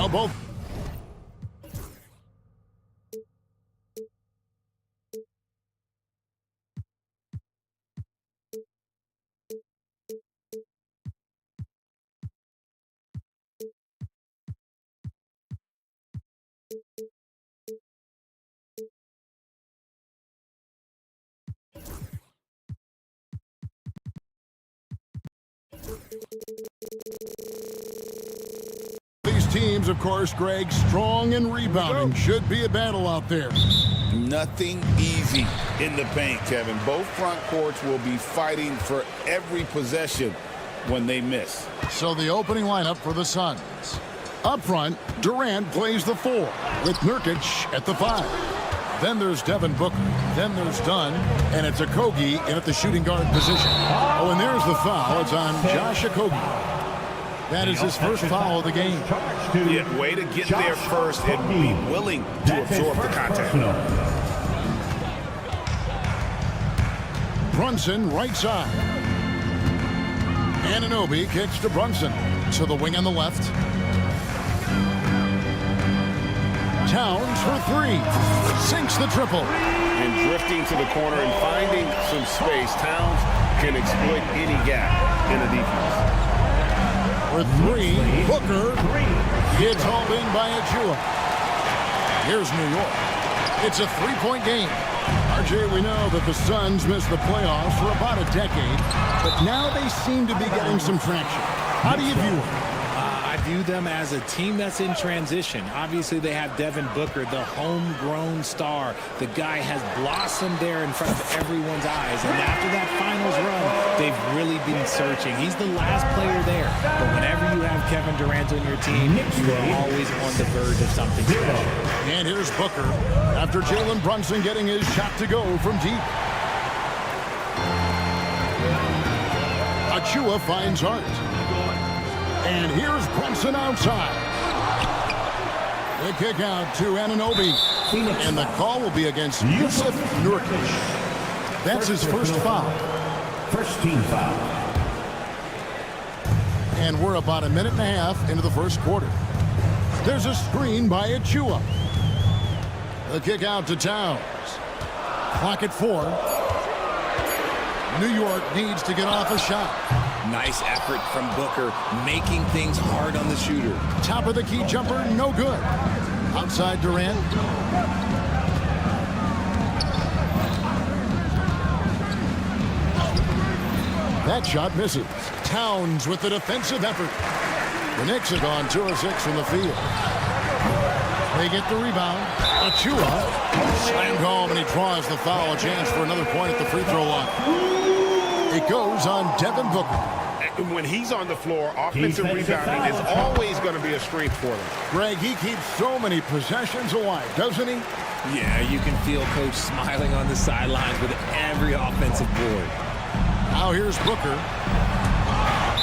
Now both. These teams, of course, Greg, strong and rebounding. Should be a battle out there. Nothing easy in the paint, Kevin. Both front courts will be fighting for every possession when they miss. So the opening lineup for the Suns. Up front, Durant plays the 4 with Nurkic at the 5. Then there's Devin Booker. Then there's Dunn. And it's Okogie in at the shooting guard position. Oh, and there's the foul. It's on Josh Okogie. That is his first foul of the game. Yeah, way to get there first and be willing to absorb the contact. Brunson, right side. Anunoby kicks to Brunson. To the wing on the left. Towns for 3. Sinks the triple. And drifting to the corner and finding some space, Towns can exploit any gap in a defense. For 3, Booker gets hauled in by Achua. Here's New York. It's a 3-point game. RJ, we know that the Suns missed the playoffs for about a decade, but now they seem to be getting some traction. How do you view it? I view them as a team that's in transition. Obviously, they have Devin Booker, the homegrown star. The guy has blossomed there in front of everyone's eyes. And after that finals run, they've really been searching. He's the last player there. But whenever you have Kevin Durant on your team, you are always on the verge of something special. And here's Booker after Jalen Brunson getting his shot to go from deep. Achua finds Hart. And here's Brunson outside. The kick out to Anunoby. And the call will be against Yusuf Nurkic. That's his first foul. First team foul. And we're about a minute and a half into the first quarter. There's a screen by Achua. The kick out to Towns. Clock at 4. New York needs to get off a shot. Nice effort from Booker, making things hard on the shooter. Top of the key jumper, no good. Outside Durant. That shot misses. Towns with the defensive effort. The Knicks have gone 2 of 6 from the field. They get the rebound. Achua slammed home, and he draws the foul. A chance for another point at the free throw line. It goes on Devin Booker. When he's on the floor, offensive rebounding is always going to be a strength for them. Greg, he keeps so many possessions alive, doesn't he? Yeah, you can feel Coach smiling on the sidelines with every offensive board. Now here's Booker.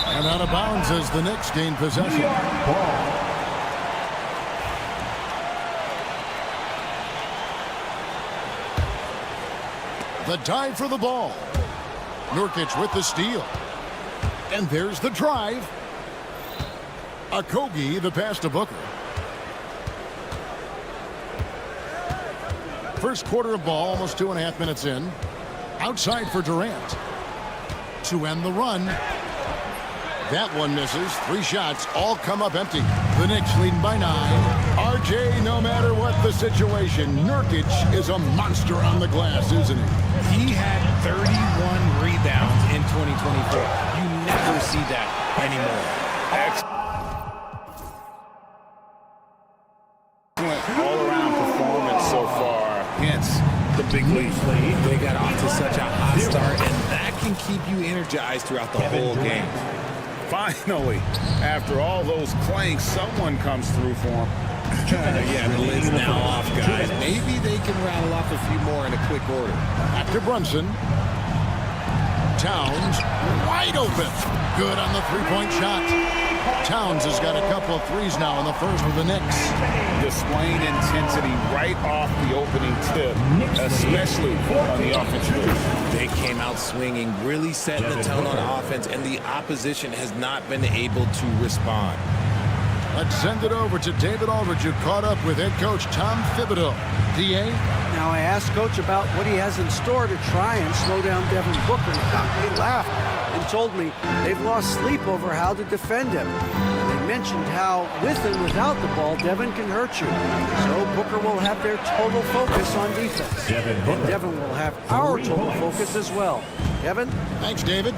And out of bounds as the Knicks gain possession. The dive for the ball. Nurkic with the steal. And there's the drive. Okogie, the pass to Booker. First quarter of ball, almost 2.5 minutes in. Outside for Durant. To end the run. That one misses. 3 shots, all come up empty. The Knicks leading by 9. RJ, no matter what the situation, Nurkic is a monster on the glass, isn't he? He had 31 rebounds in 2024. You never see that anymore. Excellent all-around performance so far. Hence the big lead. They got off to such a hot start, and that can keep you energized throughout the whole game. Finally, after all those clanks, someone comes through for him. Yeah, the lid's now off, guys. Maybe they can rattle off a few more in a quick order. Back to Brunson. Towns wide open. Good on the 3-point shot. Towns has got a couple of threes now in the first with the Knicks. Displaying intensity right off the opening tip, especially on the offensive end. They came out swinging, really setting the tone on offense, and the opposition has not been able to respond. Let's send it over to David Aldridge, who caught up with head coach Tom Thibodeau. D.A.? Now, I asked Coach about what he has in store to try and slow down Devin Booker. He laughed and told me they've lost sleep over how to defend him. They mentioned how, with and without the ball, Devin can hurt you. So Booker will have their total focus on defense. And Devin will have our total focus as well. Devin? Thanks, David.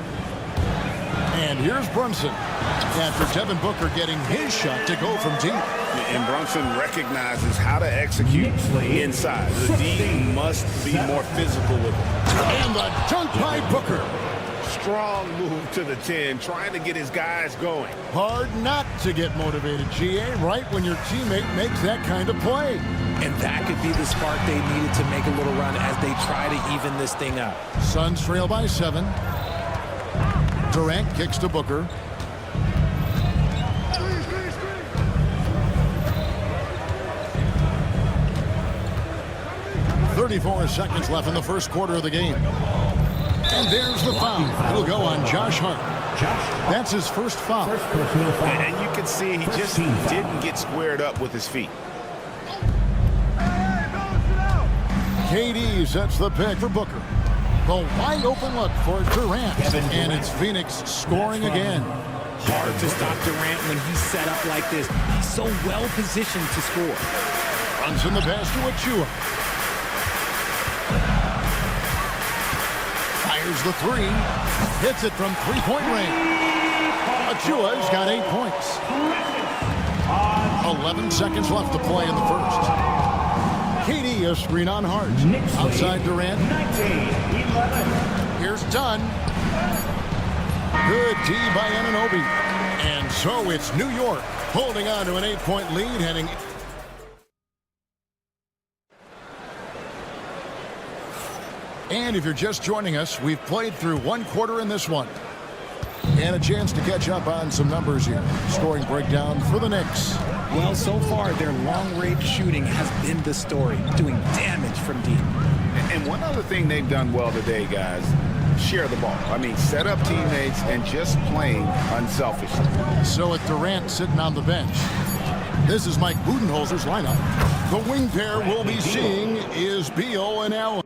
And here's Brunson after Devin Booker getting his shot to go from deep. And Brunson recognizes how to execute inside. The D must be more physical with him. And the dunk by Booker. Strong move to the 10, trying to get his guys going. Hard not to get motivated, GA, right when your teammate makes that kind of play. And that could be the spark they needed to make a little run as they try to even this thing up. Suns trail by 7. Durant kicks to Booker. "34 seconds left in the first quarter of the game. And there's the foul. It'll go on Josh Hart. That's his first foul. And you can see he just didn't get squared up with his feet. KD sets the pick for Booker. The wide open look for Durant. And it's Phoenix scoring again. Hard to stop Durant when he's set up like this. He's so well positioned to score. Runs in the pass to Achua. Fires the 3. Hits it from three-point range. Achua's got 8 points. 11 seconds left to play in the first. KD a screen on Hart. Outside Durant. Here's Dunn. Good D by Anunoby. And so it's New York holding on to an 8-point lead heading. And if you're just joining us, we've played through one quarter in this one. And a chance to catch up on some numbers here. Scoring breakdown for the Knicks. Well, so far, their long-range shooting has been the story, doing damage from deep. And one other thing they've done well today, guys, share the ball. I mean, set up teammates and just playing unselfishly. So with Durant sitting on the bench, this is Mike Budenholzer's lineup. The wing pair we'll be seeing is Beal and Allen.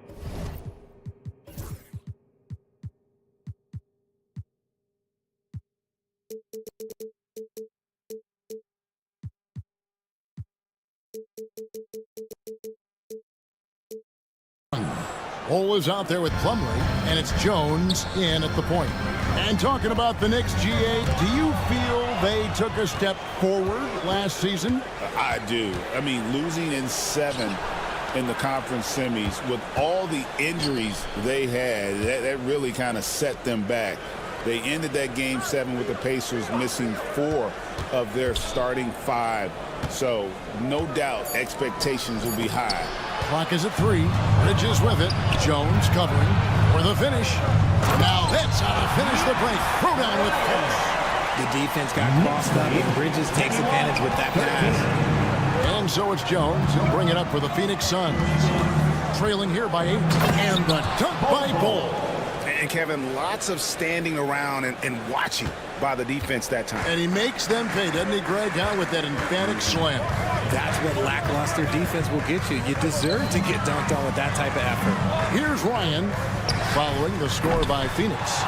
Ole is out there with Plumlee, and it's Jones in at the point. And talking about the Knicks, GA, do you feel they took a step forward last season? I do. I mean, losing in 7 in the conference semis with all the injuries they had, that really kind of set them back. They ended that game 7 with the Pacers missing 4 of their starting 5. So, no doubt, expectations will be high. Clock is at 3. Bridges with it. Jones covering for the finish. Now that's how to finish the break. Throw down with finish. The defense got crossed up, and Bridges takes advantage with that pass. And so it's Jones. He'll bring it up for the Phoenix Suns. Trailing here by 8. And the dunk by Bull. And Kevin, lots of standing around and watching by the defense that time. And he makes them pay, doesn't he, Greg, out with that emphatic slam. That's what lackluster defense will get you. You deserve to get dunked on with that type of effort. Here's Ryan following the score by Phoenix.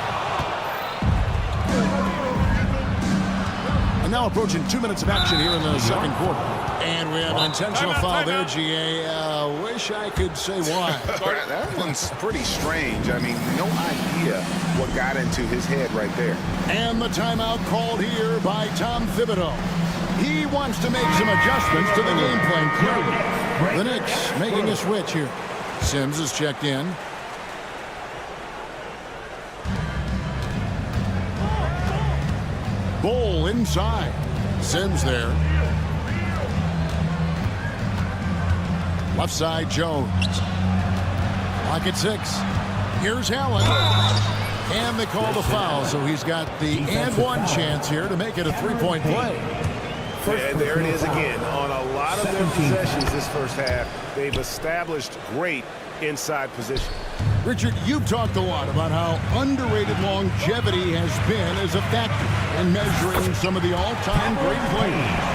And now approaching 2 minutes of action here in the second quarter. And we have an intentional foul there, GA. Wish I could say why. That one's pretty strange. I mean, no idea what got into his head right there. And the timeout called here by Tom Thibodeau. He wants to make some adjustments to the game plan, clearly. The Knicks making a switch here. Sims is checked in. Bull inside. Sims there. Left side, Jones. Clock at 6. Here's Allen. And they call the foul, so he's got the and one chance here to make it a three-point play. And there it is again. On a lot of their possessions this first half, they've established great inside position. Richard, you've talked a lot about how underrated longevity has been as a factor in measuring some of the all-time great players.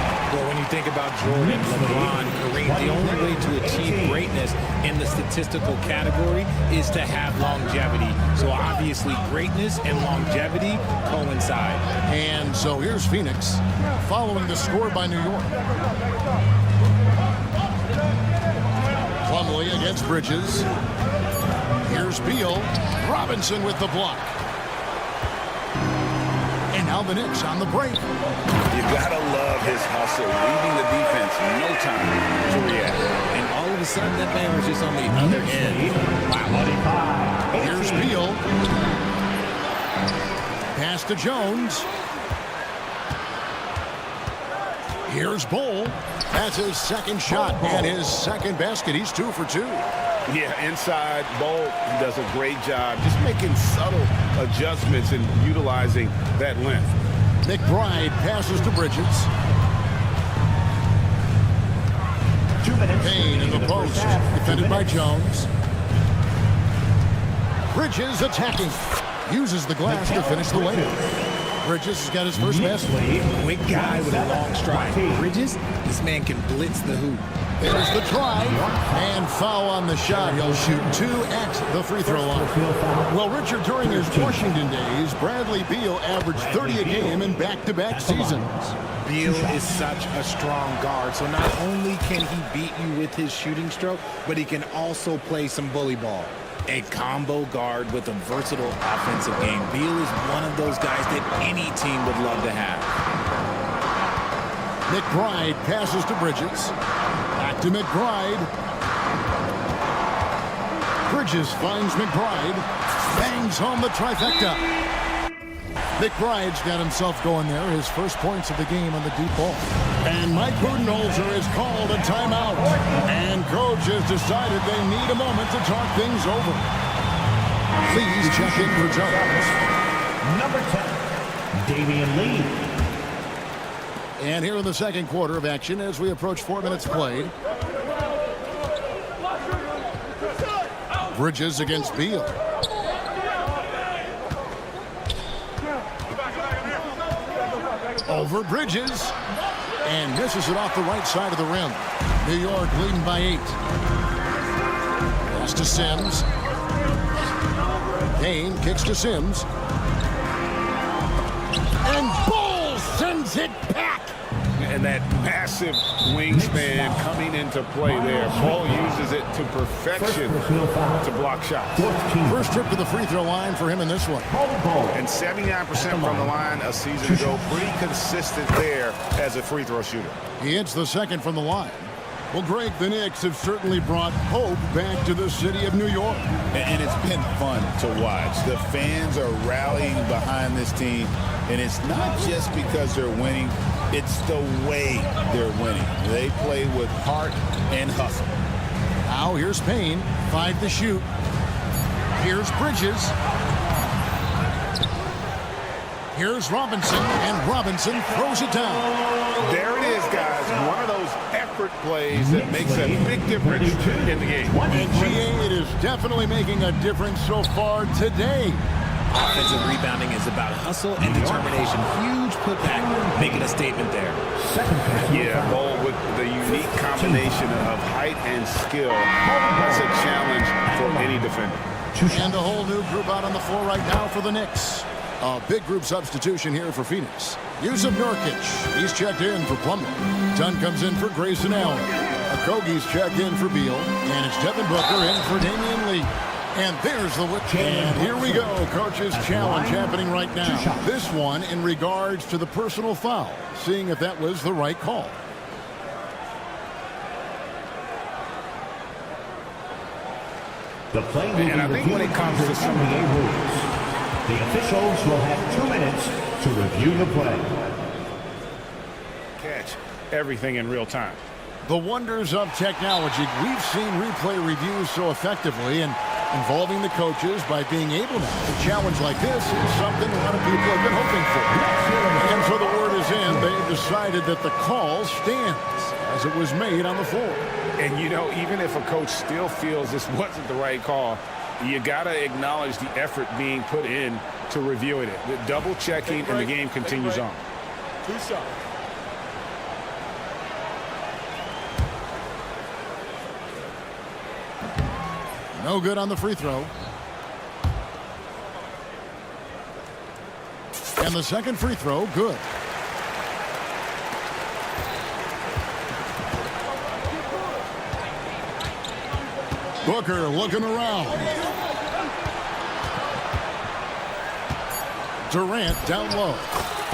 think about Jordan, LeBron, Kareem, the only way to achieve greatness in the statistical category is to have longevity. So obviously greatness and longevity coincide. And so here's Phoenix following the score by New York. Plumlee against Bridges. Here's Beal. Robinson with the block. And now the Knicks on the break. You gotta love his hustle, leaving the defense no time to react. And all of a sudden that man was just on the other end. Wow. Here's Beal. Pass to Jones. Here's Bull. That's his second shot and his second basket. He's 2 for 2. Yeah, inside, Bull does a great job just making subtle adjustments and utilizing that length. McBride passes to Bridges. 2 minutes. Payne in the post, defended by Jones. Bridges attacking. Uses the glass to finish the layup. Bridges has got his first basket. Quick guy with a long stride. Bridges, this man can blitz the hoop. There's the try. And foul on the shot. He'll shoot 2 at the free throw line. Well, Richard, during his Washington days, Bradley Beal averaged 30 a game in back-to-back seasons. Beal is such a strong guard, so not only can he beat you with his shooting stroke, but he can also play some bully ball. A combo guard with a versatile offensive game. Beal is one of those guys that any team would love to have. McBride passes to Bridges. Back to McBride. Bridges finds McBride. Bangs home the trifecta. McBride's got himself going there. His first points of the game on the deep ball. And Mike Budenholzer has called a timeout. And coach has decided they need a moment to talk things over. Please check in for Jones. Number 10, Damian Lee. And here in the second quarter of action as we approach 4 minutes played. Bridges against Beal. Over Bridges. And misses it off the right side of the rim. New York leading by 8. Pass to Sims. Payne kicks to Sims. And Bull sends it back. And that massive wingspan coming into play there. Bull uses it to perfection to block shots. First trip to the free throw line for him in this one. And 79% from the line a season ago. Pretty consistent there as a free throw shooter. He hits the second from the line. Well, Greg, the Knicks have certainly brought hope back to the city of New York. And it's been fun to watch. The fans are rallying behind this team. And it's not just because they're winning. It's the way they're winning. They play with heart and hustle. Now here's Payne. 5 to shoot. Here's Bridges. Here's Robinson. And Robinson throws it down. There it is, guys. One of those effort plays that makes a big difference in the game. And GA, it is definitely making a difference so far today. Offensive rebounding is about hustle and determination. Huge putback, making a statement there. Yeah, Bull with the unique combination of height and skill. That's a challenge for any defender. And a whole new group out on the floor right now for the Knicks. A big group substitution here for Phoenix. Yusuf Nurkic, he's checked in for Plumlee. Dunn comes in for Grayson Allen. Okogie's checked in for Beal. And it's Devin Booker in for Damian Lee. And there's the whip. And here we go. Coach's challenge happening right now. This one in regards to the personal foul. Seeing if that was the right call. The play will And I think when it comes to some of NBA rules, the officials will have 2 minutes to review the play. catch everything in real time. The wonders of technology. We've seen replay reviews so effectively, and involving the coaches by being able to challenge like this is something a lot of people have been hoping for. And so the word is in. They've decided that the call stands as it was made on the floor. And, you know, even if a coach still feels this wasn't the right call, you got to acknowledge the effort being put in to reviewing it. The double checking and the game continues on. No good on the free throw. And the second free throw, good. Booker looking around. Durant down low.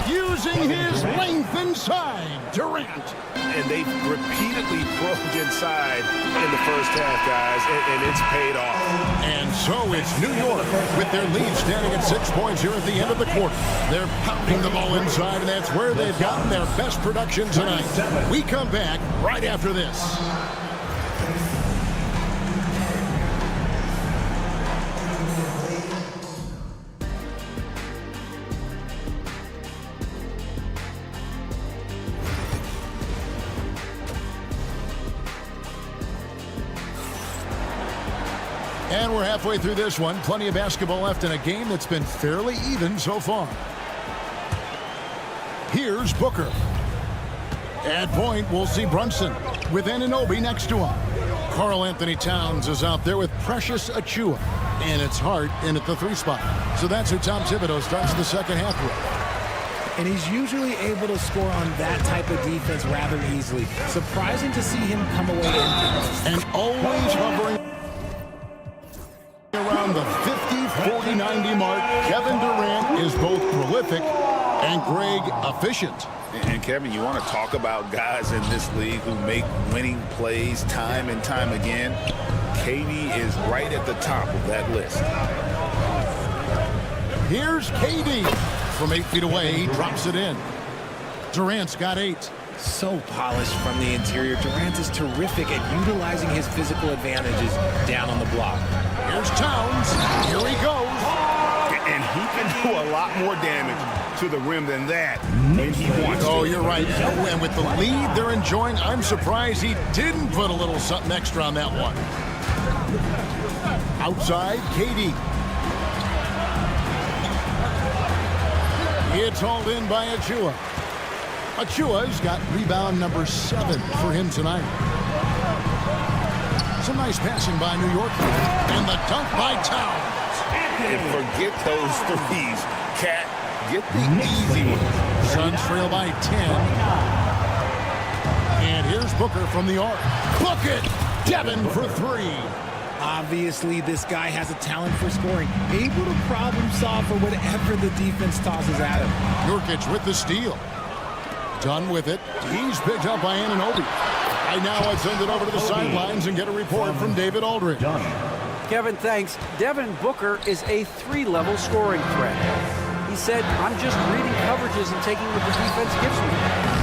Using his length inside. Durant. And they've repeatedly probed inside in the first half, guys, and it's paid off. And so it's New York with their lead standing at 6 points here at the end of the quarter. They're pounding the ball inside, and that's where they've gotten their best production tonight. We come back right after this. And we're halfway through this one. Plenty of basketball left in a game that's been fairly even so far. Here's Booker. At point, we'll see Brunson with Anunoby next to him. Karl Anthony Towns is out there with Precious Achiuwa. And it's Hart in at the 3 spot. So that's who Tom Thibodeau starts the second half with. And he's usually able to score on that type of defense rather easily. Surprising to see him come away empty. And always hovering around the 50, 40, 90 mark. Kevin Durant is both prolific and Greg efficient. And Kevin, you want to talk about guys in this league who make winning plays time and time again. KD is right at the top of that list. Here's KD. From 8 feet away, he drops it in. Durant's got 8. So polished from the interior. Durant is terrific at utilizing his physical advantages down on the block. Here's Towns. Here he goes. And he can do a lot more damage to the rim than that when he wants to. Oh, you're right. And with the lead they're enjoying, I'm surprised he didn't put a little something extra on that one. Outside, KD. It's hauled in by Achiuwa. Achiuwa's got rebound number 7 for him tonight. Some nice passing by New York. And the dunk by Towns. And forget those threes. Cat, get the easy ones. Suns trail by 10. And here's Booker from the arc. Book it! Devin for 3. Obviously, this guy has a talent for scoring. Able to problem solve for whatever the defense tosses at him. Nurkic with the steal. Done with it. He's picked up by Anunoby. Right now, let's send it over to the sidelines and get a report from David Aldridge. Kevin, thanks. Devin Booker is a 3-level scoring threat. He said, I'm just reading coverages and taking what the defense gives me.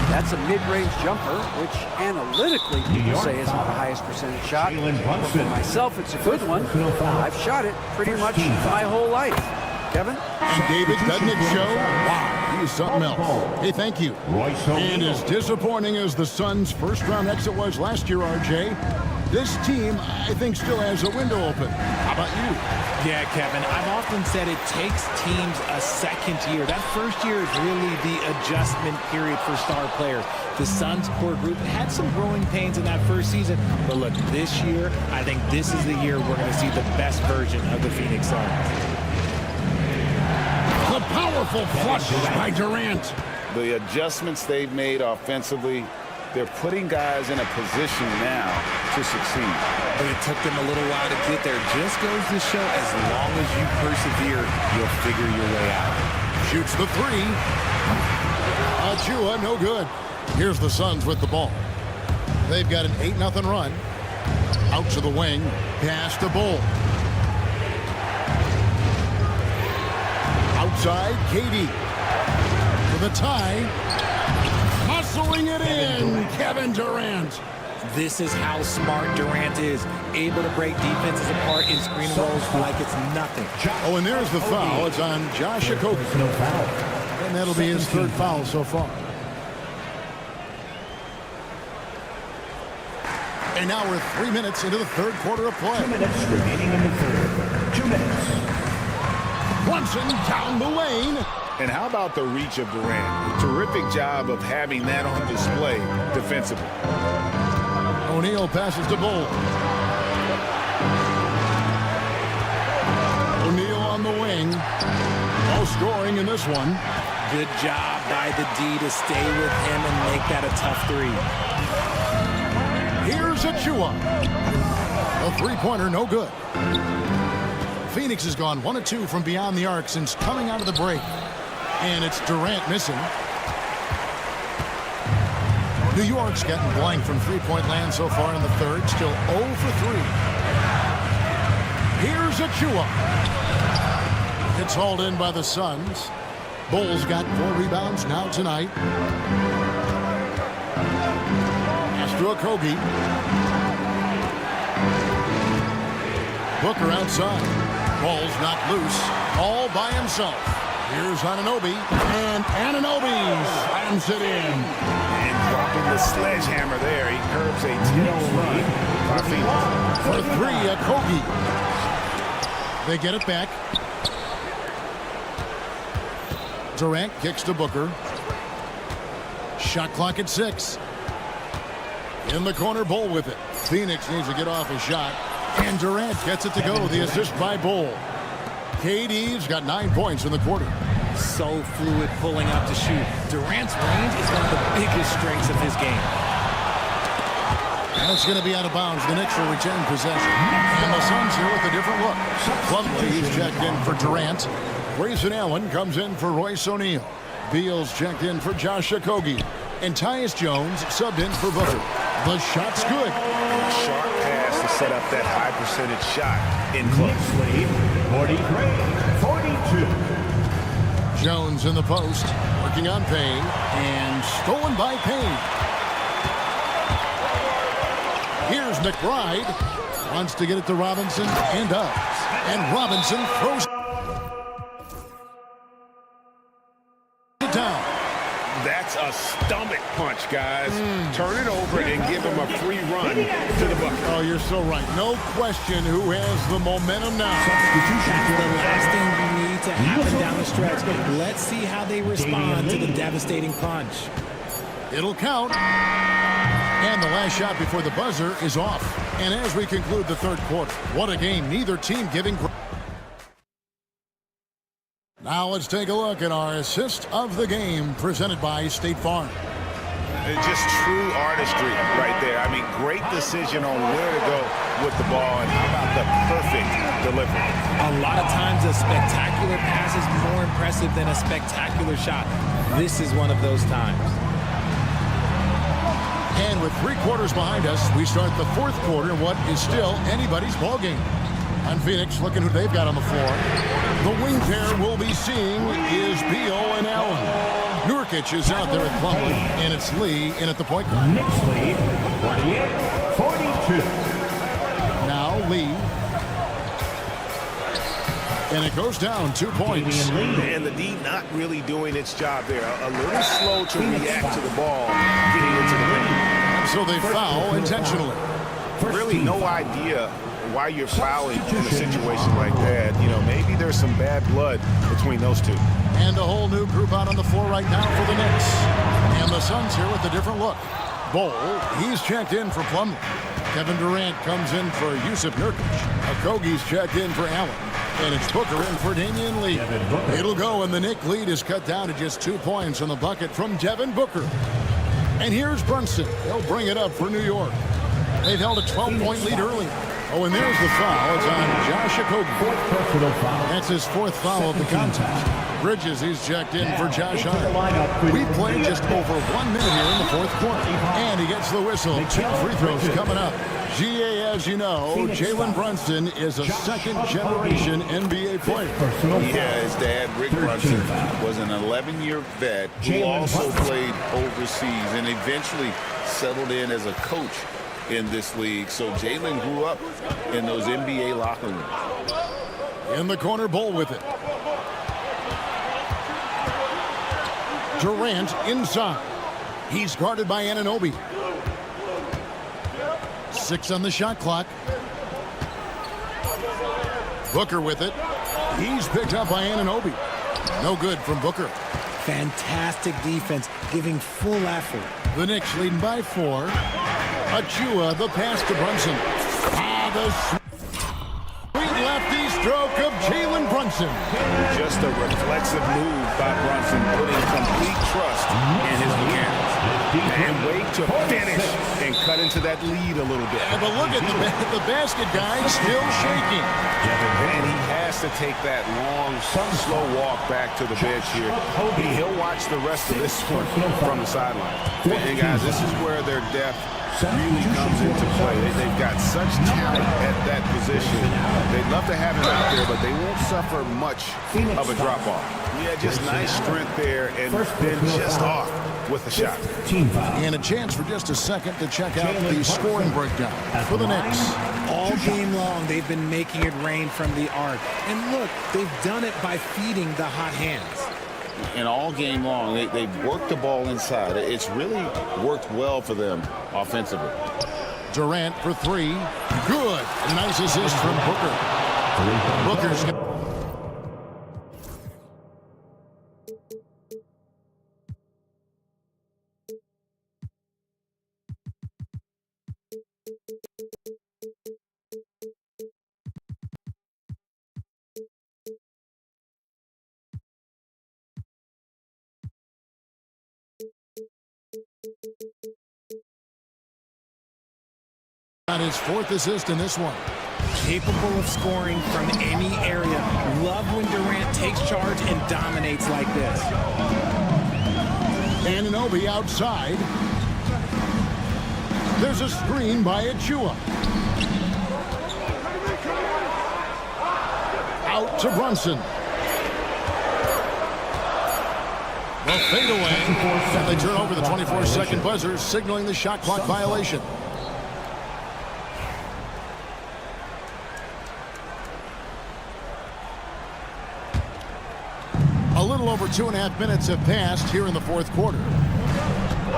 That's a mid-range jumper, which analytically people say isn't the highest percentage shot. For myself, it's a good one. I've shot it pretty much my whole life. Kevin? And David Dudnick show. Wow, he's something else. Hey, thank you. And as disappointing as the Suns' first-round exit was last year, RJ, this team, I think, still has a window open. How about you? Yeah, Kevin, I've often said it takes teams a second year. That first year is really the adjustment period for star players. The Suns core group had some growing pains in that first season, but look, this year, I think this is the year we're going to see the best version of the Phoenix Suns. The powerful flush by Durant. The adjustments they've made offensively, they're putting guys in a position now to succeed. But it took them a little while to get there. Just goes to show, as long as you persevere, you'll figure your way out. Shoots the 3. Achiuwa, no good. Here's the Suns with the ball. They've got an 8-0 run. Out to the wing. Pass to Bull. Outside, KD. For the tie. Hustling it in, Kevin Durant. This is how smart Durant is. Able to break defenses apart in screen rolls like it's nothing. Oh, and there's the foul. It's on Josh Okogie. And that'll be his 3rd foul so far. And now we're 3 minutes into the 3rd quarter of play. 2 minutes remaining in the 3rd. 2 minutes. Brunson down the lane. And how about the reach of Durant? Terrific job of having that on display defensively. O'Neal passes to Bull. on the wing. No scoring in this one. Good job by the D to stay with him and make that a tough three. Here's Achua. A three-pointer, no good. Phoenix has gone 1 of 2 from beyond the arc since coming out of the break. And it's Durant missing. New York's getting blank from three-point land so far in the third. Still 0 for 3. Here's Achua. It's hauled in by the Suns. Bulls got 4 rebounds now tonight. Astro Kogi. Booker outside. Ball's not loose. All by himself. Here's Anunoby. And Anunoby slams it in. And dropping the sledgehammer there. He curbs a 10-0 run by Phoenix. For 3 at Kogi. They get it back. Durant kicks to Booker. Shot clock at 6. In the corner, Bull with it. Phoenix needs to get off a shot. And Durant gets it to go. The assist by Bull. KD's got 9 points in the quarter. So fluid pulling up to shoot. Durant's range is one of the biggest strengths of his game. And it's going to be out of bounds. The Knicks will retain possession. And the Suns here with a different look. Plumlee is checked in for Durant. Grayson Allen comes in for Royce O'Neal. Beal's checked in for Josh Okogie. And Tyus Jones subbed in for Booker. The shot's good. Sharp pass to set up that high percentage shot in close. Lead 43-42. Jones in the post. Working on Payne. And stolen by Payne. Here's McBride. Wants to get it to Robinson and does. And Robinson throws it down. That's a stomach punch, guys. Turn it over and give him a free run to the bucket. Oh, you're so right. No question who has the momentum now. That's the last thing we need to happen down the stretch. Let's see how they respond to the devastating punch. It'll count. And the last shot before the buzzer is off. And as we conclude the third quarter, what a game. Neither team giving. Now let's take a look at our assist of the game presented by State Farm. It's just true artistry right there. I mean, great decision on where to go with the ball, and how about the perfect delivery. A lot of times a spectacular pass is more impressive than a spectacular shot. This is one of those times. And with 3 quarters behind us, we start the fourth quarter in what is still anybody's ballgame. And Phoenix looking who they've got on the floor. The wing pair we'll be seeing is Beal and Allen. Nurkic is out there at Plumlee, and it's Lee in at the point guard. Knicks lead 48-42. Now Lee. And it goes down 2 points. And the D not really doing its job there. A little slow to react to the ball getting into the ring. So they foul intentionally. Really no idea why you're fouling in a situation like that. You know, maybe there's some bad blood between those two. And a whole new group out on the floor right now for the Knicks. And the Suns here with a different look. Bull, he's checked in for Plumlee. Kevin Durant comes in for Yusuf Nurkic. Okogie's checked in for Allen. And it's Booker in for Damian Lee. It'll go, and the Knicks lead is cut down to just 2 points on the bucket from Devin Booker. And here's Brunson. He'll bring it up for New York. They've held a 12-point lead early. Oh, and there's the foul. It's on Josh Okogie. That's his 4th foul of the contest. Bridges, he's checked in for Josh Hart. We played just over 1 minute here in the fourth quarter. And he gets the whistle. 2 free throws coming up. GA, as you know, Jalen Brunson is a second-generation NBA player. Yeah, his dad, Rick Brunson, was an 11-year vet who also played overseas and eventually settled in as a coach in this league. So Jalen grew up in those NBA locker rooms. In the corner, Bull with it. Durant inside. He's guarded by Anunoby. 6 on the shot clock. Booker with it. He's picked up by Anunoby. No good from Booker. Fantastic defense, giving full effort. The Knicks leading by 4. Achua, the pass to Brunson. The sweet lefty stroke of Jalen Brunson. Just a reflexive move by Brunson, putting complete trust in his mechanics. And wait to finish and cut into that lead a little bit. Yeah, but look at the basket guy still shaking. And he has to take that long, slow walk back to the bench here. He'll watch the rest of this one from the sideline. And guys, this is where their depth really comes into play. They've got such talent at that position. They'd love to have him out there, but they won't suffer much of a drop-off. Yeah, just nice strength there, and then just off with the shot. And a chance for just a second to check out the scoring breakdown for the Knicks. All game long, they've been making it rain from the arc. And look, they've done it by feeding the hot hands. And all game long, they've worked the ball inside. It's really worked well for them offensively. Durant for three. Good. A nice assist from Booker. Booker's got his fourth assist in this one. Capable of scoring from any area. Love when Durant takes charge and dominates like this. Anunoby outside. There's a screen by Achua. Out to Brunson. The fadeaway. And they turn over the 24-second buzzer, signaling the shot clock violation. A little over 2.5 minutes have passed here in the fourth quarter.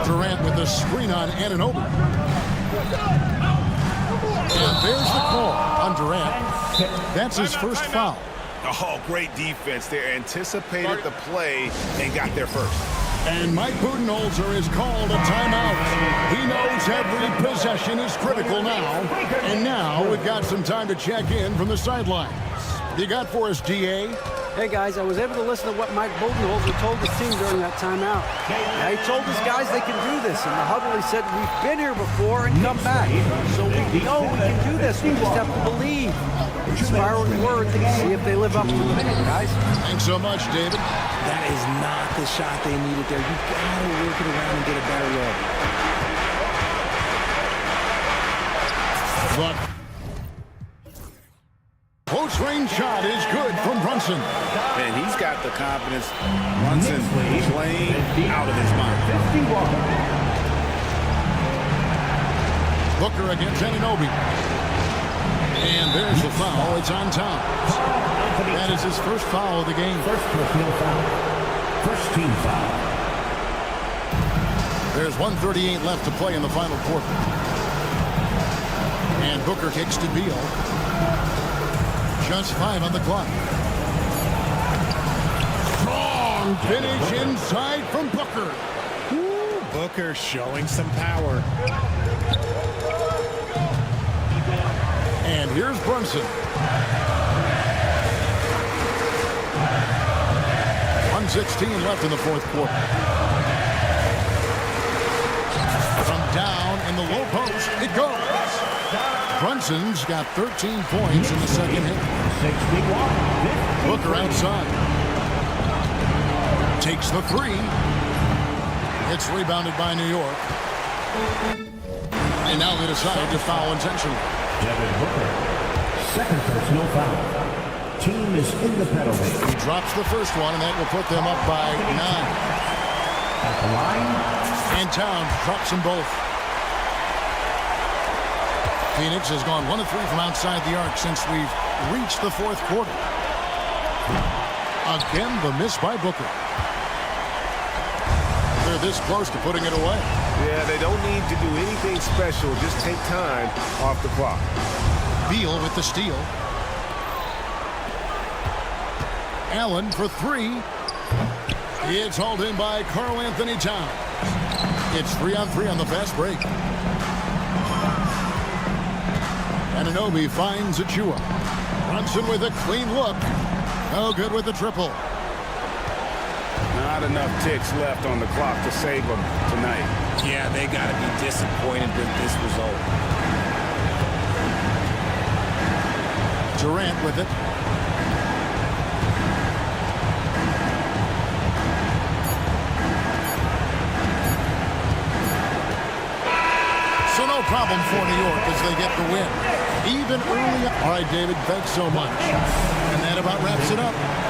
Durant with the screen on Anunoby. And there's the call on Durant. That's his first foul. Oh, great defense there. Anticipated the play and got there first. And Mike Budenholzer is called a timeout. He knows every possession is critical now. And now we've got some time to check in from the sidelines. You got for us, DA? Hey, guys, I was able to listen to what Mike Budenholzer told the team during that timeout. Now, he told his guys they can do this. In the huddle, he said, we've been here before and come back. So we know we can do this. We just have to believe. Inspiring words. See if they live up to it, guys. Thanks so much, David. That is not the shot they needed there. You've got to work it around and get it better over. But close-range shot is good from Brunson. And he's got the confidence. Brunson playing out of his mind. Booker against Anunoby. And there's the foul. It's on top. That is his first foul of the game. First personal foul. First team foul. There's 1:38 left to play in the final quarter. And Booker kicks to Beal. Just 5 on the clock. Strong finish inside from Booker. Ooh, Booker showing some power. And here's Brunson. 1:16 left in the fourth quarter. From down in the low post, it goes. Brunson's got 13 points in the second hit. Booker outside. Takes the three. It's rebounded by New York. And now they decide to foul intentionally. Devin Booker. Second personal foul. Team is in the penalty. He drops the first one, and that will put them up by 9. At the line. And Towns drops them both. Phoenix has gone 1 of 3 from outside the arc since we've reached the fourth quarter. Again, the miss by Booker. They're this close to putting it away. Yeah, they don't need to do anything special. Just take time off the clock. Beal with the steal. Allen for 3. It's hauled in by Karl Anthony Towns. It's 3-on-3 on the fast break. Anunoby finds Achua. Brunson with a clean look. No good with the triple. Not enough ticks left on the clock to save them tonight. Yeah, they got to be disappointed with this result. Durant with it. So no problem for New York as they get the win. Even early. All right, David, thanks so much. And that about wraps it up.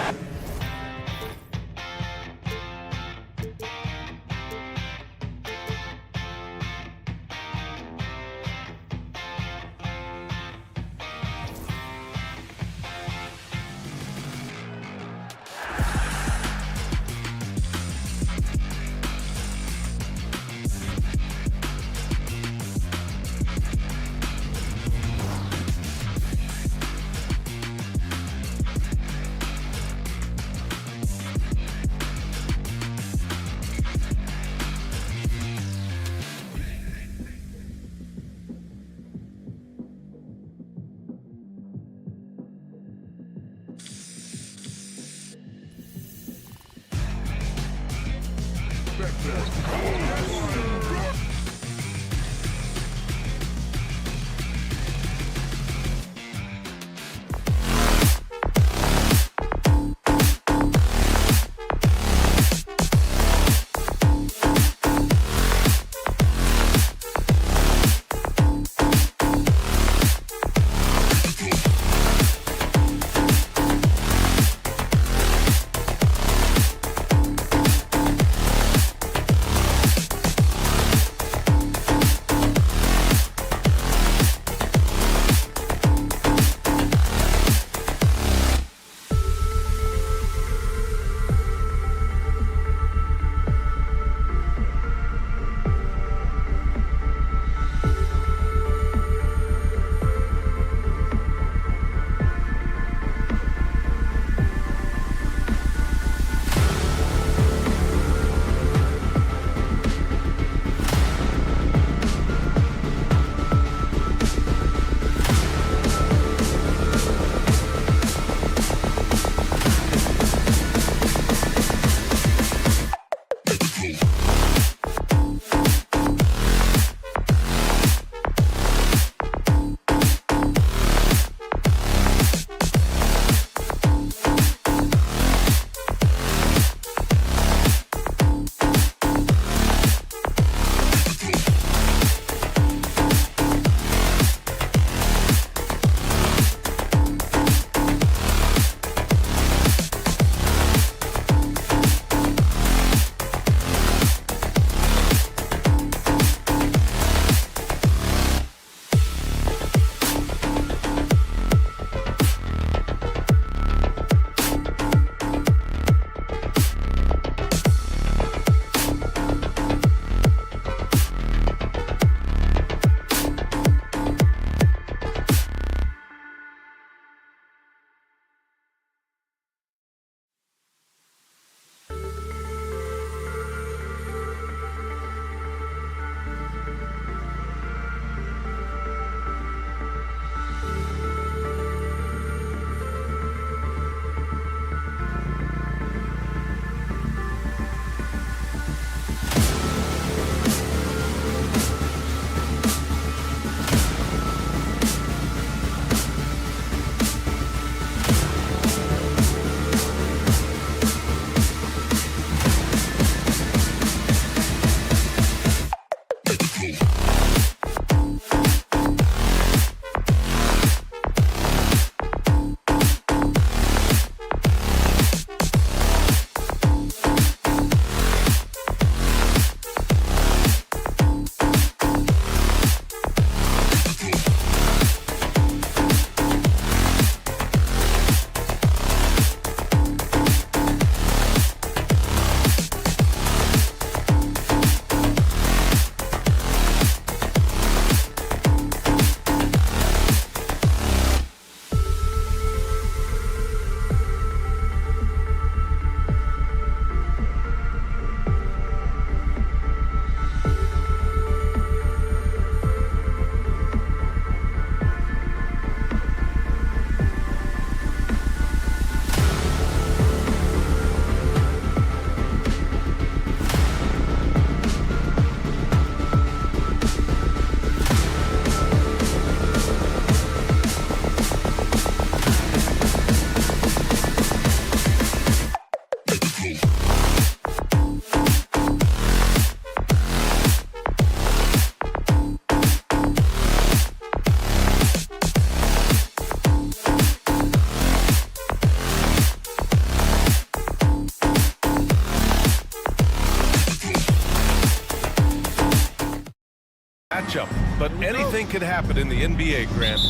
matchup, but anything can happen in the NBA, Grant.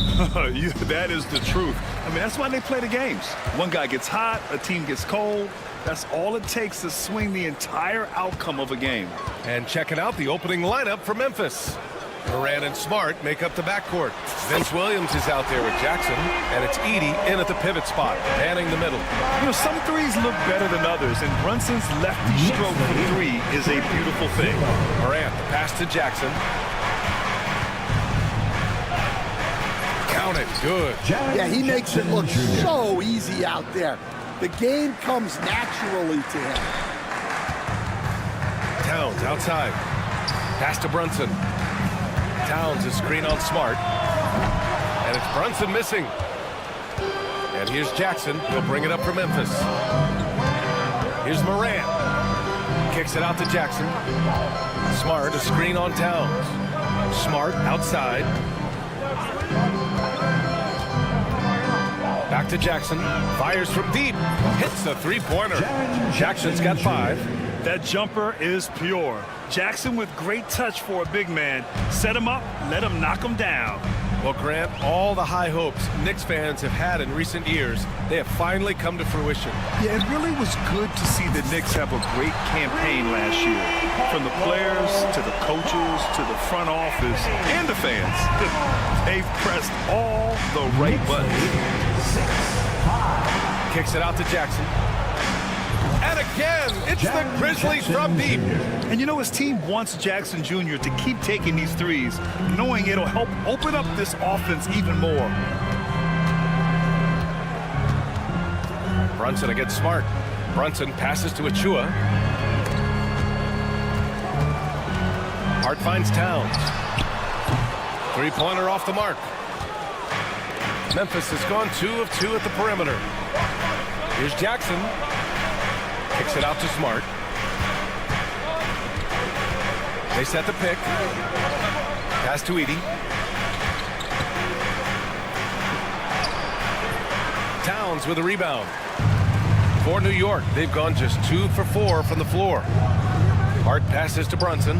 That is the truth. I mean, that's why they play the games. One guy gets hot, a team gets cold. That's all it takes to swing the entire outcome of a game. And checking out the opening lineup for Memphis. Morant and Smart make up the backcourt. Vince Williams is out there with Jackson, and it's Edey in at the pivot spot, manning the middle. You know, some threes look better than others, and Brunson's lefty stroke for three is a beautiful thing. Morant, the pass to Jackson. Count it, good. Yeah, he makes it look so easy out there. The game comes naturally to him. Towns outside. Pass to Brunson. Towns is screen on Smart. And it's Brunson missing. And here's Jackson. He'll bring it up for Memphis. Here's Morant. Kicks it out to Jackson. Smart, a screen on Towns. Smart outside. Back to Jackson. Fires from deep. Hits a three-pointer. Jackson's got 5. That jumper is pure. Jackson with great touch for a big man. Set him up, let him knock him down. Well, Grant, all the high hopes Knicks fans have had in recent years, they have finally come to fruition. Yeah, it really was good to see the Knicks have a great campaign last year. From the players to the coaches to the front office and the fans. They've pressed all the right buttons. Kicks it out to Jackson. And again, it's the Grizzlies from deep. And you know, his team wants Jackson Jr. to keep taking these threes, knowing it'll help open up this offense even more. Brunson against Smart. Brunson passes to Achua. Hart finds Towns. Three-pointer off the mark. Memphis has gone 2 of 2 at the perimeter. Here's Jackson. Kicks it out to Smart. They set the pick. Pass to Edey. Towns with a rebound. For New York, they've gone just 2 for 4 from the floor. Hart passes to Brunson.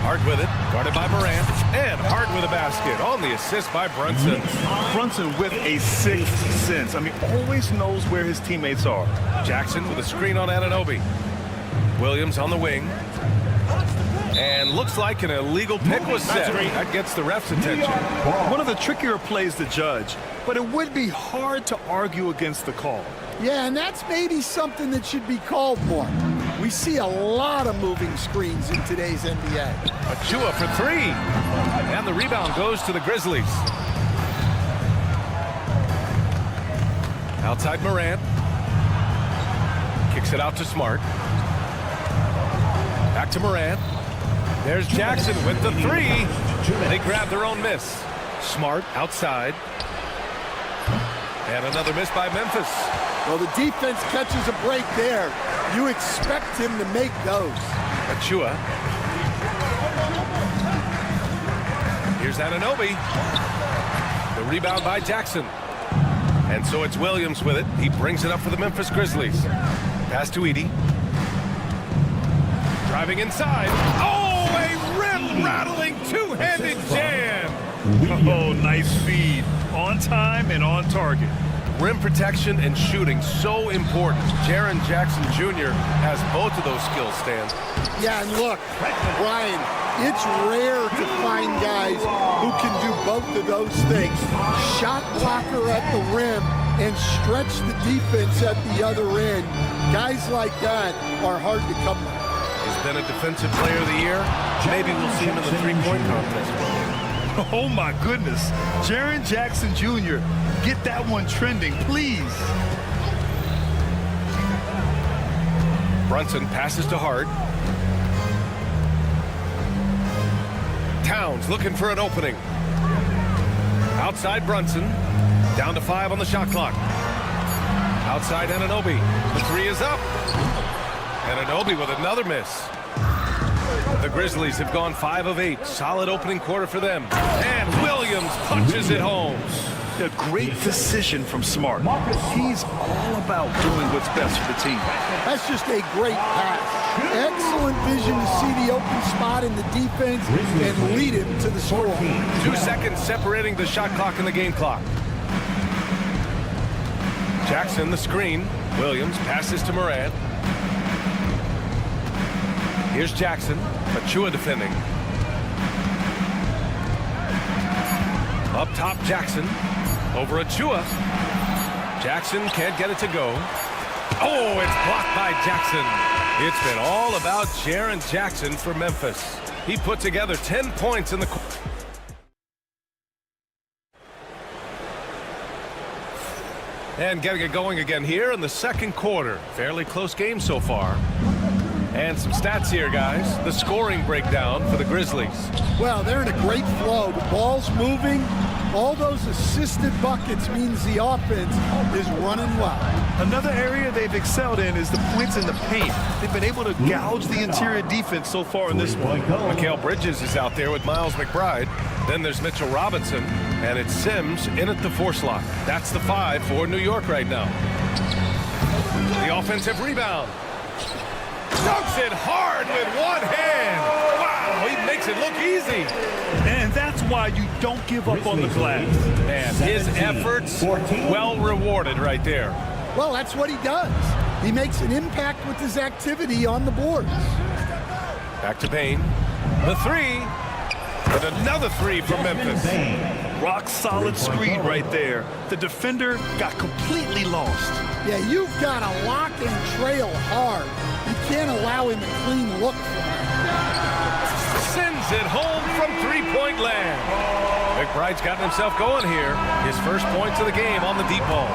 Hart with it, guarded by Morant. And Hart with a basket on the assist by Brunson. Brunson with a sixth sense. I mean, always knows where his teammates are. Jackson with a screen on Anunoby. Williams on the wing. And looks like an illegal pick was set. That gets the ref's attention. One of the trickier plays to judge, but it would be hard to argue against the call. Yeah, and that's maybe something that should be called more. We see a lot of moving screens in today's NBA. Achua for 3. And the rebound goes to the Grizzlies. Outside Morant. Kicks it out to Smart. Back to Morant. There's Jackson with the 3. They grab their own miss. Smart outside. And another miss by Memphis. Well, the defense catches a break there. You expect him to make those. Achua. Here's Anunoby. The rebound by Jackson. And so it's Williams with it. He brings it up for the Memphis Grizzlies. Pass to Edey. Driving inside. Oh, a rim-rattling two-handed jam. Oh, nice feed. On time and on target. Rim protection and shooting, so important. Jaren Jackson Jr. has both of those skills, Stan. Yeah, and look, Brian, it's rare to find guys who can do both of those things. Shot blocker at the rim and stretch the defense at the other end. Guys like that are hard to come by. He's been a defensive player of the year. Maybe we'll see him in the three-point contest. Oh, my goodness. Jaren Jackson Jr., get that one trending, please. Brunson passes to Hart. Towns looking for an opening. Outside Brunson. Down to 5 on the shot clock. Outside Anunoby. The 3 is up. Anunoby with another miss. The Grizzlies have gone 5 of 8. Solid opening quarter for them. And Williams punches it home. A great decision from Smart. He's all about doing what's best for the team. That's just a great pass. Excellent vision to see the open spot in the defense and lead him to the score. 2 seconds separating the shot clock and the game clock. Jackson, the screen. Williams passes to Morant. Here's Jackson. Achua defending. Up top, Jackson. Over Achua. Jackson can't get it to go. Oh, it's blocked by Jackson. It's been all about Jaren Jackson for Memphis. He put together 10 points in the quarter. And getting it going again here in the second quarter. Fairly close game so far. And some stats here, guys. The scoring breakdown for the Grizzlies. Well, they're in a great flow. The ball's moving. All those assisted buckets means the offense is running well. Another area they've excelled in is the points in the paint. They've been able to gouge the interior defense so far in this one. Mikal Bridges is out there with Miles McBride. Then there's Mitchell Robinson, and it's Sims in at the 4 slot. That's the 5 for New York right now. The offensive rebound. Dunks it hard with one hand. Wow, he makes it look easy. And that's why you don't give up on the glass. And his efforts well rewarded right there. Well, that's what he does. He makes an impact with his activity on the boards. Back to Payne. The 3. And another 3 from Memphis. Rock solid screen right there. The defender got completely lost. Yeah, you've got to lock and trail hard. You can't allow him a clean look. Sends it home from 3-point land. McBride's gotten himself going here. His first points of the game on the deep ball.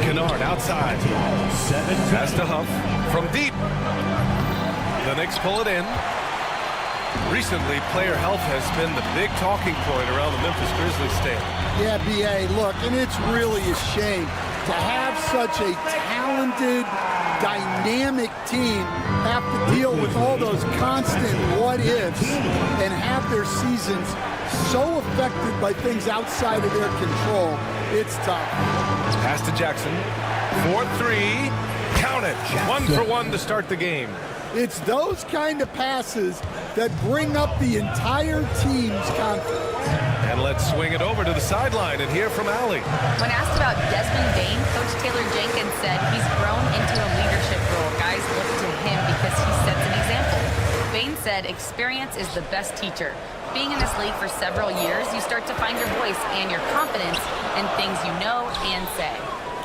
Kennard outside. Pass to Huff from deep. The Knicks pull it in. Recently, player health has been the big talking point around the Memphis Grizzlies stand. Yeah, B.A., look, and it's really a shame to have such a talented, dynamic team have to deal with all those constant what-ifs and have their seasons so affected by things outside of their control. It's tough. Pass to Jackson. 4-3. Count it. 1 for 1 to start the game. It's those kind of passes that bring up the entire team's confidence. And let's swing it over to the sideline and hear from Allie. When asked about Desmond Bane, Coach Taylor Jenkins said he's grown into a leadership role. Guys look to him because he sets an example. Bane said experience is the best teacher. Being in this league for several years, you start to find your voice and your confidence in things you know and say.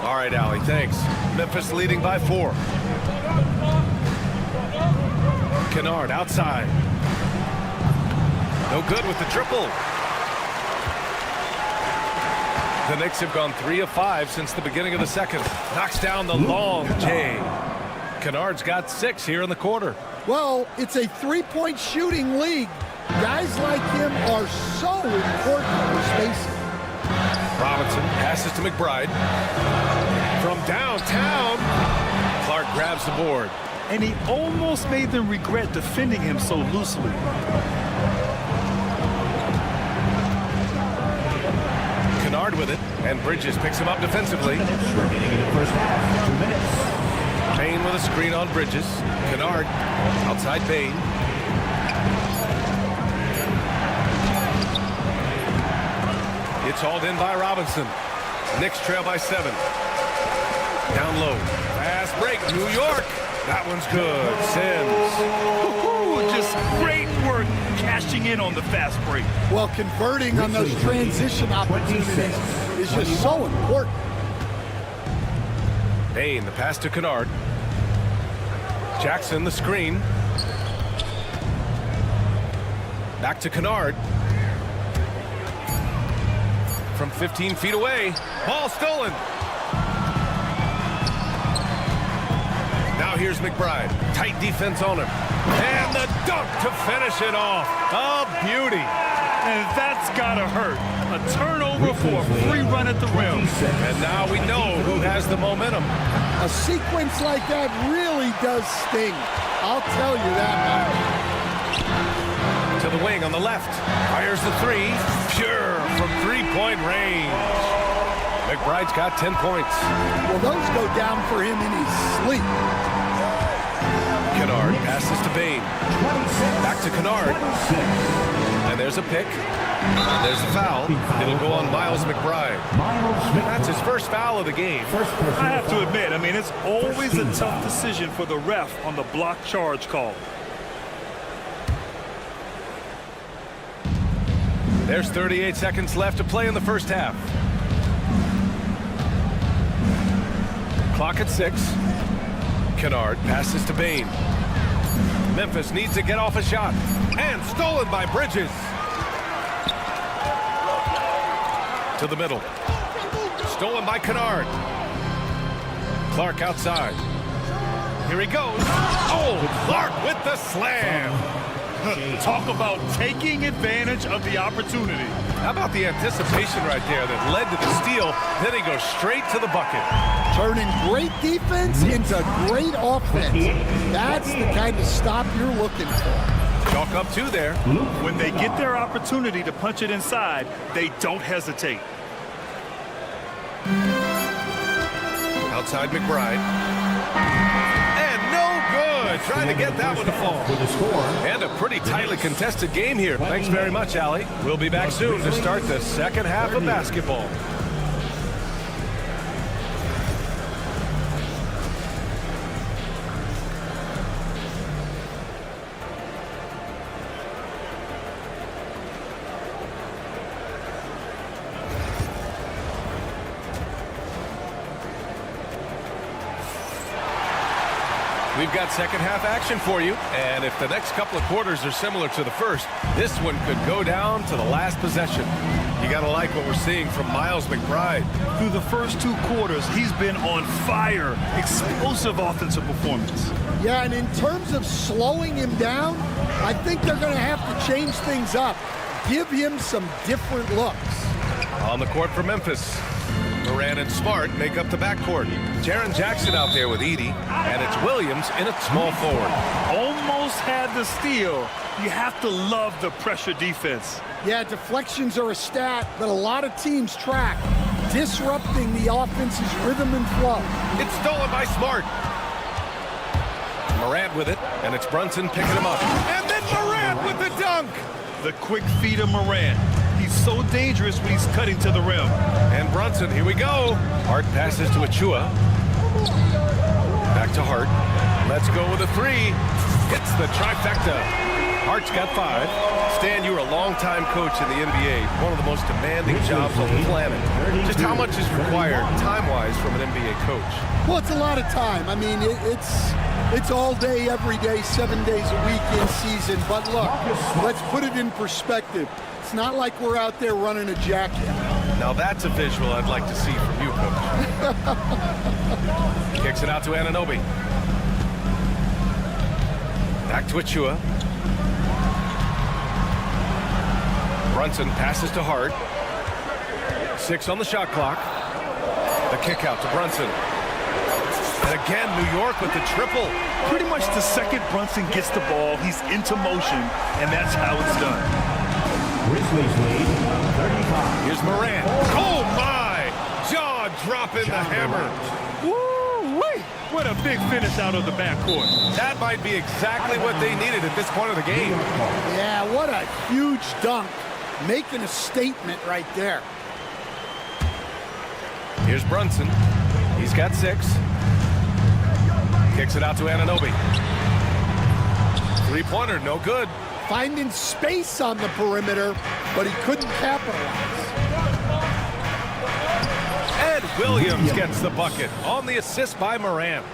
All right, Allie, thanks. Memphis leading by 4. Kennard outside. No good with the triple. The Knicks have gone 3 of 5 since the beginning of the second. Knocks down the long J. Kennard's got 6 here in the quarter. Well, it's a three-point shooting league. Guys like him are so important for spacing. Robinson passes to McBride. From downtown, Clark grabs the board. And he almost made them regret defending him so loosely. Kennard with it, and Bridges picks him up defensively. Payne with a screen on Bridges. Kennard outside Payne. It's hauled in by Robinson. Knicks trail by 7. Down low. Fast break. New York. That one's good. Sims. Just great work cashing in on the fast break. Well, converting on those transition opportunities is just so important. Payne, the pass to Kennard. Jackson, the screen. Back to Kennard. From 15 feet away. Ball stolen. Now here's McBride. Tight defense on him. And the dunk to finish it off. A beauty. And that's gotta hurt. A turnover for a free run at the rim. And now we know who has the momentum. A sequence like that really does sting. I'll tell you that much. To the wing on the left. Fires the three. Pure from three-point range. McBride's got 10 points. Well, those go down for him in his sleep. Kennard passes to Bane. Back to Kennard. And there's a pick. And there's a foul. It'll go on Miles McBride. That's his first foul of the game. I have to admit, I mean, it's always a tough decision for the ref on the block charge call. There's 38 seconds left to play in the first half. Clock at 6. Kennard passes to Bane. Memphis needs to get off a shot. And stolen by Bridges. To the middle. Stolen by Kennard. Clark outside. Here he goes. Oh, Clark with the slam. Talk about taking advantage of the opportunity. How about the anticipation right there that led to the steal? Then he goes straight to the bucket. Turning great defense into great offense. That's the kind of stop you're looking for. Chalk up 2 there. When they get their opportunity to punch it inside, they don't hesitate. Outside McBride. And no good. Trying to get that one to fall. And a pretty tightly contested game here. Thanks very much, Allie. We'll be back soon to start the second half of basketball. We've got second half action for you, and if the next couple of quarters are similar to the first, this one could go down to the last possession. You gotta like what we're seeing from Miles McBride. Through the first 2 quarters, he's been on fire. Explosive offensive performance. Yeah, and in terms of slowing him down, I think they're going to have to change things up. Give him some different looks. On the court for Memphis. Moran and Smart make up the backcourt. Jaren Jackson out there with Edey, and it's Williams in at small forward. Almost had the steal. You have to love the pressure defense. Yeah, deflections are a stat that a lot of teams track, disrupting the offense's rhythm and flow. It's stolen by Smart. Morant with it, and it's Brunson picking him up. And then Morant with the dunk. The quick feed of Morant. He's so dangerous when he's cutting to the rim. And Brunson, here we go. Hart passes to Achua. Back to Hart. Let's go with a 3. Hits the trifecta. Hart's got 5. Stan, you were a longtime coach in the NBA, one of the most demanding jobs on the planet. Just how much is required time-wise from an NBA coach? Well, it's a lot of time. I mean, it's all day, every day, 7 days a week in season. But look, let's put it in perspective. It's not like we're out there running a jacket. Now that's a visual I'd like to see from you, Coach. Kicks it out to Anunoby. Back to Achua. Brunson passes to Hart. 6 on the shot clock. The kick out to Brunson. And again, New York with the triple. Pretty much the second Brunson gets the ball, he's into motion, and that's how it's done. Grizzlies lead 35. Here's Morant. Oh, my! Jaw dropping the hammer. Woo-wee! What a big finish out of the backcourt. That might be exactly what they needed at this point of the game. Yeah, what a huge dunk. Making a statement right there. Here's Brunson. He's got 6. Kicks it out to Anunoby. 3-pointer, no good. Finding space on the perimeter, but he couldn't capitalize. Ed Williams gets the bucket on the assist by Morant.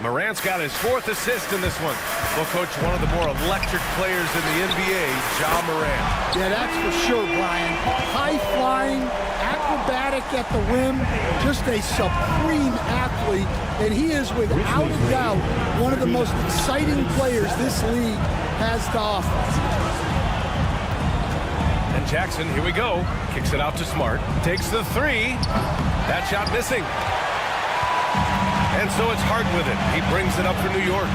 Morant's got his 4th assist in this one. Well, Coach, one of the more electric players in the NBA, Ja Morant. Yeah, that's for sure, Brian. High-flying, acrobatic at the rim, just a supreme athlete, and he is without a doubt one of the most exciting players this league has to offer. And Jackson, here we go. Kicks it out to Smart. Takes the 3. That shot missing. And so it's Hart with it. He brings it up for New York.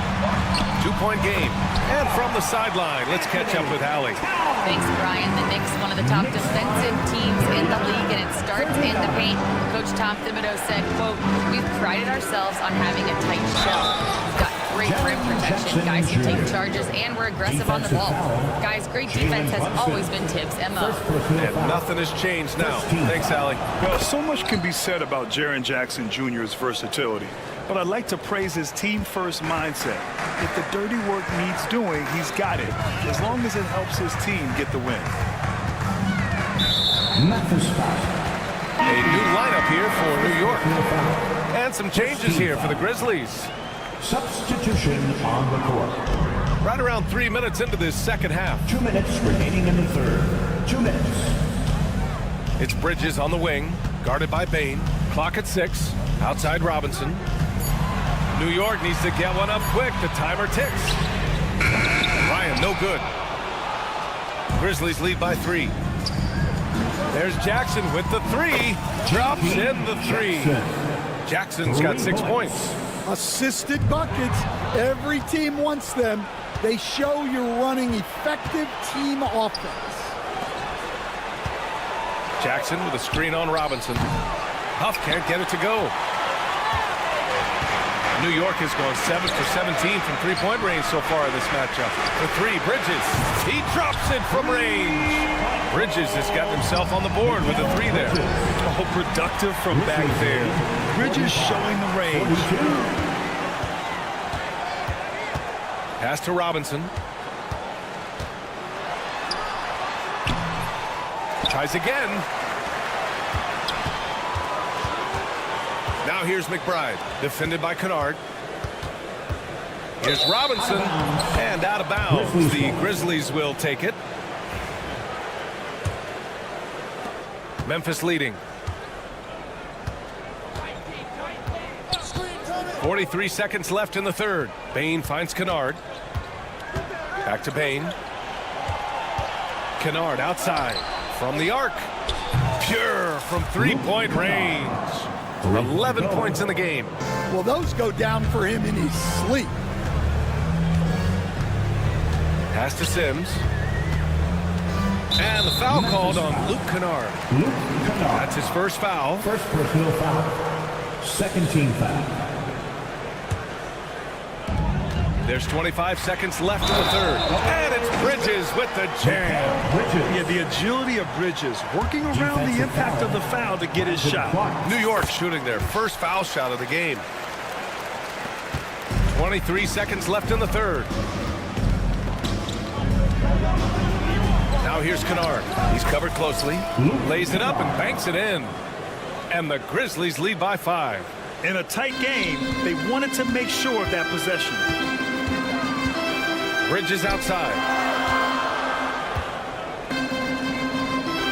To 2-point game. And from the sideline, let's catch up with Allie. Thanks, Brian. The Knicks, one of the top defensive teams in the league, and it starts in the paint. Coach Tom Thibodeau said, quote, "We've prided ourselves on having a tight shell. We've got great rim protection. Guys can take charges, and we're aggressive on the ball. Guys, great defense has always been Tibbs' MO." And nothing has changed now. Thanks, Allie. Well, so much can be said about Jaren Jackson Jr.'s versatility, but I'd like to praise his team-first mindset. If the dirty work needs doing, he's got it, as long as it helps his team get the win. Memphis foul. A new lineup here for New York. And some changes here for the Grizzlies. Substitution on the court. Right around 3 minutes into this second half. 2 minutes remaining in the third. 2 minutes. It's Bridges on the wing, guarded by Bane. Clock at 6. Outside Robinson. New York needs to get one up quick. The timer ticks. Ryan, no good. Grizzlies lead by 3. There's Jackson with the 3. Drops in the 3. Jackson's got 6 points. Assisted buckets. Every team wants them. They show you're running effective team offense. Jackson with a screen on Robinson. Huff can't get it to go. New York has gone 7 for 17 from three-point range so far in this matchup. The 3, Bridges. He drops it from range. Bridges has got himself on the board with a 3 there. Oh, productive from back there. Bridges showing the range. Pass to Robinson. Tries again. Now here's McBride, defended by Kennard. Here's Robinson, and out of bounds. The Grizzlies will take it. Memphis leading. 43 seconds left in the third. Bane finds Kennard. Back to Bane. Kennard outside from the arc. Pure from three-point range. 11 points in the game. Well, those go down for him in his sleep. Pass to Sims. And the foul called on Luke Kennard. That's his first foul. First personal foul. Second team foul. There's 25 seconds left in the third. And it's Bridges with the jam. Yeah, the agility of Bridges, working around the impact of the foul to get his shot. New York shooting their first foul shot of the game. 23 seconds left in the third. Now here's Kennard. He's covered closely. Lays it up and banks it in. And the Grizzlies lead by 5. In a tight game, they wanted to make sure of that possession. Bridges outside.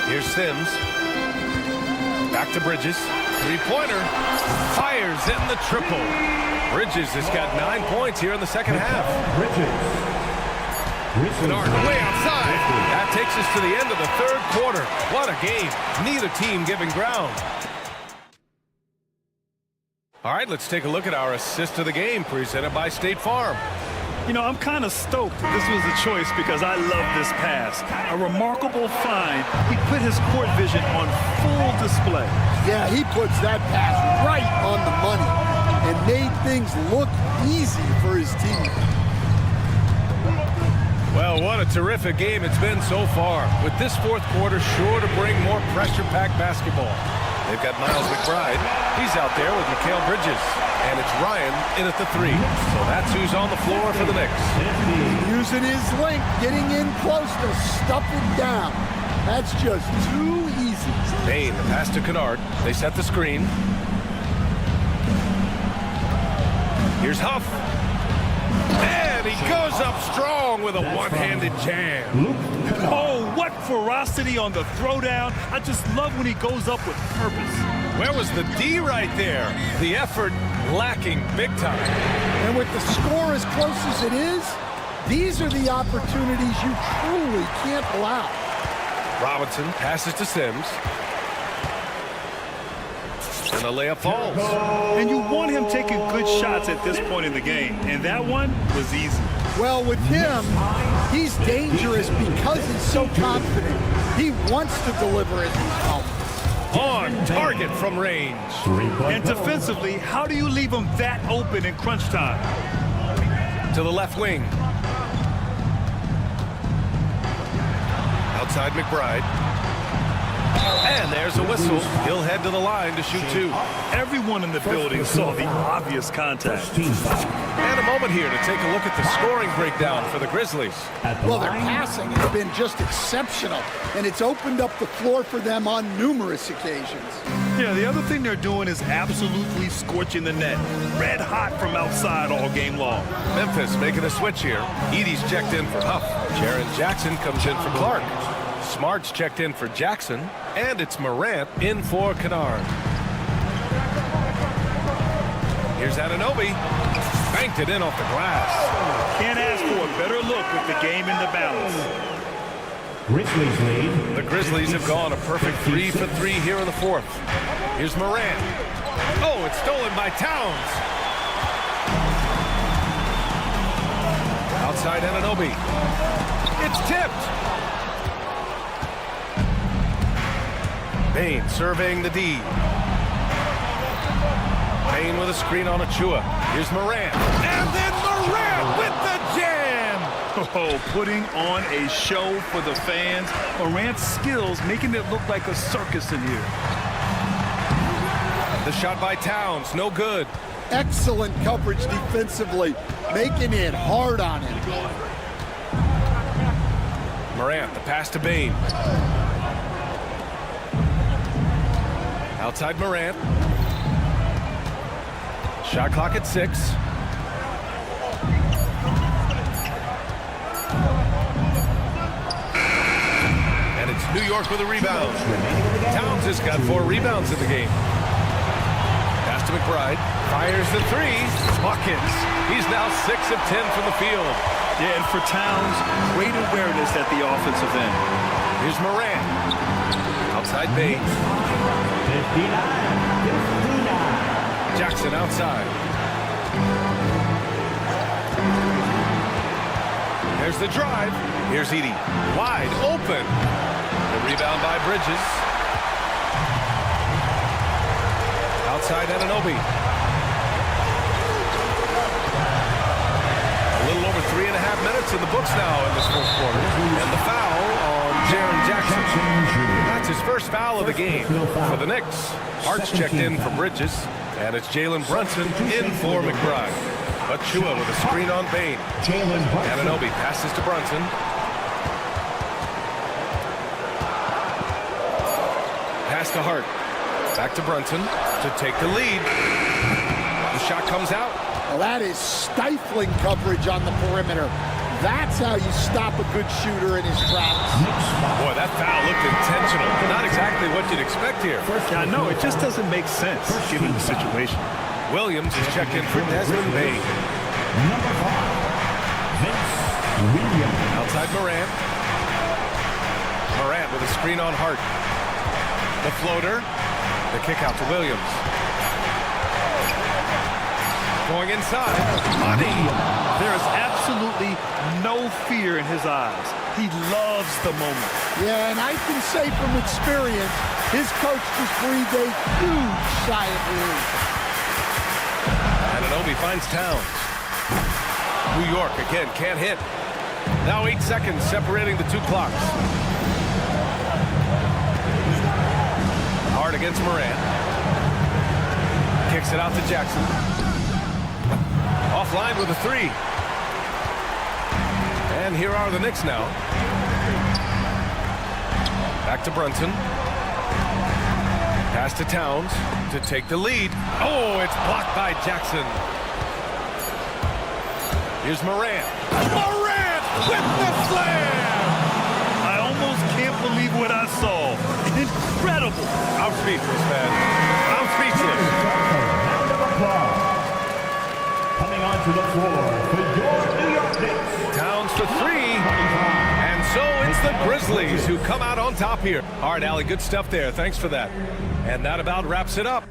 Here's Sims. Back to Bridges. Three-pointer. Fires in the triple. Bridges has got 9 points here in the second half. Kennard way outside. That takes us to the end of the third quarter. What a game. Neither team giving ground. All right, let's take a look at our assist of the game presented by State Farm. You know, I'm kind of stoked that this was a choice because I love this pass. A remarkable find. He put his court vision on full display. Yeah, he puts that pass right on the money and made things look easy for his team. Well, what a terrific game it's been so far. With this fourth quarter sure to bring more pressure-packed basketball. They've got Miles McBride. He's out there with Mikal Bridges. And it's Ryan in at the 3. So that's who's on the floor for the Knicks. Using his length, getting in close to stuff it down. That's just too easy. Bane, the pass to Kennard. They set the screen. Here's Huff. And he goes up strong with a one-handed jam. Oh, what ferocity on the throwdown. I just love when he goes up with purpose. Where was the D right there? The effort lacking big time. And with the score as close as it is, these are the opportunities you truly can't allow. Robinson passes to Sims. And the layup falls. And you want him taking good shots at this point in the game. And that one was easy. Well, with him, he's dangerous because he's so confident. He wants to deliver at these moments. On target from range. And defensively, how do you leave him that open in crunch time? To the left wing. Outside McBride. And there's a whistle. He'll head to the line to shoot two. Everyone in the building saw the obvious contact. And a moment here to take a look at the scoring breakdown for the Grizzlies. Well, their passing has been just exceptional, and it's opened up the floor for them on numerous occasions. Yeah, the other thing they're doing is absolutely scorching the net. Red hot from outside all game long. Memphis making a switch here. Edie's checked in for Huff. Jaren Jackson comes in for Clark. Smart's checked in for Jackson. And it's Morant in for Kennard. Here's Anunoby. Banked it in off the glass. Can't ask for a better look with the game in the balance. Grizzlies lead. The Grizzlies have gone a perfect 3 for 3 here in the fourth. Here's Morant. Oh, it's stolen by Towns. Outside Anunoby. It's tipped. Bane surveying the D. Bane with a screen on Achua. Here's Morant. And then Morant with the jam. Oh, putting on a show for the fans. Morant's skills making it look like a circus in here. The shot by Towns, no good. Excellent coverage defensively, making it hard on him. Morant, the pass to Bane. Outside Morant. Shot clock at 6. And it's New York with a rebound. Towns has got 4 rebounds in the game. Pass to McBride. Fires the 3. Buckets. He's now 6 of 10 from the field. Yeah, and for Towns, great awareness at the offensive end. Here's Morant. Outside Bane. 59. Jackson outside. There's the drive. Here's Edie. Wide open. The rebound by Bridges. Outside Anunoby. A little over 3.5 minutes in the books now in this fourth quarter. And the foul on Jaren Jackson. That's his first foul of the game for the Knicks. Hart's checked in for Bridges. And it's Jalen Brunson in for McBride. Achua with a screen on Bane. Anunoby passes to Brunson. Pass to Hart. Back to Brunson to take the lead. The shot comes out. Well, that is stifling coverage on the perimeter. That's how you stop a good shooter in his tracks. Boy, that foul looked intentional. Not exactly what you'd expect here. Yeah, I know. It just doesn't make sense given the situation. Williams is checked in for Desmond Bane. Number 5. Vince Williams. Outside Morant. Morant with a screen on Hart. The floater. The kick out to Williams. Going inside. Money. There is absolutely no fear in his eyes. He loves the moment. Yeah, and I can say from experience, his coach just breathed a huge sigh of relief. Anunoby finds Towns. New York again can't hit. Now 8 seconds separating the two clocks. Hard against Morant. Kicks it out to Jackson. Offline with a 3. And here are the Knicks now. Back to Brunson. Pass to Towns to take the lead. Oh, it's blocked by Jackson. Here's Morant. Morant with the slam! I almost can't believe what I saw. Incredible. I'm speechless, man. I'm speechless. Round of applause. Coming onto the floor for your New York Knicks. Towns for 3. And so it's the Grizzlies who come out on top here. All right, Allie, good stuff there. Thanks for that. And that about wraps it up.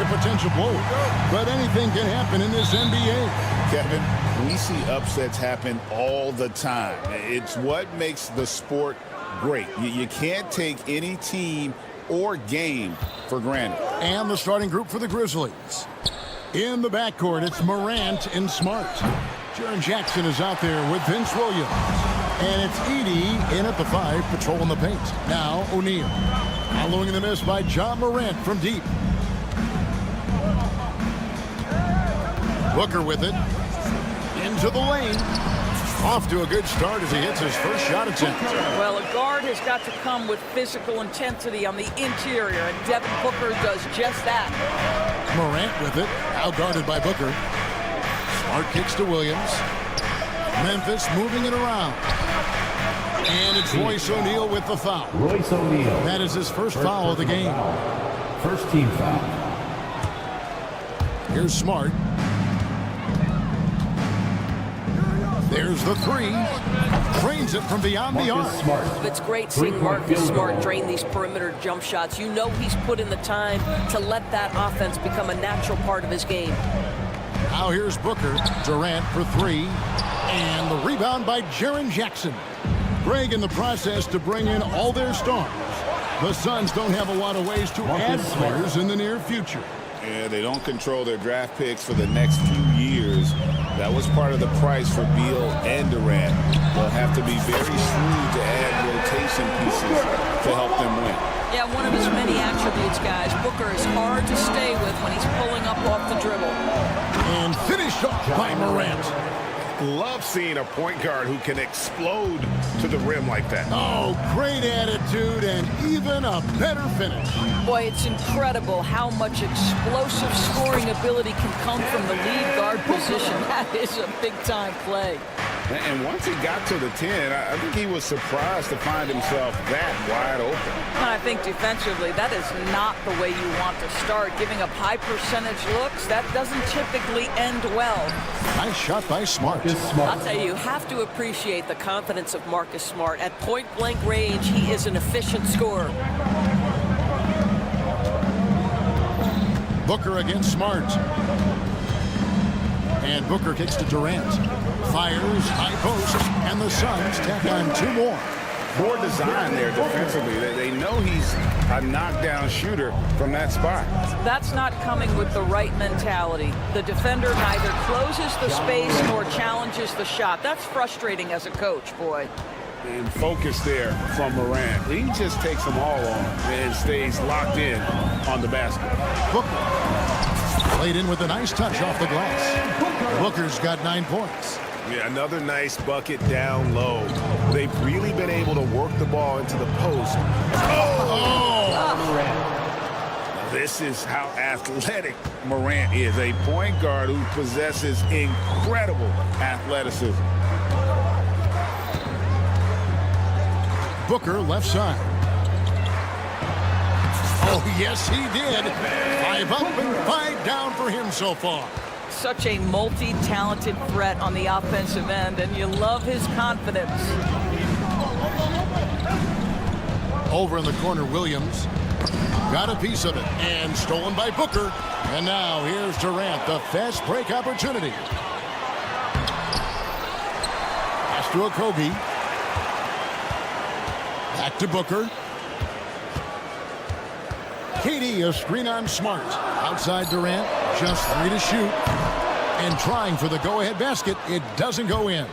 potential blow. But anything can happen in this NBA. Kevin, we see upsets happen all the time. It's what makes the sport great. You can't take any team or game for granted. And the starting group for the Grizzlies. In the backcourt, it's Morant and Smart. Jaren Jackson is out there with Vince Williams. And it's Edey in at the 5, patrolling the paint. Now O'Neal. Following the miss by John Morant from deep. Booker with it. Into the lane. Off to a good start as he hits his first shot attempt. Well, a guard has got to come with physical intensity on the interior, and Devin Booker does just that. Morant with it, out guarded by Booker. Smart kicks to Williams. Memphis moving it around. And it's Royce O'Neal with the foul. Royce O'Neal. That is his first foul of the game. First team foul. Here's Smart. There's the 3. Drains it from beyond the arc. It's great seeing Marcus Smart drain these perimeter jump shots. You know he's put in the time to let that offense become a natural part of his game. Now here's Booker. Durant for 3. And the rebound by Jaren Jackson. Greg in the process to bring in all their stars. The Suns don't have a lot of ways to add players in the near future. Yeah, they don't control their draft picks for the next few years. That was part of the price for Beal and Durant. They'll have to be very shrewd to add rotation pieces to help them win. Yeah, one of his many attributes, guys. Booker is hard to stay with when he's pulling up off the dribble. And finished off by Morant. Love seeing a point guard who can explode to the rim like that. Oh, great attitude and even a better finish. Boy, it's incredible how much explosive scoring ability can come from the lead guard position. That is a big-time play. And once he got to the 10, I think he was surprised to find himself that wide open. I think defensively, that is not the way you want to start. Giving up high percentage looks, that doesn't typically end well. Nice shot by Smart. I'll tell you, you have to appreciate the confidence of Marcus Smart. At point-blank range, he is an efficient scorer. Booker against Smart. And Booker kicks to Durant. Fires, high post, and the Suns tack on 2 more. Poor design there defensively. They know he's a knockdown shooter from that spot. That's not coming with the right mentality. The defender neither closes the space nor challenges the shot. That's frustrating as a coach, boy. And focus there from Morant. He just takes them all on and stays locked in on the basket. Booker played in with a nice touch off the glass. Booker's got 9 points. Yeah, another nice bucket down low. They've really been able to work the ball into the post. Now, this is how athletic Morant is. A point guard who possesses incredible athleticism. Booker left side. Oh, yes, he did. 5 up and 5 down for him so far. Such a multi-talented threat on the offensive end, and you love his confidence. Over in the corner, Williams got a piece of it and stolen by Booker. And now here's Durant, the fast break opportunity. Pass to Okogie. Back to Booker. Katie, a screen on Smart. Outside Durant, just 3 to shoot. And trying for the go-ahead basket, it doesn't go in.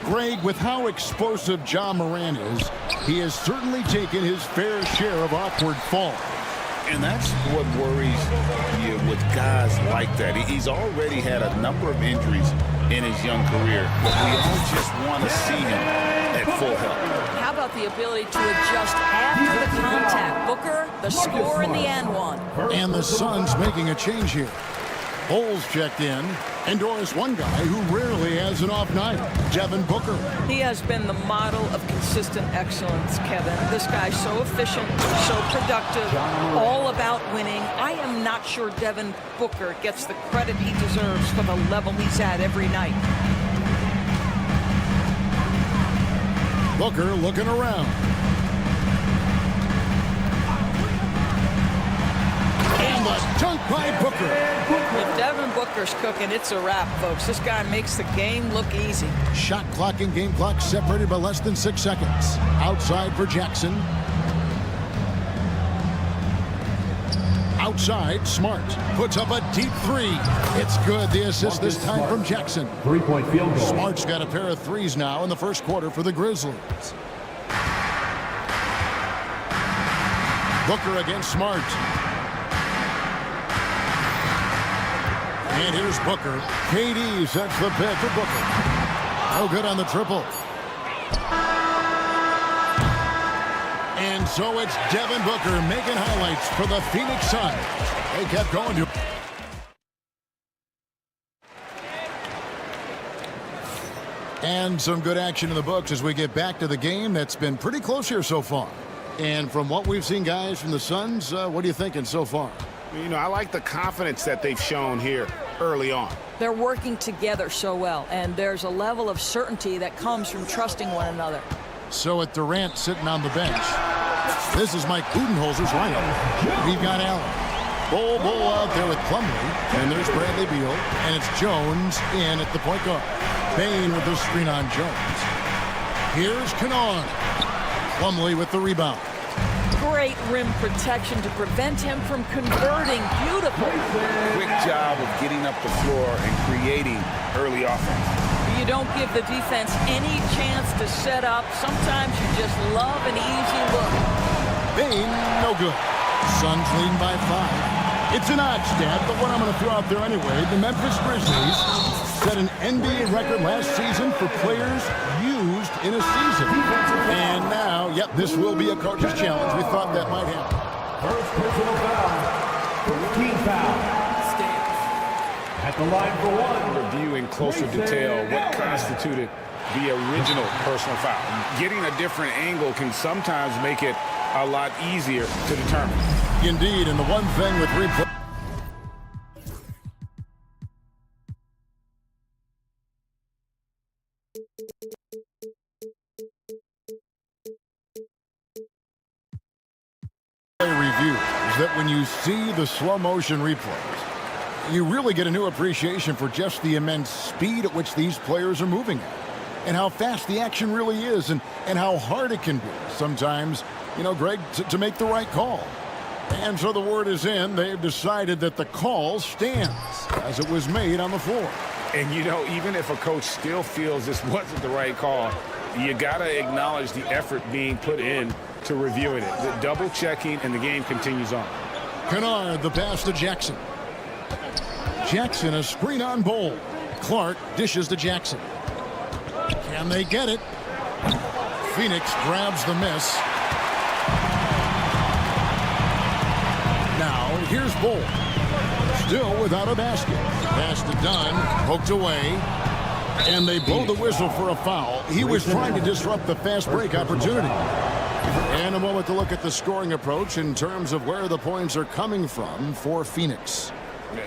Greg, with how explosive John Morant is, he has certainly taken his fair share of awkward falls. And that's what worries you with guys like that. He's already had a number of injuries in his young career, but we all just want to see him at full health. How about the ability to adjust after the contact? Booker, the score in the and one. And the Suns making a change here. Holes checked in. And Doris, one guy who rarely has an off night, Devin Booker. He has been the model of consistent excellence, Kevin. This guy's so efficient, so productive, all about winning. I am not sure Devin Booker gets the credit he deserves for the level he's at every night. Booker looking around. And the A dunk by Booker. If Devin Booker's cooking, it's a wrap, folks. This guy makes the game look easy. Shot clock and game clock separated by less than 6 seconds. Outside for Jackson. Outside, Smart puts up a deep three. It's good. The assist this time from Jackson. 3-point field goal. Smart's got a pair of threes now in the first quarter for the Grizzlies. Booker against Smart. And here's Booker. KD sets the pick for Booker. No good on the triple. And so it's Devin Booker making highlights for the Phoenix Suns. They kept going to... And some good action in the books as we get back to the game that's been pretty close here so far. And from what we've seen, guys, from the Suns, what are you thinking so far? You know, I like the confidence that they've shown here early on. They're working together so well, and there's a level of certainty that comes from trusting one another. So with Durant sitting on the bench, this is Mike Budenholzer's lineup. We've got Allen. Bull out there with Plumlee, and there's Bradley Beal, and it's Jones in at the point guard. Bane with the screen on Jones. Here's Kennard. Plumlee with the rebound. Great rim protection to prevent him from converting. Beautiful. Quick job of getting up the floor and creating early offense. You don't give the defense any chance to set up. Sometimes you just love an easy look. Bane, no good. Suns leading by 5. It's an odd stat, but what I'm going to throw out there anyway, the Memphis Grizzlies set an NBA record last season for players used in a season. And now, yep, this will be a coach's challenge. We thought that might happen. First personal foul. Team foul. At the line for one. Review in closer detail what constituted the original personal foul. Getting a different angle can sometimes make it a lot easier to determine. Indeed, and the one thing with replay. Review is that when you see the slow motion replays, you really get a new appreciation for just the immense speed at which these players are moving at, and how fast the action really is, and how hard it can be sometimes, you know, Greg, to make the right call. And so the word is in. They've decided that the call stands as it was made on the floor. And, you know, even if a coach still feels this wasn't the right call, you got to acknowledge the effort being put in to reviewing it. The double checking, and the game continues on. Kennard, the pass to Jackson. Jackson, a screen on Bowl. Clark dishes to Jackson. Can they get it? Phoenix grabs the miss. Now, here's Bowl. Still without a basket. Pass to Dunn, poked away. And they blow the whistle for a foul. He was trying to disrupt the fast break opportunity. And a moment to look at the scoring approach in terms of where the points are coming from for Phoenix.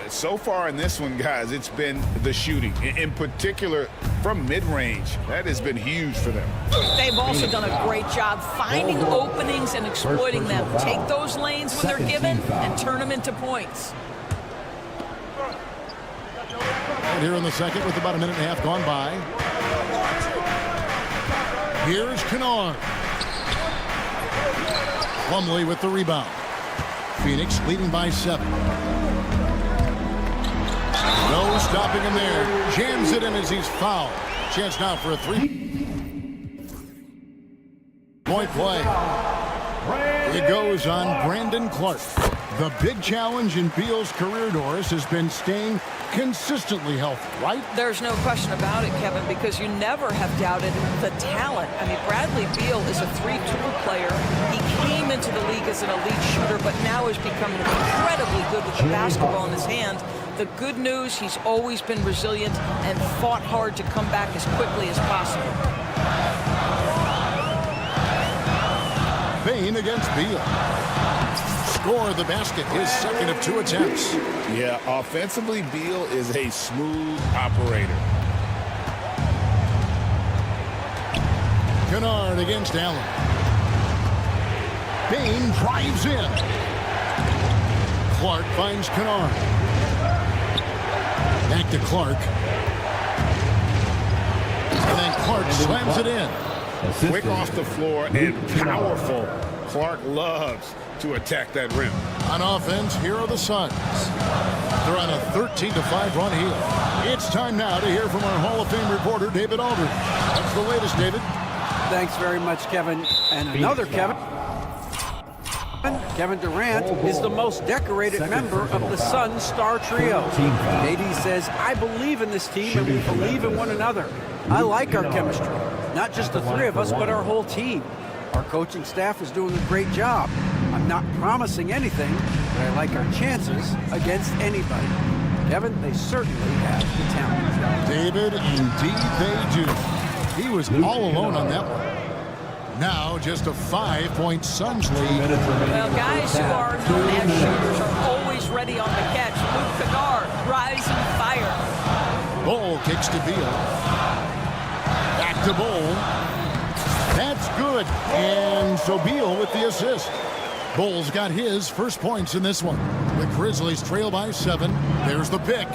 So far in this one, guys, it's been the shooting. In particular, from mid-range. That has been huge for them. They've also done a great job finding openings and exploiting them. Take those lanes when they're given and turn them into points. And here in the second with about a minute and a half gone by. Here's Kennard. Plumlee with the rebound. Phoenix leading by 7. No stopping him there. Jams it in as he's fouled. Chance now for a 3-point play. It goes on Brandon Clark. The big challenge in Beal's career, Doris, has been staying consistently healthy, right? There's no question about it, Kevin, because you never have doubted the talent. I mean, Bradley Beal is a 3-tool player. He came into the league as an elite shooter, but now is becoming incredibly good with the basketball in his hand. The good news, he's always been resilient and fought hard to come back as quickly as possible. Bane against Beal. Score the basket, his second of 2 attempts. Yeah, offensively, Beal is a smooth operator. Kennard against Allen. Bane drives in. Clark finds Kennard. Back to Clark. And then Clark slams it in. Quick off the floor and powerful. Clark loves to attack that rim. On offense, here are the Suns. They're on a 13-5 run here. It's time now to hear from our Hall of Fame reporter, David Aldridge. That's the latest, David. Thanks very much, Kevin. And another Kevin. Kevin Durant is the most decorated member of the Suns star trio. KD says, I believe in this team and we believe in one another. I like our chemistry. Not just the three of us, but our whole team. Our coaching staff is doing a great job. I'm not promising anything, but I like our chances against anybody. Kevin, they certainly have the talent. David, indeed they do. He was all alone on that one. Now just a 5-point Suns lead. Well, guys who are known as shooters are always ready on the catch. Luke Kennard, rising fire. Bol kicks to Beal. Back to Bol. That's good. And so Beal with the assist. Bol's got his first points in this one. The Grizzlies trail by 7. There's the pick.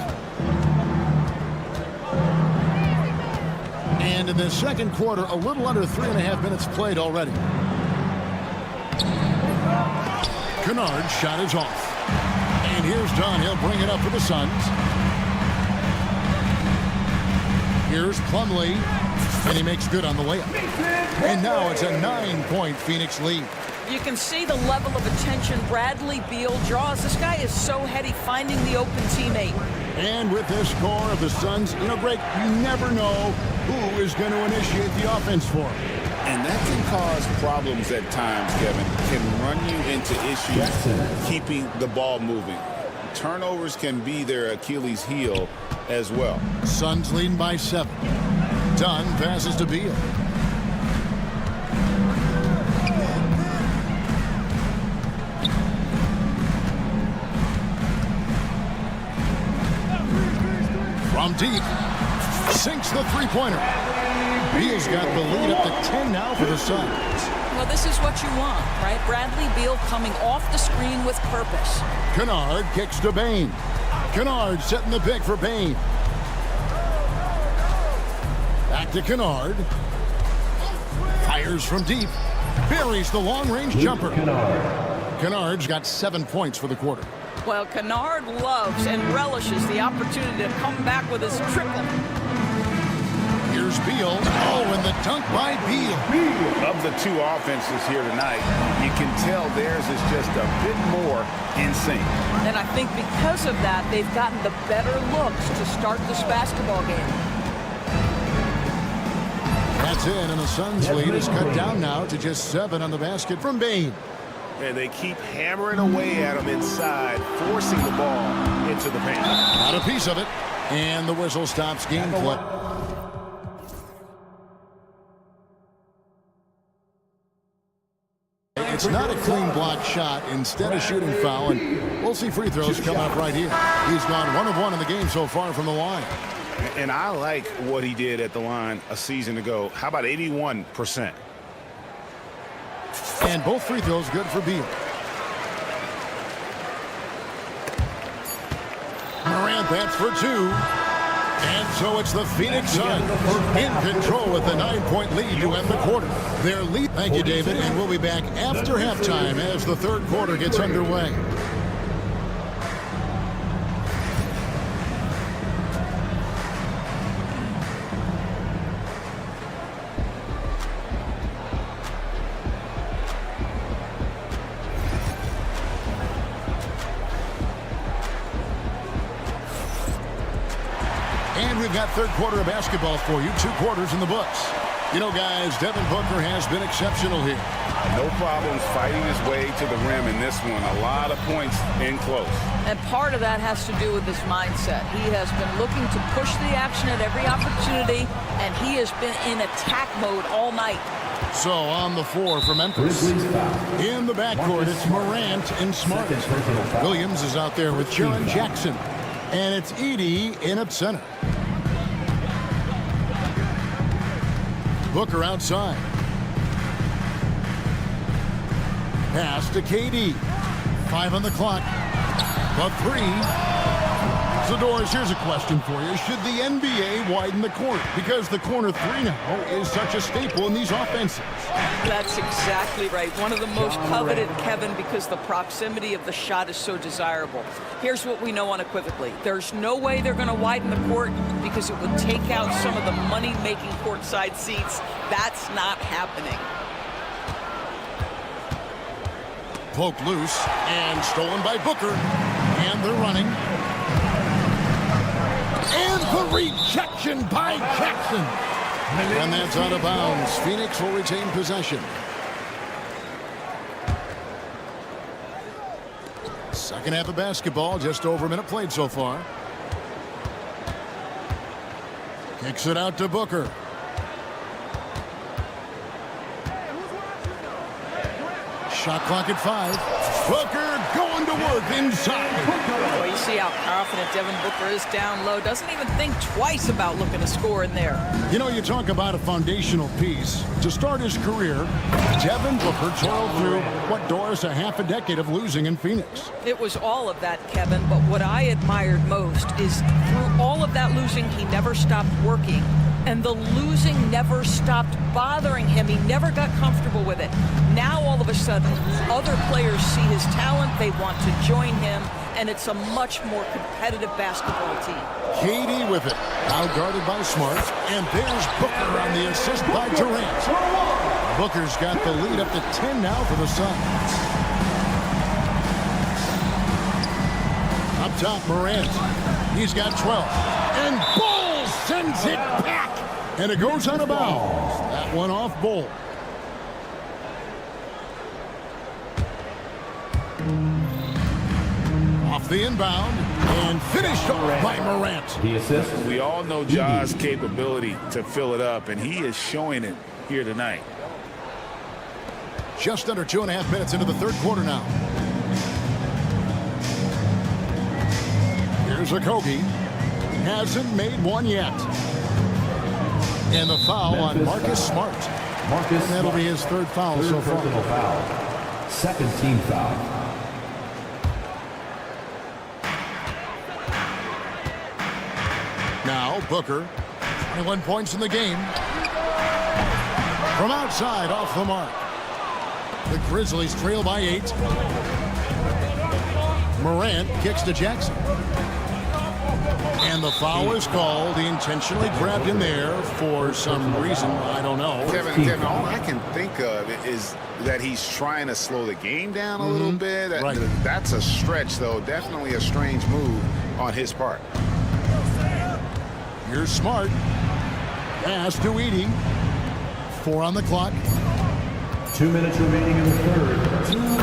And in the second quarter, a little under 3.5 minutes played already. Kennard's shot is off. And here's Dunn. He'll bring it up for the Suns. Here's Plumlee. And he makes good on the layup. And now it's a 9-point Phoenix lead. You can see the level of attention Bradley Beal draws. This guy is so heady finding the open teammate. And with this score of the Suns, Greg, you never know who is going to initiate the offense for him. And that can cause problems at times, Kevin. Can run you into issues keeping the ball moving. Turnovers can be their Achilles heel as well. Suns leading by 7. Dunn passes to Beal. From deep, sinks the three-pointer. Beal's got the lead up to 10 now for the Suns. Well, this is what you want, right? Bradley Beal coming off the screen with purpose. Kennard kicks to Bane. Kennard setting the pick for Bane. Back to Kennard. Fires from deep. Buries the long-range jumper. Kennard's got 7 points for the quarter. Well, Kennard loves and relishes the opportunity to come back with his triple. Here's Beal. Oh, and the dunk by Beal. Of the two offenses here tonight, you can tell theirs is just a bit more in sync. And I think because of that, they've gotten the better looks to start this basketball game. That's in, and the Suns' lead is cut down now to just 7 on the basket from Bane. And they keep hammering away at him inside, forcing the ball into the paint. Got a piece of it, and the whistle stops game play. It's not a clean block shot, instead a shooting foul, and we'll see free throws coming up right here. He's gone 1 of 1 in the game so far from the line. And I like what he did at the line a season ago. How about 81%? And both free throws good for Beal. Morant, that's for 2. And so it's the Phoenix Suns in control with a 9-point lead to end the quarter. Their lead. Thank you, David. And we'll be back after halftime as the third quarter gets underway. And we've got third quarter of basketball for you. 2 quarters in the books. Guys, Devin Booker has been exceptional here. No problems fighting his way to the rim in this one. A lot of points in close. And part of that has to do with his mindset. He has been looking to push the action at every opportunity, and he has been in attack mode all night. So on the floor for Memphis. In the backcourt, it's Morant and Smart. Williams is out there with Jaren Jackson. And it's Edey in at center. Booker outside. Pass to KD. 5 on the clock. The three. Zadores, here's a question for you. Should the NBA widen the court? Because the corner three now is such a staple in these offenses. That's exactly right. One of the most coveted, Kevin, because the proximity of the shot is so desirable. Here's what we know unequivocally. There's no way they're going to widen the court because it would take out some of the money-making courtside seats. That's not happening. Poked loose and stolen by Booker. And they're running. And the rejection by Jackson. And that's out of bounds. Phoenix will retain possession. Second half of basketball, just over a minute played so far. Kicks it out to Booker. Shot clock at 5. Booker going to work inside. Well, you see how confident Devin Booker is down low. Doesn't even think twice about looking to score in there. You know, you talk about a foundational piece. To start his career, Devin Booker toiled through, what, Doris, a half a decade of losing in Phoenix. It was all of that, Kevin, but what I admired most is through all of that losing, he never stopped working. And the losing never stopped bothering him. He never got comfortable with it. Now, all of a sudden, other players see his talent. They want to join him, and it's a much more competitive basketball team. KD with it. Now guarded by Smart. And there's Booker on the assist by Durant. Booker's got the lead up to 10 now for the Suns. Up top, Morant. He's got 12. And Bull sends it back. And it goes out of bounds. That one off Bull. Off the inbound. And finished off by Morant. The assist. We all know Ja's capability to fill it up, and he is showing it here tonight. Just under 2.5 minutes into the third quarter now. Here's Okogie. Hasn't made one yet. And the foul on Marcus Smart. And that'll be his third foul so far. Foul. Second team foul. Now Booker, 21 points in the game. From outside, off the mark. The Grizzlies trail by 8. Morant kicks to Jackson. And the foul is called. He intentionally grabbed him there for some reason. I don't know. Kevin, all I can think of is that he's trying to slow the game down a little bit. Right. That's a stretch, though. Definitely a strange move on his part. Here's Smart. Pass to Edey. 4 on the clock. 2 minutes remaining in the third.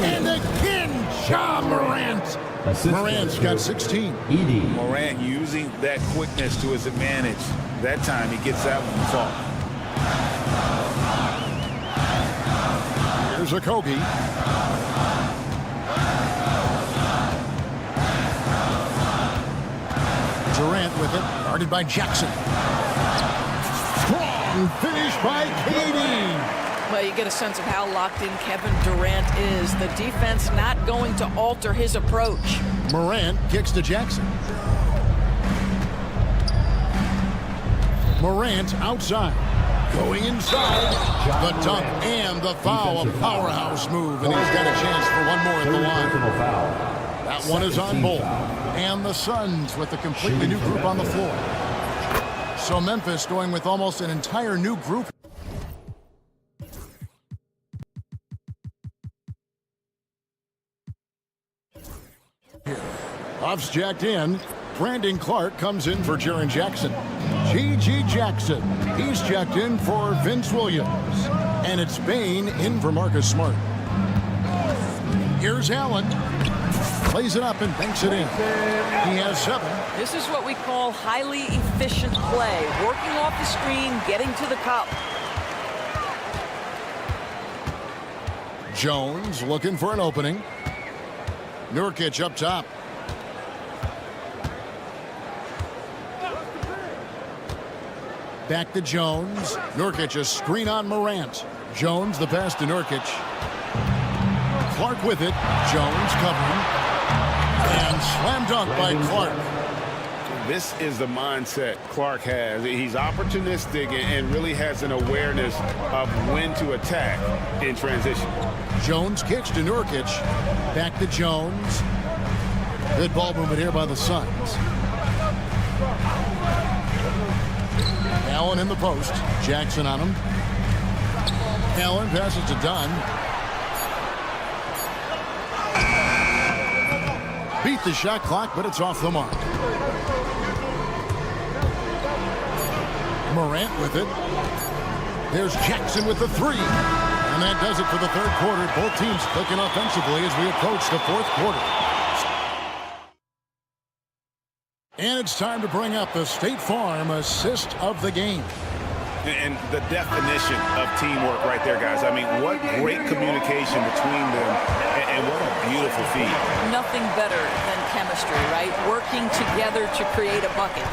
And again, Ja Morant. Morant's got 16. Edey. Morant using that quickness to his advantage. That time he gets that one off. Here's Okogie. Durant with it, guarded by Jackson. Strong finish by KD. Well, you get a sense of how locked in Kevin Durant is. The defense not going to alter his approach. Morant kicks to Jackson. Morant outside. Going inside. The dunk and the foul. A powerhouse move. And he's got a chance for one more at the line. That one is on Bull. And the Suns with a completely new group on the floor. So Memphis going with almost an entire new group. Off's jacked in. Brandon Clark comes in for Jaren Jackson. G.G. Jackson. He's jacked in for Vince Williams. And it's Bane in for Marcus Smart. Here's Allen. Plays it up and banks it in. He has 7. This is what we call highly efficient play. Working off the screen, getting to the cup. Jones looking for an opening. Nurkic up top. Back to Jones. Nurkic a screen on Morant. Jones the pass to Nurkic. Clark with it. Jones covering. And slam dunk by Clark. This is the mindset Clark has. He's opportunistic and really has an awareness of when to attack in transition. Jones kicks to Nurkic. Back to Jones. Good ball movement here by the Suns. Allen in the post. Jackson on him. Allen passes to Dunn. Beat the shot clock, but it's off the mark. Morant with it. There's Jackson with the three. And that does it for the third quarter. Both teams clicking offensively as we approach the fourth quarter. And it's time to bring up the State Farm assist of the game. And the definition of teamwork right there, guys. I mean, what great communication between them, and what a beautiful feat. Nothing better than chemistry, right? Working together to create a bucket.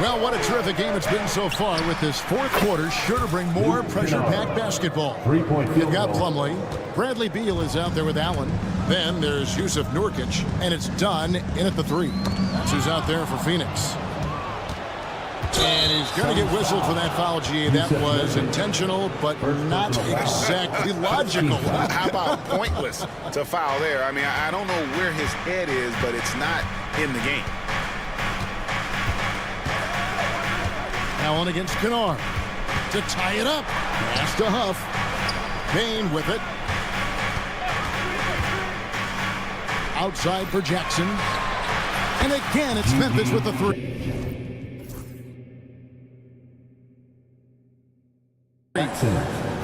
Well, what a terrific game it's been so far with this fourth quarter. Sure to bring more pressure-packed basketball. You've got Plumlee. Bradley Beal is out there with Allen. Then there's Yusuf Nurkic, and it's Dunn in at the three. That's who's out there for Phoenix. And he's going to get whistled for that foul, G. That was intentional, but not exactly logical. How about pointless to foul there? I mean, I don't know where his head is, but it's not in the game. Allen against Kennard to tie it up. Pass to Huff. Bain with it. Outside for Jackson. And again, it's Memphis with the three.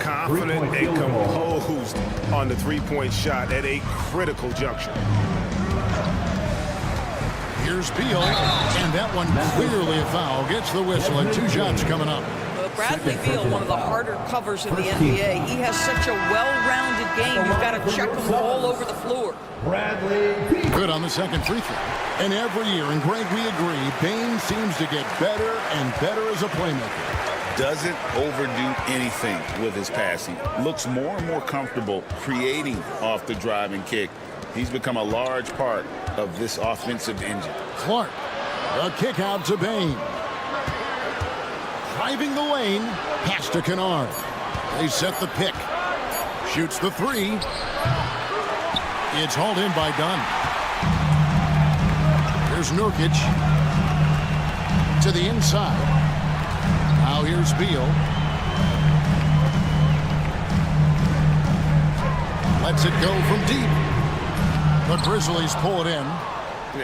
Confident and composed on the three-point shot at a critical juncture. Here's Beal, and that one clearly a foul. Gets the whistle, and 2 shots coming up. Well, Bradley Beal, one of the harder covers in the NBA. He has such a well-rounded game. You've got to check him all over the floor. Good on the second free throw. And every year, and Greg, we agree, Bain seems to get better and better as a playmaker. Doesn't overdo anything with his passing. Looks more and more comfortable creating off the driving kick. He's become a large part of this offensive engine. Clark, a kick out to Bain. Driving the lane, pass to Kennard. They set the pick. Shoots the three. It's hauled in by Dunn. Here's Nurkic to the inside. Now here's Beal. Lets it go from deep. The Grizzlies pull it in.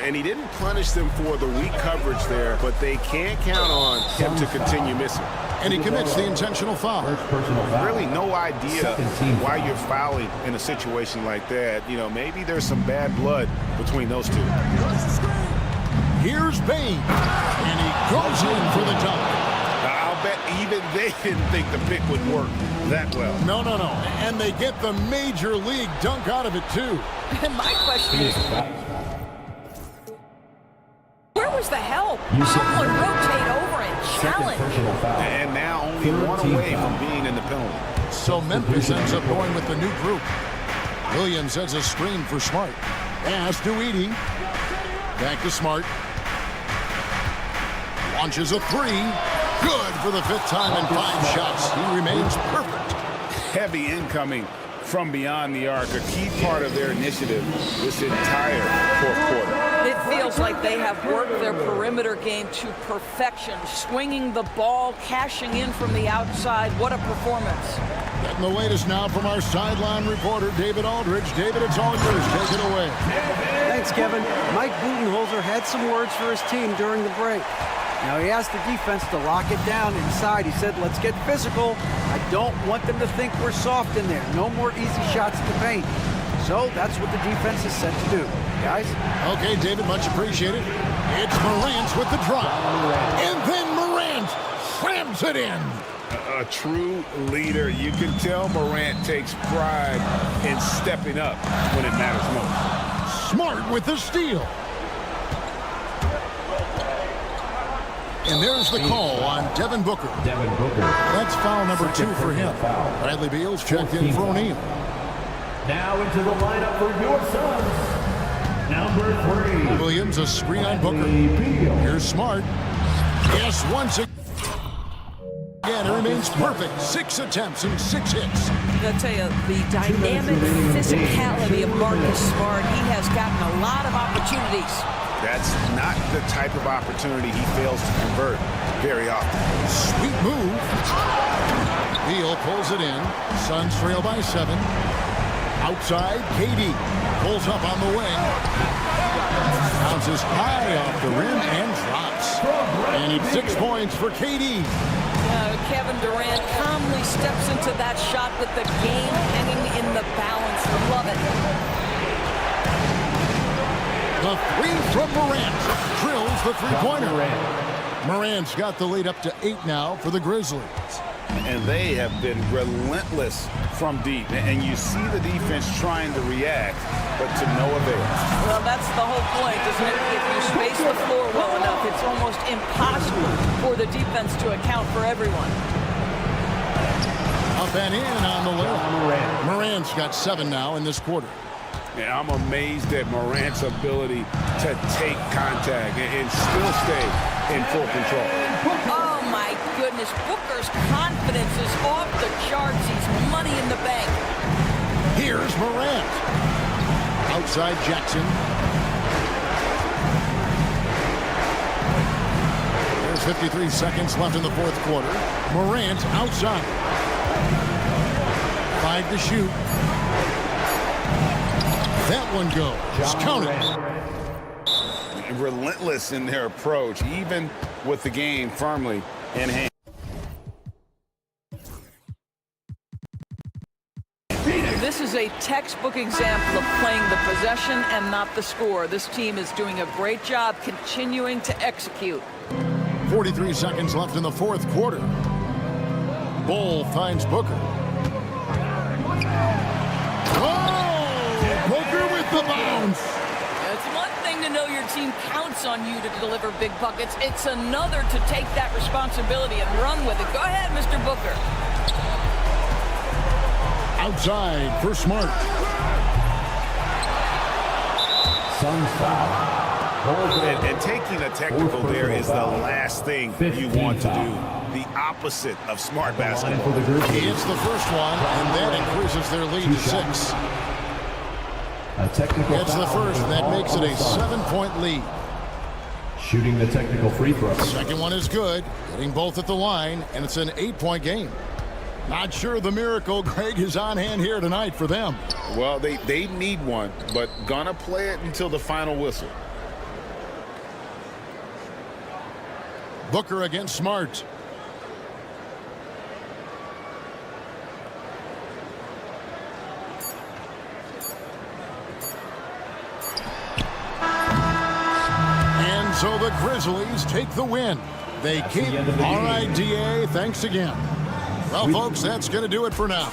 And he didn't punish them for the weak coverage there, but they can't count on him to continue missing. And he commits the intentional foul. Really no idea why you're fouling in a situation like that. You know, maybe there's some bad blood between those two. Here's Bain. And he goes in for the dunk. I'll bet even they didn't think the pick would work that well. No. And they get the major league dunk out of it, too. And my question is, where was the help? Someone rotate over and challenge. And now only one away from being in the penalty. So Memphis ends up going with the new group. Williams sets a screen for Smart. Pass to Edey. Back to Smart. Launches a three. Good for the 5th time in 5 shots. He remains perfect. Heavy incoming from beyond the arc, a key part of their initiative this entire fourth quarter. It feels like they have worked their perimeter game to perfection, swinging the ball, cashing in from the outside. What a performance. Getting the latest now from our sideline reporter, David Aldridge. David, it's all yours. Take it away. Thanks, Kevin. Mike Budenholzer had some words for his team during the break. Now, he asked the defense to lock it down inside. He said, let's get physical. I don't want them to think we're soft in there. No more easy shots in the paint. So that's what the defense is set to do. Guys? Okay, David, much appreciated. It's Morant with the drop. And then Morant slams it in. A true leader. You can tell Morant takes pride in stepping up when it matters most. Smart with the steal. And there's the call on Devin Booker. That's foul number 2 for him. Bradley Beal's checked in for O'Neal. Now into the lineup for your Suns, number 3. Williams, a screen on Booker. CLA-PL. Here's Smart. Yes, once again, it remains perfect. 6 attempts and 6 hits. I'll tell you, the dynamic physicality of Marcus Smart, he has gotten a lot of opportunities. That's not the type of opportunity he fails to convert very often. Sweet move. Beal pulls it in. Suns trail by 7. Outside, KD pulls up on the wing. Bounces high off the rim and drops. And it's 6 points for KD. Kevin Durant calmly steps into that shot with the game hanging in the balance. Love it. The 3 from Morant drills the three-pointer. Morant's got the lead up to 8 now for the Grizzlies. And they have been relentless from deep. And you see the defense trying to react, but to no avail. Well, that's the whole point, isn't it? If you space the floor well enough, it's almost impossible for the defense to account for everyone. Up and in on the layup. Morant's got 7 now in this quarter. Yeah, I'm amazed at Morant's ability to take contact and still stay in full control. Oh, my goodness. Booker's confidence is off the charts. He's money in the bank. Here's Morant. Outside Jackson. There's 53 seconds left in the 4th quarter. Morant outside. 5 to shoot. That one goes. Count it. Relentless in their approach, even with the game firmly in hand. This is a textbook example of playing the possession and not the score. This team is doing a great job continuing to execute. 43 seconds left in the 4th quarter. Bull finds Booker. Oh! Booker with the bounce. It's one thing to know your team counts on you to deliver big buckets. It's another to take that responsibility and run with it. Go ahead, Mr. Booker. Outside for Smart. Suns foul. And taking a technical there is the last thing you want to do. The opposite of smart basketball. It's the first one, and that increases their lead to 6. It's the first, and that makes it a 7-point lead. Shooting the technical free throw. Second one is good, getting both at the line, and it's an 8-point game. Not sure the miracle, Greg, is on hand here tonight for them. Well, they need one, but gonna play it until the final whistle. Booker against Smart. And so the Grizzlies take the win. They keep. All right, DA, thanks again. Well, folks, that's going to do it for now.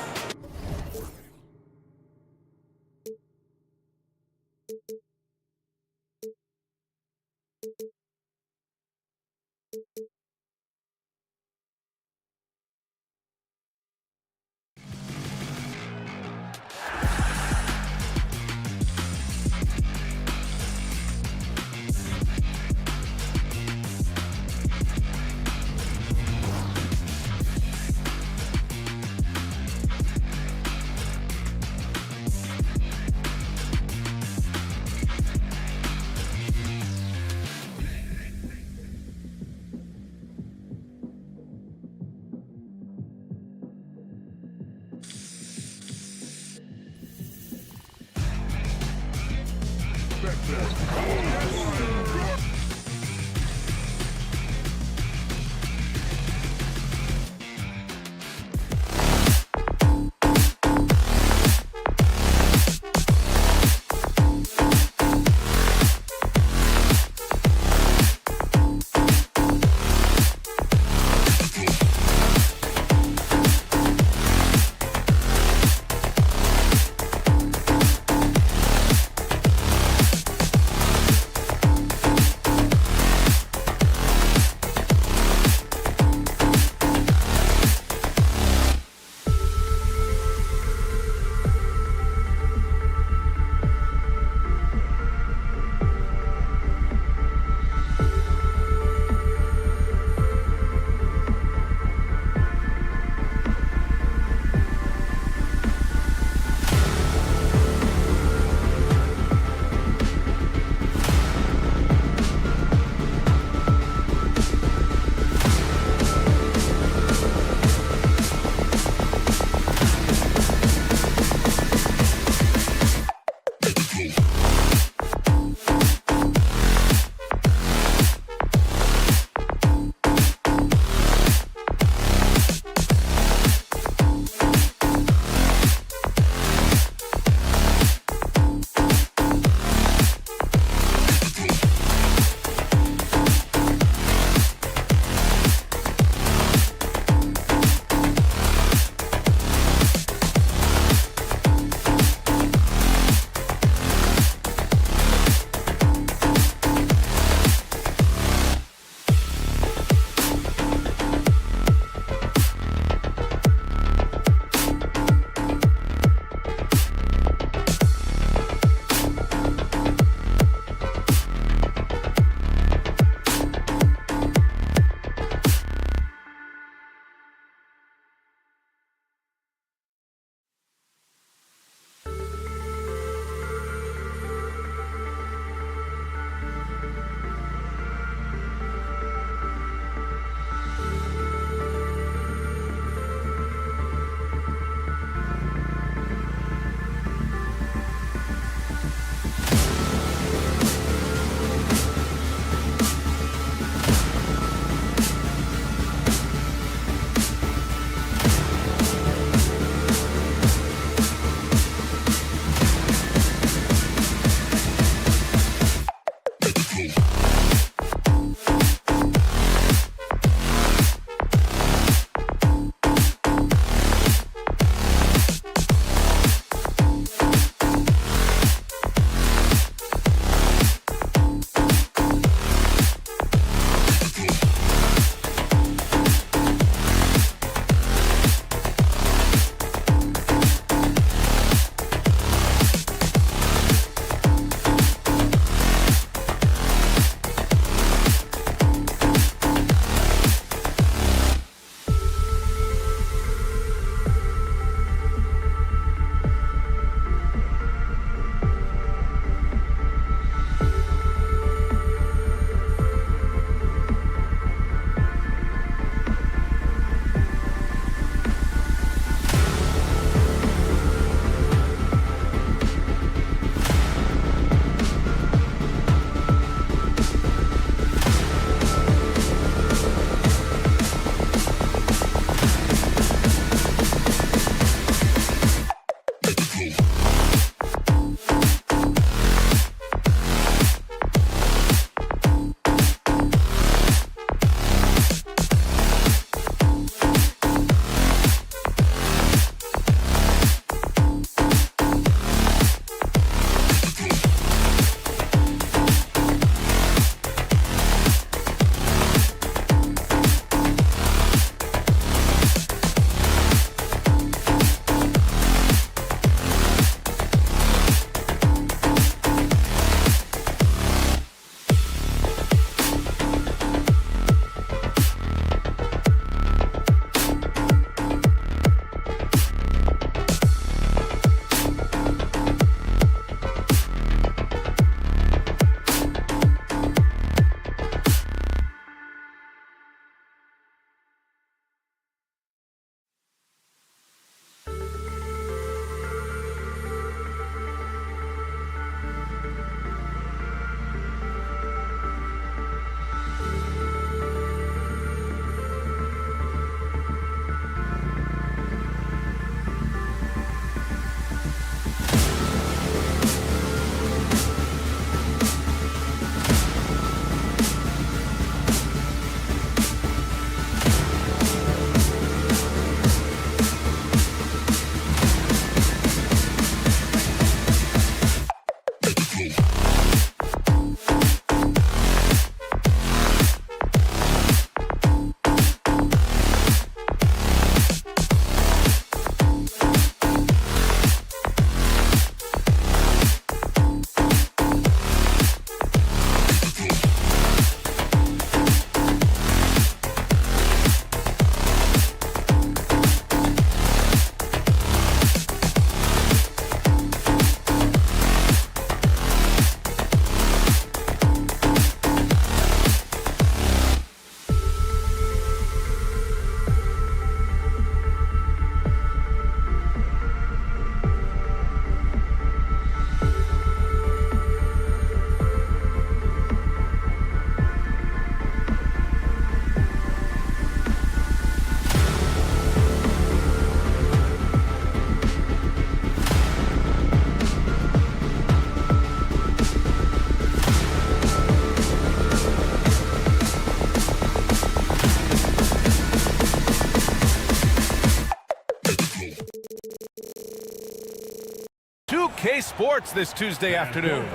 OK Sports this Tuesday afternoon.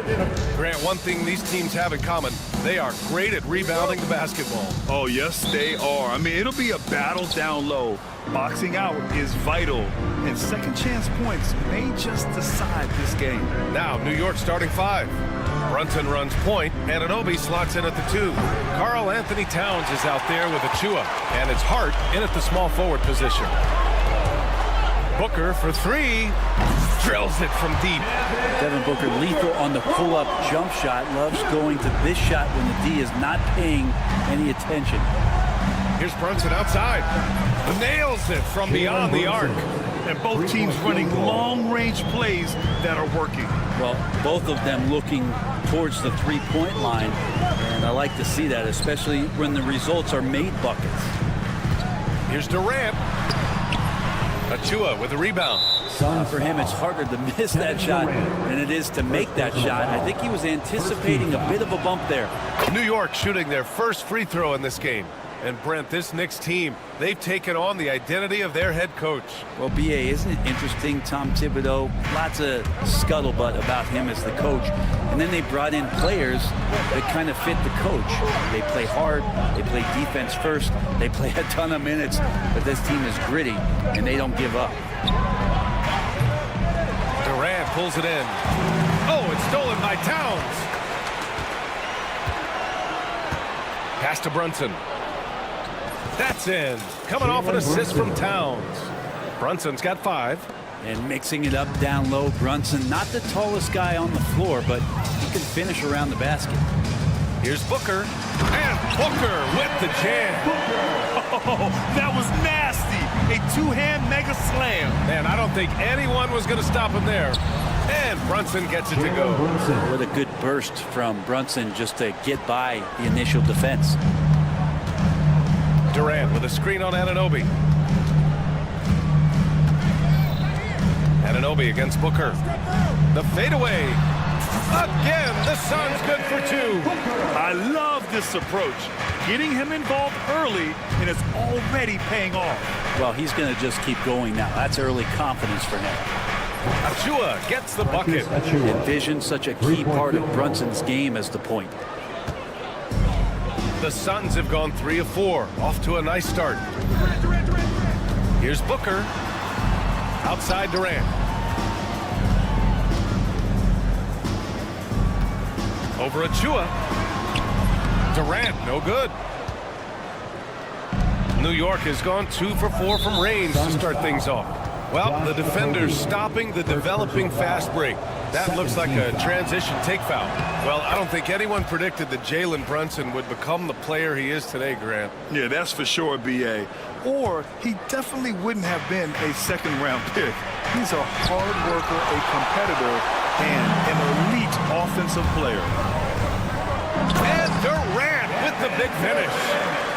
Grant, one thing these teams have in common, they are great at rebounding the basketball. Oh, yes, they are. I mean, it'll be a battle down low. Boxing out is vital, and second chance points may just decide this game. Now, New York starting 5. Brunson runs point, and Anunoby slots in at the 2. Karl Anthony Towns is out there with Achua, and it's Hart in at the small forward position. Booker for 3, drills it from deep. Devin Booker lethal on the pull-up jump shot, loves going to this shot when the D is not paying any attention. Here's Brunson outside, nails it from beyond the arc. And both teams running long-range plays that are working. Well, both of them looking towards the three-point line, and I like to see that, especially when the results are made buckets. Here's Durant. Achua with a rebound. For him, it's harder to miss that shot than it is to make that shot. I think he was anticipating a bit of a bump there. New York shooting their first free throw in this game. And Brent, this Knicks team, they've taken on the identity of their head coach. Well, B.A., isn't it interesting? Tom Thibodeau, lots of scuttlebutt about him as the coach. And then they brought in players that kind of fit the coach. They play hard, they play defense first, they play a ton of minutes, but this team is gritty, and they don't give up. Durant pulls it in. Oh, it's stolen by Towns. Pass to Brunson. That's in. Coming off an assist from Towns. Brunson's got 5. And mixing it up down low, Brunson, not the tallest guy on the floor, but he can finish around the basket. Here's Booker. And Booker with the jam. Oh, that was nasty. A two-hand mega slam. Man, I don't think anyone was going to stop him there. And Brunson gets it to go. What a good burst from Brunson just to get by the initial defense. Durant with a screen on Anunoby. Anunoby against Booker. The fadeaway. Again, the Suns good for 2. I love this approach. Getting him involved early, and it's already paying off. Well, he's going to just keep going now. That's early confidence for him. Achua gets the bucket. Envision such a key part of Brunson's game as the point. The Suns have gone 3 of 4. Off to a nice start. Here's Booker. Outside Durant. Over Achua. Durant, no good. New York has gone 2 for 4 from range to start things off. Well, the defenders stopping the developing fast break. That looks like a transition take foul. Well, I don't think anyone predicted that Jalen Brunson would become the player he is today, Grant. Yeah, that's for sure, B.A. Or he definitely wouldn't have been a second-round pick. He's a hard worker, a competitor, and an elite offensive player. And Durant with the big finish.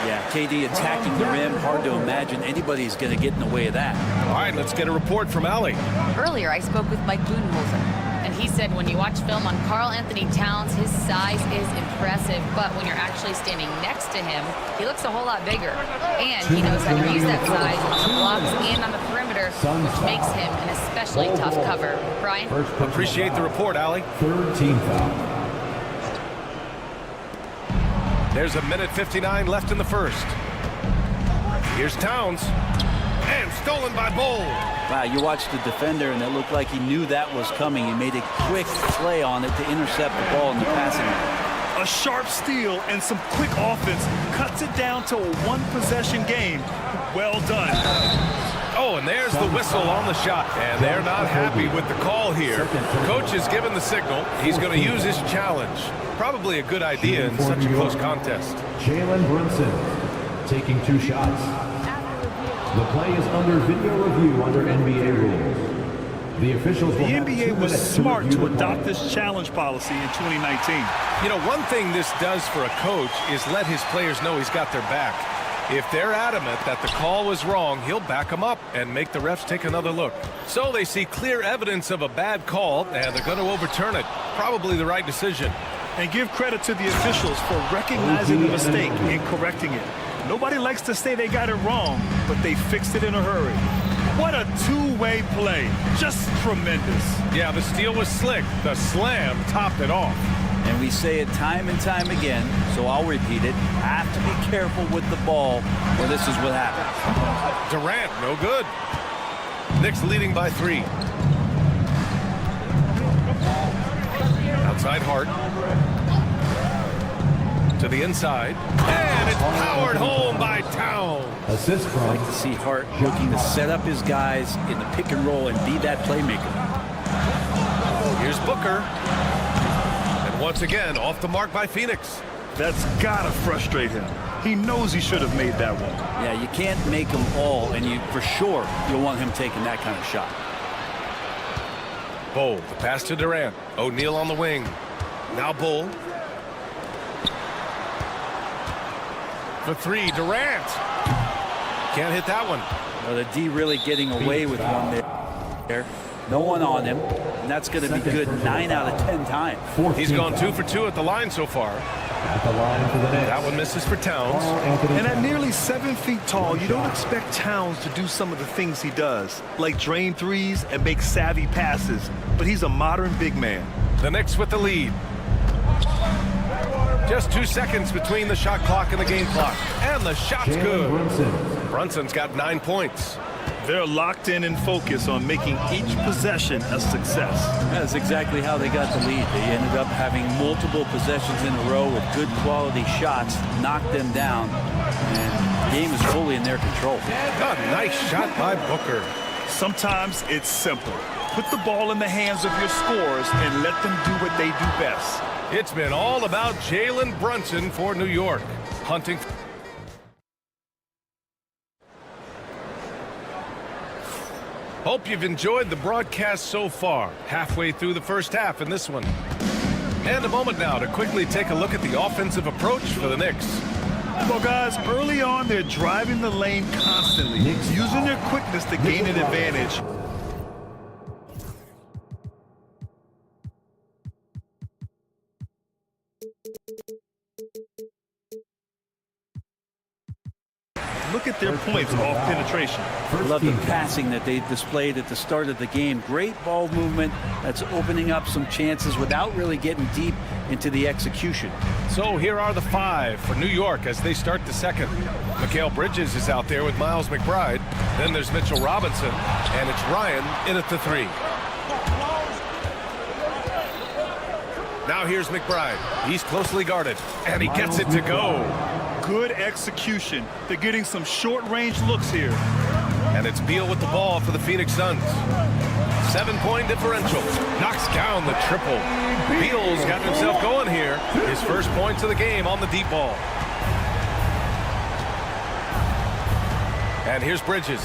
Yeah, KD attacking the rim. Hard to imagine anybody's going to get in the way of that. All right, let's get a report from Allie. Earlier, I spoke with Mike Budenholzer, and he said when you watch film on Karl Anthony Towns, his size is impressive, but when you're actually standing next to him, he looks a whole lot bigger. And he knows how to use that size on the blocks and on the perimeter, which makes him an especially tough cover. Brian? Appreciate the report, Allie. Third team foul. There's a minute 59 left in the first. Here's Towns. And stolen by Bull. Wow, you watched the defender, and it looked like he knew that was coming. He made a quick play on it to intercept the ball in the passing lane. A sharp steal and some quick offense cuts it down to a one-possession game. Well done. Oh, and there's the whistle on the shot. And they're not happy with the call here. Coach has given the signal. He's going to use his challenge. Probably a good idea in such a close contest. Jalen Brunson taking 2 shots. The play is under video review under NBA rules. The officials will have 2 NBA was minutes smart to the adopt call. this challenge policy in 2019. You know, one thing this does for a coach is let his players know he's got their back. If they're adamant that the call was wrong, he'll back them up and make the refs take another look. So they see clear evidence of a bad call, and they're going to overturn it. Probably the right decision. And give credit to the officials for recognizing the mistake and correcting it. Nobody likes to say they got it wrong, but they fixed it in a hurry. What a two-way play. Just tremendous. Yeah, the steal was slick. The slam topped it off. And we say it time and time again, so I'll repeat it. Have to be careful with the ball, or this is what happens. Durant, no good. Knicks leading by 3. Outside Hart. To the inside. And it's powered home by Towns. Assist from I like to see Hart looking to set up his guys in the pick and roll and be that playmaker. Here's Booker. And once again, off the mark by Phoenix. That's gotta frustrate him. He knows he should have made that one. Yeah, you can't make them all, and you for sure you'll want him taking that kind of shot. Bull, the pass to Durant. O'Neal on the wing. Now Bull. For 3, Durant. Can't hit that one. Well, the D really getting away with one there. No one on him, and that's going to be good 9 out of 10 times. He's gone 2 for 2 at the line so far. At the line for the Knicks. That one misses for Towns. And at nearly 7 feet tall, you don't expect Towns to do some of the things he does, like drain threes and make savvy passes. But he's a modern big man. The Knicks with the lead. Just 2 seconds between the shot clock and the game clock. And the shot's good. Brunson's got 9 points. They're locked in and focused on making each possession a success. That's exactly how they got the lead. They ended up having multiple possessions in a row with good quality shots, knocked them down, and the game is fully in their control. A nice shot by Booker. Sometimes it's simple. Put the ball in the hands of your scorers and let them do what they do best. It's been all about Jalen Brunson for New York. Hunting. Hope you've enjoyed the broadcast so far. Halfway through the first half in this one. And a moment now to quickly take a look at the offensive approach for the Knicks. Well, guys, early on, they're driving the lane constantly, using their quickness to gain an advantage. Look at their points off penetration. Love the passing that they displayed at the start of the game. Great ball movement that's opening up some chances without really getting deep into the execution. So here are the 5 for New York as they start the second. Mikal Bridges is out there with Miles McBride. Then there's Mitchell Robinson, and it's Ryan in at the 3. Now here's McBride. He's closely guarded, and he gets it to go. Good execution. They're getting some short-range looks here. And it's Beal with the ball for the Phoenix Suns. 7-point differential. Knocks down the triple. Beal's got himself going here. His first points of the game on the deep ball. And here's Bridges.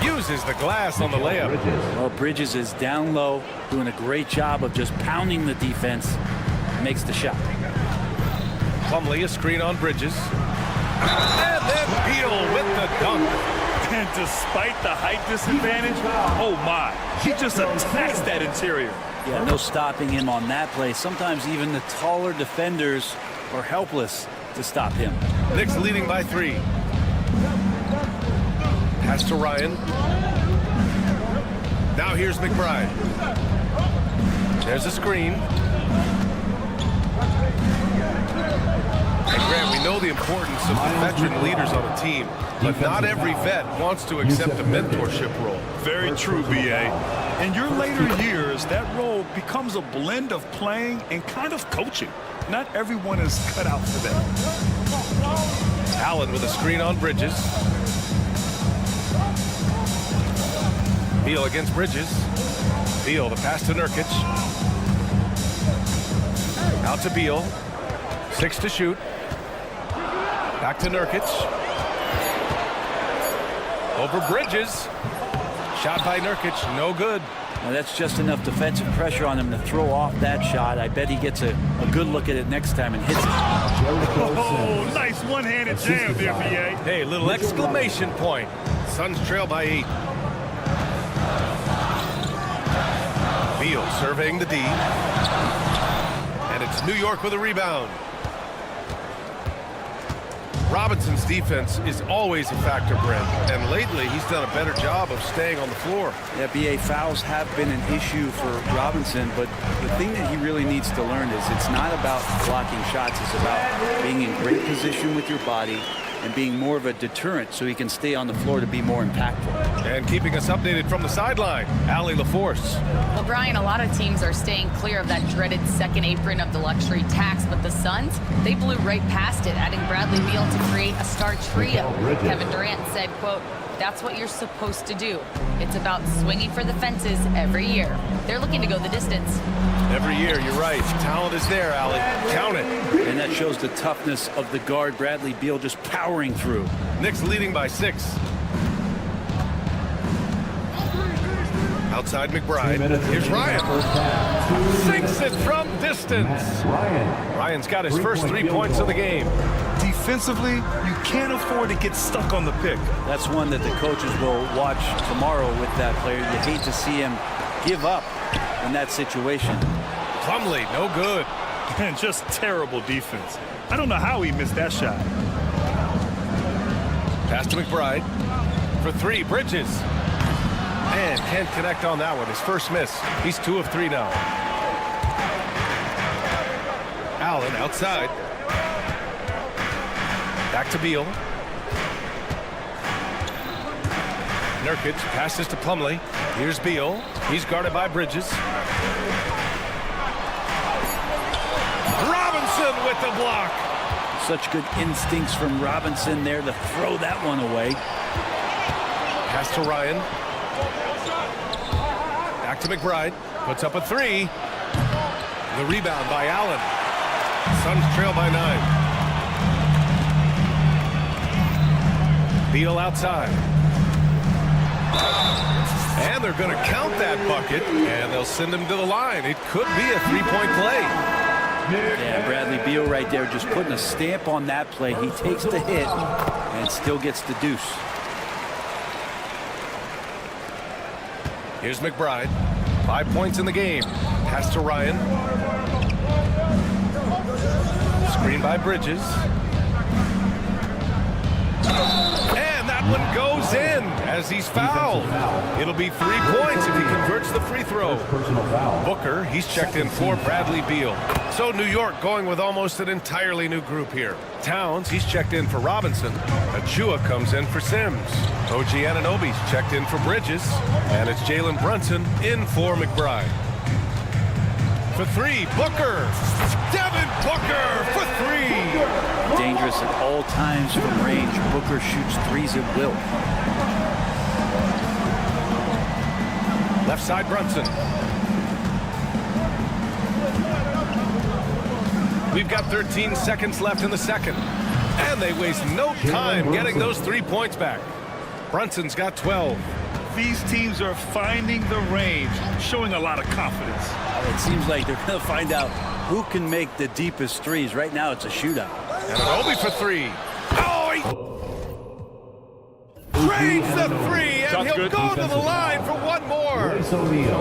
Uses the glass on the layup. Well, Bridges is down low, doing a great job of just pounding the defense. Makes the shot. Plumlee, a screen on Bridges. And then Beal with the dunk. And despite the height disadvantage, oh my, he just attacks that interior. Yeah, no stopping him on that play. Sometimes even the taller defenders are helpless to stop him. Knicks leading by 3. Pass to Ryan. Now here's McBride. There's a screen. And Grant, we know the importance of the veteran leaders on a team, but not every vet wants to accept a mentorship role. Very true, B.A. In your later years, that role becomes a blend of playing and kind of coaching. Not everyone is cut out for that. Allen with a screen on Bridges. Beal against Bridges. Beal, the pass to Nurkic. Out to Beal. 6 to shoot. Back to Nurkic. Over Bridges. Shot by Nurkic, no good. Now that's just enough defensive pressure on him to throw off that shot. I bet he gets a good look at it next time and hits it. Oh, nice one-handed jam there, B.A. Hey, little exclamation point. Suns trail by 8. Beal surveying the D. And it's New York with a rebound. Robinson's defense is always a factor, Brent, and lately he's done a better job of staying on the floor. Yeah, BA, fouls have been an issue for Robinson, but the thing that he really needs to learn is it's not about blocking shots. It's about being in great position with your body and being more of a deterrent so he can stay on the floor to be more impactful. And keeping us updated from the sideline, Allie LaForce. Well, Brian, a lot of teams are staying clear of that dreaded second apron of the luxury tax, but the Suns, they blew right past it, adding Bradley Beal to create a star trio. Kevin Durant said, quote, "That's what you're supposed to do. It's about swinging for the fences every year." They're looking to go the distance. Every year, you're right. Talent is there, Allie. Count it. And that shows the toughness of the guard, Bradley Beal, just powering through. Knicks leading by 6. Outside McBride. Here's Ryan. Sinks it from distance. Ryan's got his first 3 points of the game. Defensively, you can't afford to get stuck on the pick. That's one that the coaches will watch tomorrow with that player. You hate to see him give up in that situation. Plumlee, no good. And just terrible defense. I don't know how he missed that shot. Pass to McBride. For 3, Bridges. And can't connect on that one. His first miss. He's 2 of 3 now. Allen outside. Back to Beal. Nurkic passes to Plumlee. Here's Beal. He's guarded by Bridges. Robinson with the block. Such good instincts from Robinson there to throw that one away. Pass to Ryan. Back to McBride. Puts up a 3. The rebound by Allen. Suns trail by 9. Beal outside. And they're going to count that bucket, and they'll send him to the line. It could be a 3-point play. Yeah, Bradley Beal right there just putting a stamp on that play. He takes the hit and still gets the deuce. Here's McBride. 5 points in the game. Pass to Ryan. Screen by Bridges. And that one goes in as he's fouled. It'll be 3 points if he converts the free throw. Booker, he's checked in for Bradley Beal. So New York going with almost an entirely new group here. Towns, he's checked in for Robinson. Achua comes in for Sims. OG Anunoby's checked in for Bridges. And it's Jalen Brunson in for McBride. For 3, Booker. Devin Booker for 3. Dangerous at all times from range. Booker shoots 3s at will. Left side, Brunson. We've got 13 seconds left in the second. And they waste no time getting those 3 points back. Brunson's got 12. These teams are finding the range, showing a lot of confidence. It seems like they're going to find out who can make the deepest 3s. Right now, it's a shootout. And Anunoby for 3. Oh, he drains the 3, and he'll go to the line for one more.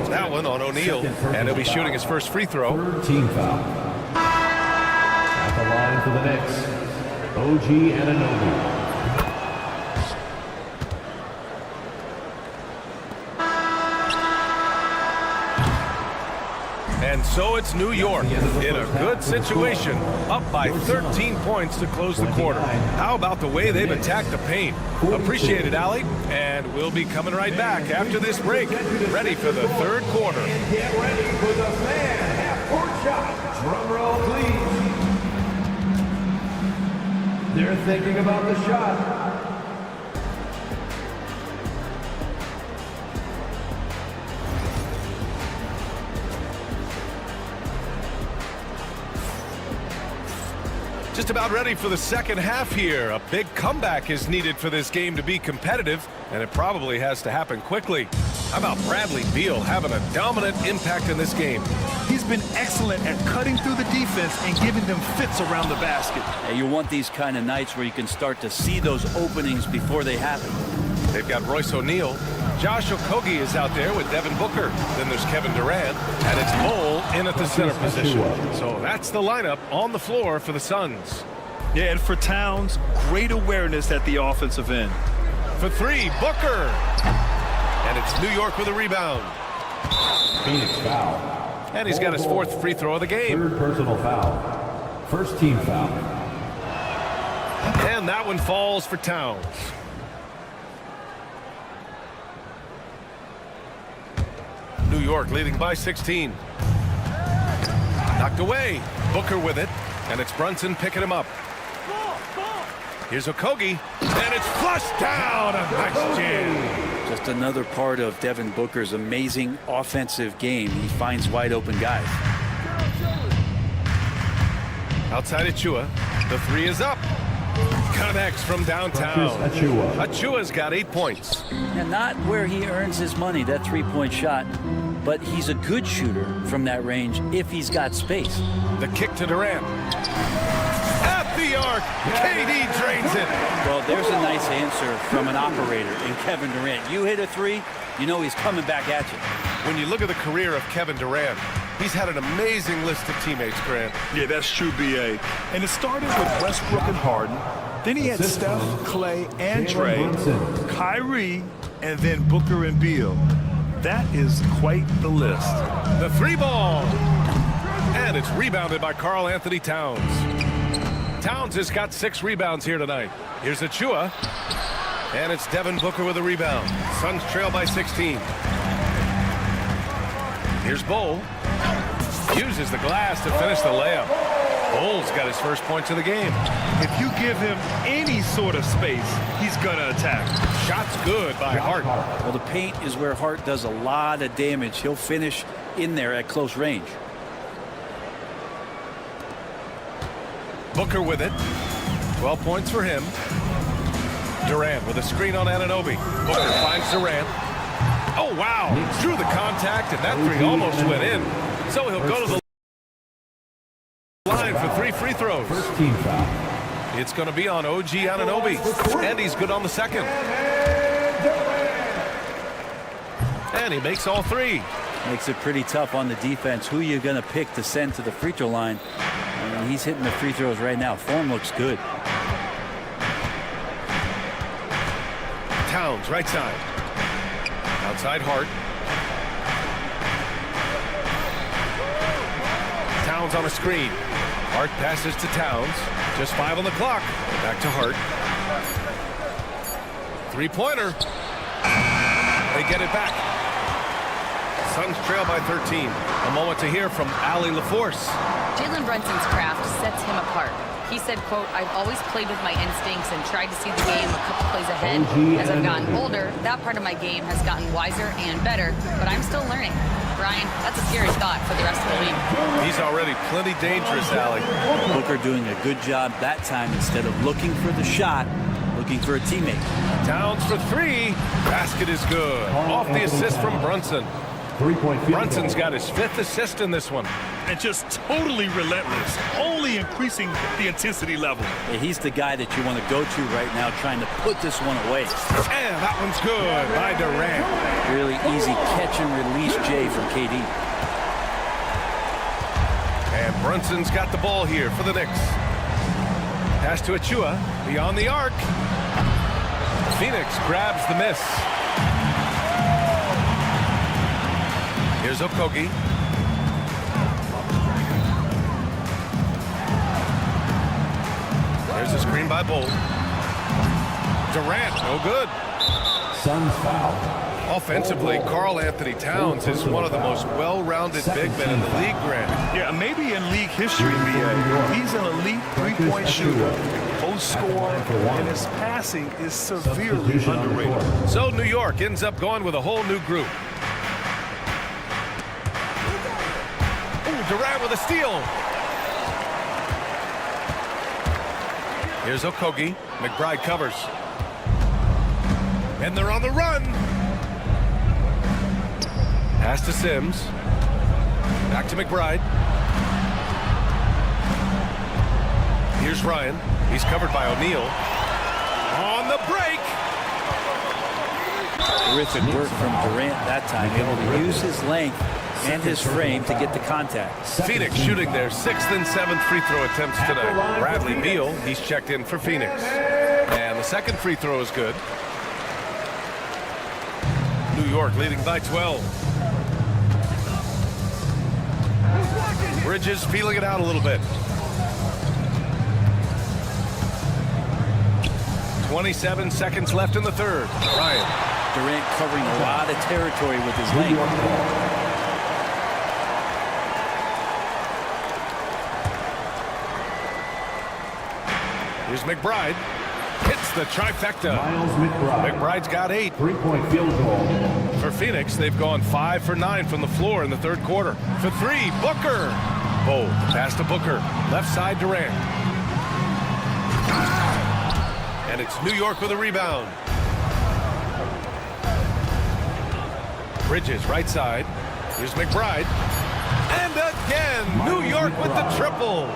That one on O'Neal, and he'll be shooting his first free throw. Team foul. At the line for the Knicks, OG Anunoby. And so it's New York in a good situation, up by 13 points to close the quarter. How about the way they've attacked the paint? Appreciate it, Allie. And we'll be coming right back after this break, ready for the third quarter. Get ready for the fan half-court shot. Drum roll, please. They're thinking about the shot. Just about ready for the second half here. A big comeback is needed for this game to be competitive, and it probably has to happen quickly. How about Bradley Beal having a dominant impact in this game? He's been excellent at cutting through the defense and giving them fits around the basket. Yeah, you want these kind of nights where you can start to see those openings before they happen. They've got Royce O'Neal. Josh Okogie is out there with Devin Booker. Then there's Kevin Durant, and it's Mole in at the center position. So that's the lineup on the floor for the Suns. Yeah, and for Towns, great awareness at the offensive end. For three, Booker. And it's New York with a rebound. Phoenix foul. And he's got his fourth free throw of the game. Third personal foul. First team foul. And that one falls for Towns. New York leading by 16. Knocked away. Booker with it. And it's Brunson picking him up. Here's Okogie. And it's flushed down. A nice jam. Just another part of Devin Booker's amazing offensive game. He finds wide open guys. Outside Achua. The three is up. Connects from downtown. Achua's got 8 points. And not where he earns his money, that three-point shot. But he's a good shooter from that range if he's got space. The kick to Durant. At the arc. KD drains it. Well, there's a nice answer from an operator in Kevin Durant. You hit a three, you know he's coming back at you. When you look at the career of Kevin Durant, he's had an amazing list of teammates, Grant. Yeah, that's true, B.A. And it started with Westbrook and Harden. Then he had Steph, Clay, and Dre, Kyrie, and then Booker and Beal. That is quite the list. The three ball. And it's rebounded by Karl Anthony Towns. Towns has got 6 rebounds here tonight. Here's Achua. And it's Devin Booker with a rebound. Suns trail by 16. Here's Bull. Uses the glass to finish the layup. Bull's got his first points of the game. If you give him any sort of space, he's going to attack. Shot's good by Hart. Well, the paint is where Hart does a lot of damage. He'll finish in there at close range. Booker with it. 12 points for him. Durant with a screen on Anunoby. Booker finds Durant. Oh, wow. Drew the contact, and that three almost went in. So he'll go to the line for 3 free throws. First team foul. It's going to be on OG Anunoby. And he's good on the second. And he makes all 3. Makes it pretty tough on the defense. Who you going to pick to send to the free throw line? I mean, he's hitting the free throws right now. Form looks good. Towns, right side. Outside Hart. Towns on a screen. Hart passes to Towns. Just 5 on the clock. Back to Hart. Three-pointer. They get it back. Suns trail by 13. A moment to hear from Allie LaForce. Jalen Brunson's craft sets him apart. He said, quote, "I've always played with my instincts and tried to see the game a couple plays ahead. As I've gotten older, that part of my game has gotten wiser and better, but I'm still learning." Brian, that's a scary thought for the rest of the league. He's already plenty dangerous, Allie. Booker doing a good job that time. Instead of looking for the shot, looking for a teammate. Towns for 3. Basket is good. Off the assist from Brunson. Brunson's got his 5th assist in this one. And just totally relentless, only increasing the intensity level. Yeah, he's the guy that you want to go to right now, trying to put this one away. And that one's good by Durant. Really easy catch and release, Jay, from KD. And Brunson's got the ball here for the Knicks. Pass to Achua, beyond the arc. Phoenix grabs the miss. Here's Okogie. There's a screen by Bull. Durant, no good. Suns foul. Offensively, Karl Anthony Towns is one of the most well-rounded big men in the league, Grant. Yeah, maybe in league history, B.A. He's an elite three-point shooter, post scorer, and his passing is severely underrated. So New York ends up going with a whole new group. Ooh, Durant with a steal. Here's Okogie. McBride covers. And they're on the run. Pass to Sims. Back to McBride. Here's Ryan. He's covered by O'Neal. On the break. Terrific work from Durant that time. Able to use his length, and his frame to get the contact. Phoenix shooting their 6th and 7th free throw attempts tonight. Bradley Beal, he's checked in for Phoenix. And the second free throw is good. New York leading by 12. Bridges feeling it out a little bit. 27 seconds left in the third. Ryan. Durant covering a lot of territory with his length. Here's McBride. Hits the trifecta. Miles McBride. McBride's got 8. Three-point field goal. For Phoenix, they've gone 5 for 9 from the floor in the third quarter. For 3, Booker. Bold. Pass to Booker. Left side, Durant. And it's New York with a rebound. Bridges, right side. Here's McBride. And again, New York with the triple.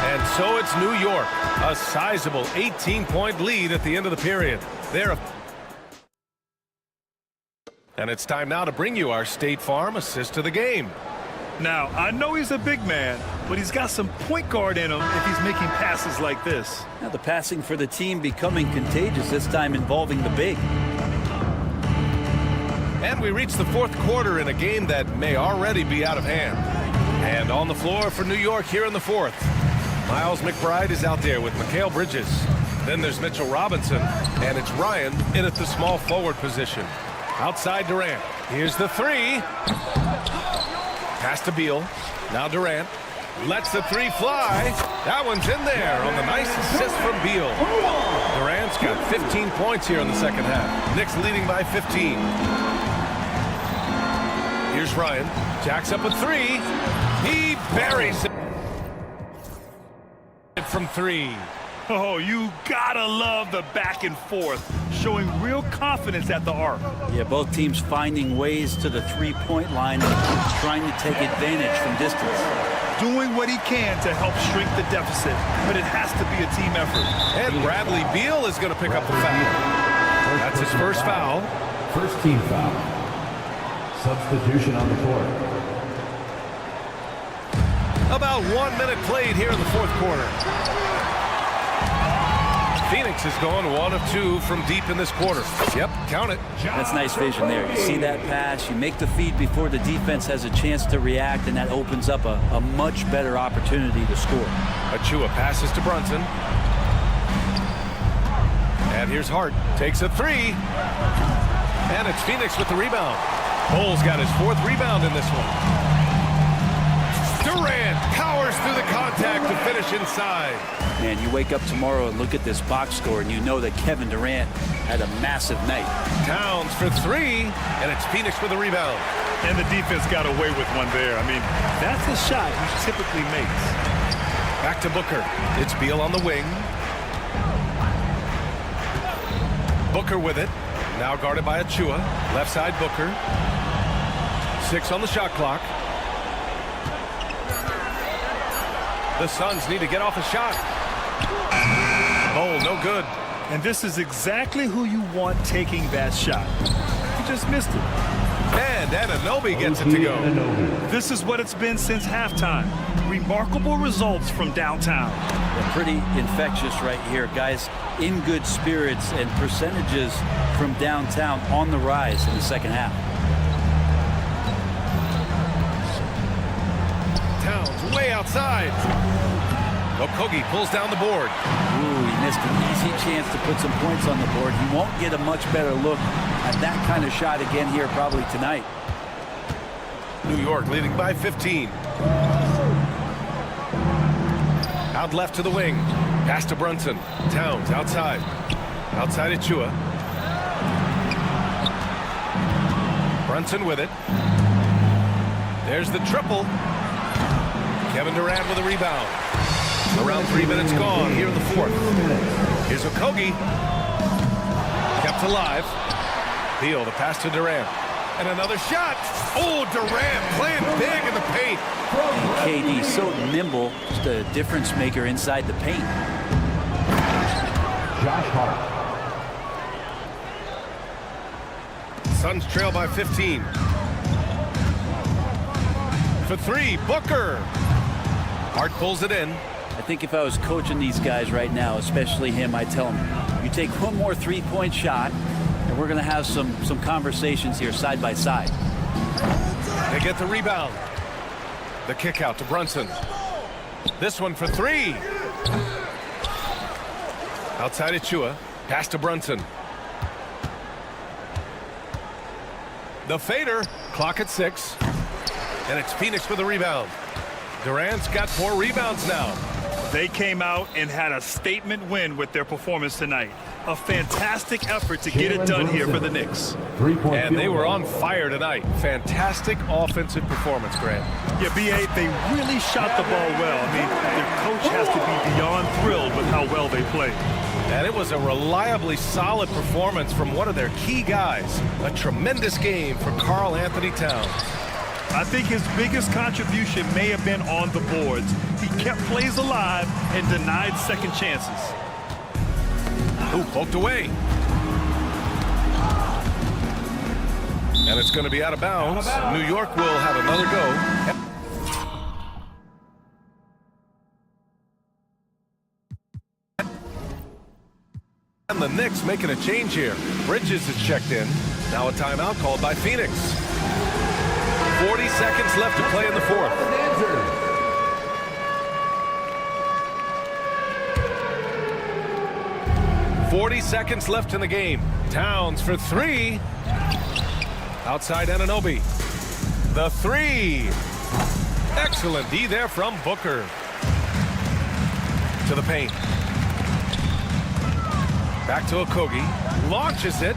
And so it's New York. A sizable 18-point lead at the end of the period. And it's time now to bring you our State Farm assist of the game. Now, I know he's a big man, but he's got some point guard in him if he's making passes like this. Now the passing for the team becoming contagious, this time involving the big. And we reach the fourth quarter in a game that may already be out of hand. And on the floor for New York here in the fourth. Miles McBride is out there with Mikal Bridges. Then there's Mitchell Robinson, and it's Ryan in at the small forward position. Outside Durant. Here's the 3. Pass to Beal. Now Durant lets the 3 fly. That one's in there on the nice assist from Beal. Durant's got 15 points here in the second half. Knicks leading by 15. Here's Ryan. Jacks up a 3. He buries it from 3. Oh, you gotta love the back and forth, showing real confidence at the arc. Yeah, both teams finding ways to the three-point line and trying to take advantage from distance. Doing what he can to help shrink the deficit, but it has to be a team effort. And Bradley Beal is going to pick up the foul. That's his first foul. First team foul. Substitution on the court. About 1 minute played here in the fourth quarter. Phoenix has gone 1 of 2 from deep in this quarter. Yep, count it. That's nice vision there. You see that pass, you make the feed before the defense has a chance to react, and that opens up a much better opportunity to score. Achua passes to Brunson. And here's Hart. Takes a 3. And it's Phoenix with the rebound. Cole's got his 4th rebound in this one. Durant powers through the contact to finish inside. Man, you wake up tomorrow and look at this box score, and you know that Kevin Durant had a massive night. Towns for 3, and it's Phoenix with a rebound. And the defense got away with one there. I mean, that's a shot he typically makes. Back to Booker. It's Beal on the wing. Booker with it. Now guarded by Achua. Left side Booker. 6 on the shot clock. The Suns need to get off a shot. Oh, no good. And this is exactly who you want taking that shot. He just missed it. And Anunoby gets it to go. This is what it's been since halftime. Remarkable results from downtown. They're pretty infectious right here. Guys in good spirits, and percentages from downtown on the rise in the second half. Towns way outside. Okogie pulls down the board. Ooh, he missed an easy chance to put some points on the board. He won't get a much better look at that kind of shot again here probably tonight. New York leading by 15. Out left to the wing. Pass to Brunson. Towns outside. Outside Achua. Brunson with it. There's the triple. Kevin Durant with a rebound. Around 3 minutes gone here in the fourth. Here's Okogie. Kept alive. Beal, the pass to Durant. And another shot. Oh, Durant playing big in the paint. KD so nimble, just a difference maker inside the paint. Josh Hart. Suns trail by 15. For three, Booker. Hart pulls it in. I think if I was coaching these guys right now, especially him, I'd tell him, you take one more three-point shot, and we're going to have some conversations here side by side. They get the rebound. The kick out to Brunson. This one for three. Outside Achua. Pass to Brunson. The fader. Clock at 6. And it's Phoenix with the rebound. Durant's got 4 rebounds now. They came out and had a statement win with their performance tonight. A fantastic effort to get it done here for the Knicks. And they were on fire tonight. Fantastic offensive performance, Grant. Yeah, B.A., they really shot the ball well. I mean, their coach has to be beyond thrilled with how well they played. And it was a reliably solid performance from one of their key guys. A tremendous game for Karl Anthony Towns. I think his biggest contribution may have been on the boards. He kept plays alive and denied second chances. Ooh, poked away. And it's going to be out of bounds. New York will have another go. And the Knicks making a change here. Bridges is checked in. Now a timeout called by Phoenix. 40 seconds left to play in the fourth. 40 seconds left in the game. Towns for three. Outside Anunoby. The three. Excellent D there from Booker. To the paint. Back to Okogie. Launches it.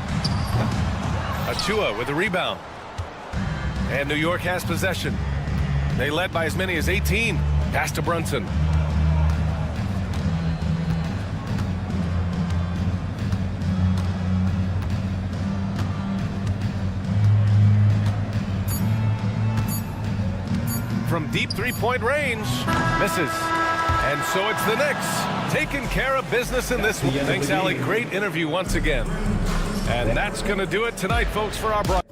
Achua with the rebound. And New York has possession. They led by as many as 18. Pass to Brunson. From deep three-point range. Misses. And so it's the Knicks taking care of business in this one. Thanks, Allie. Great interview once again. And that's going to do it tonight, folks, for our broadcast.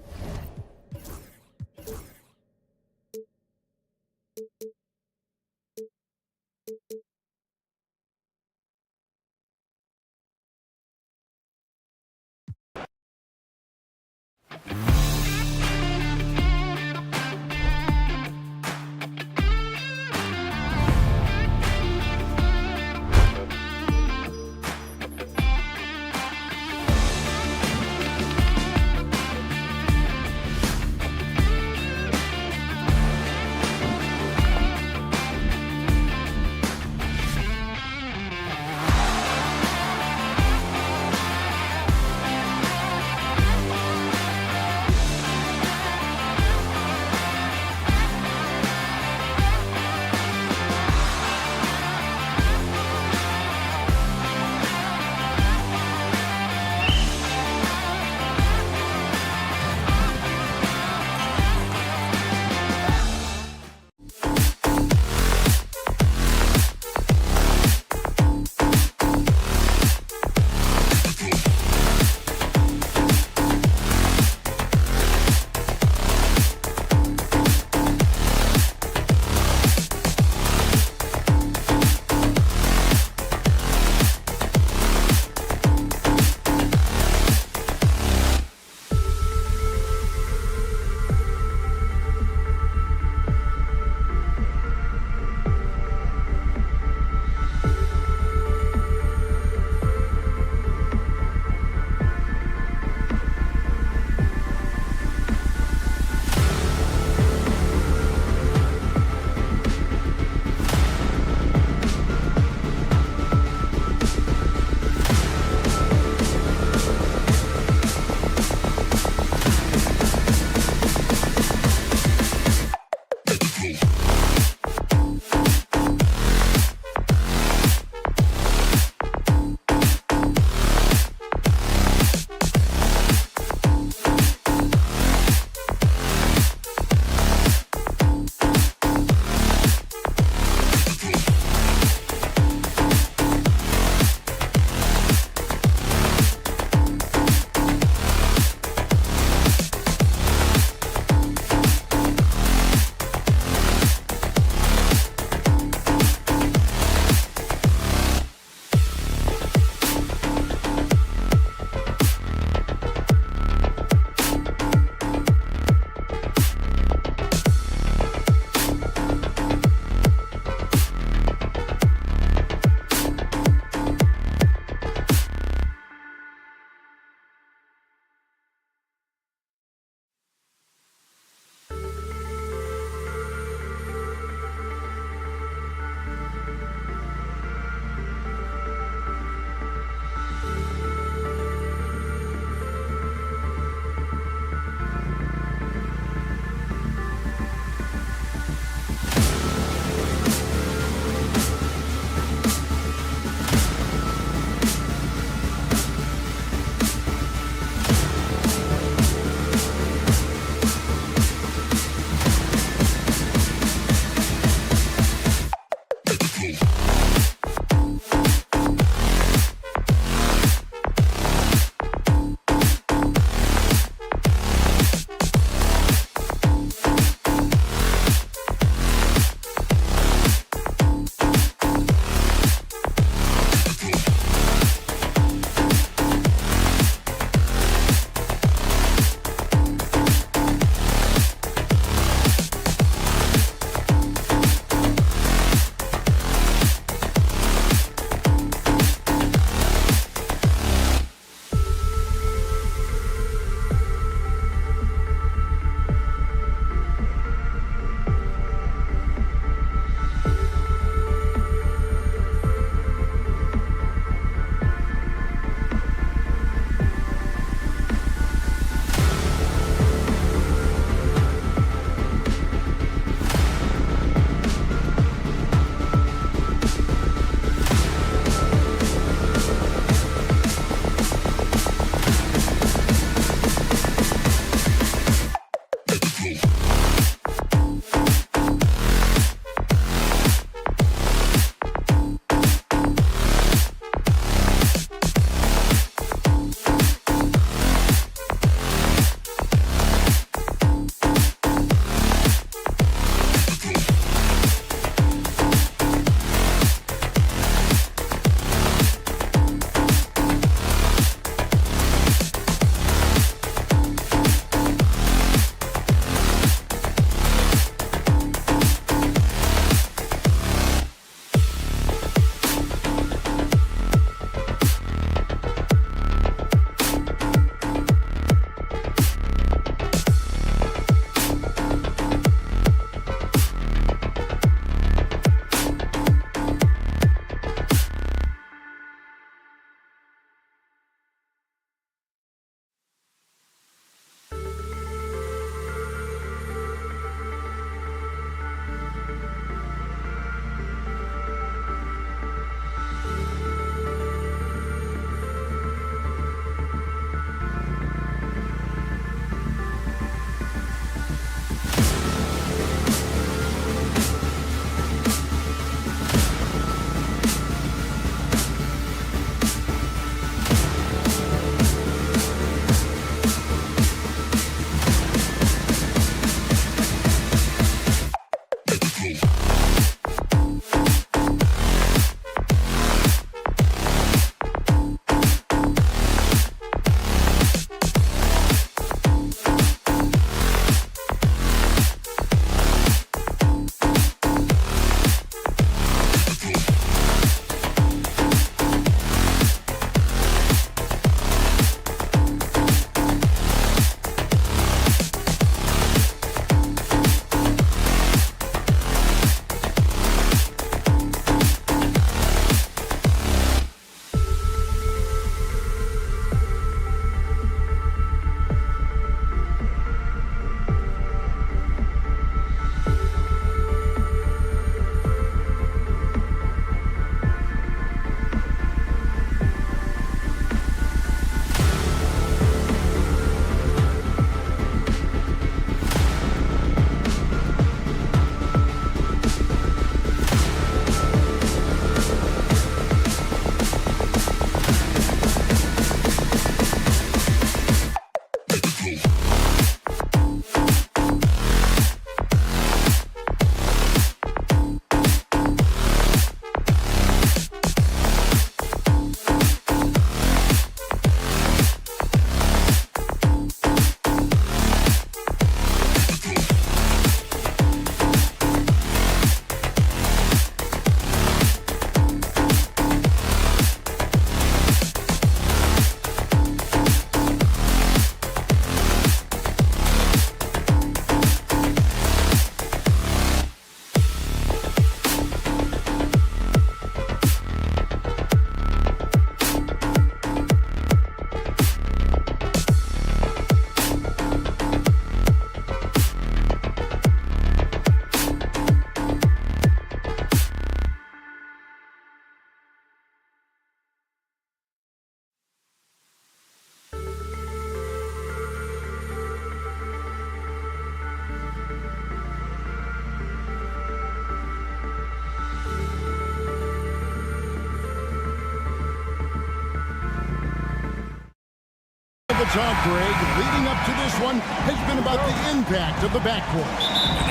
talk, Greg, leading up to this one has been about the impact of the backcourt.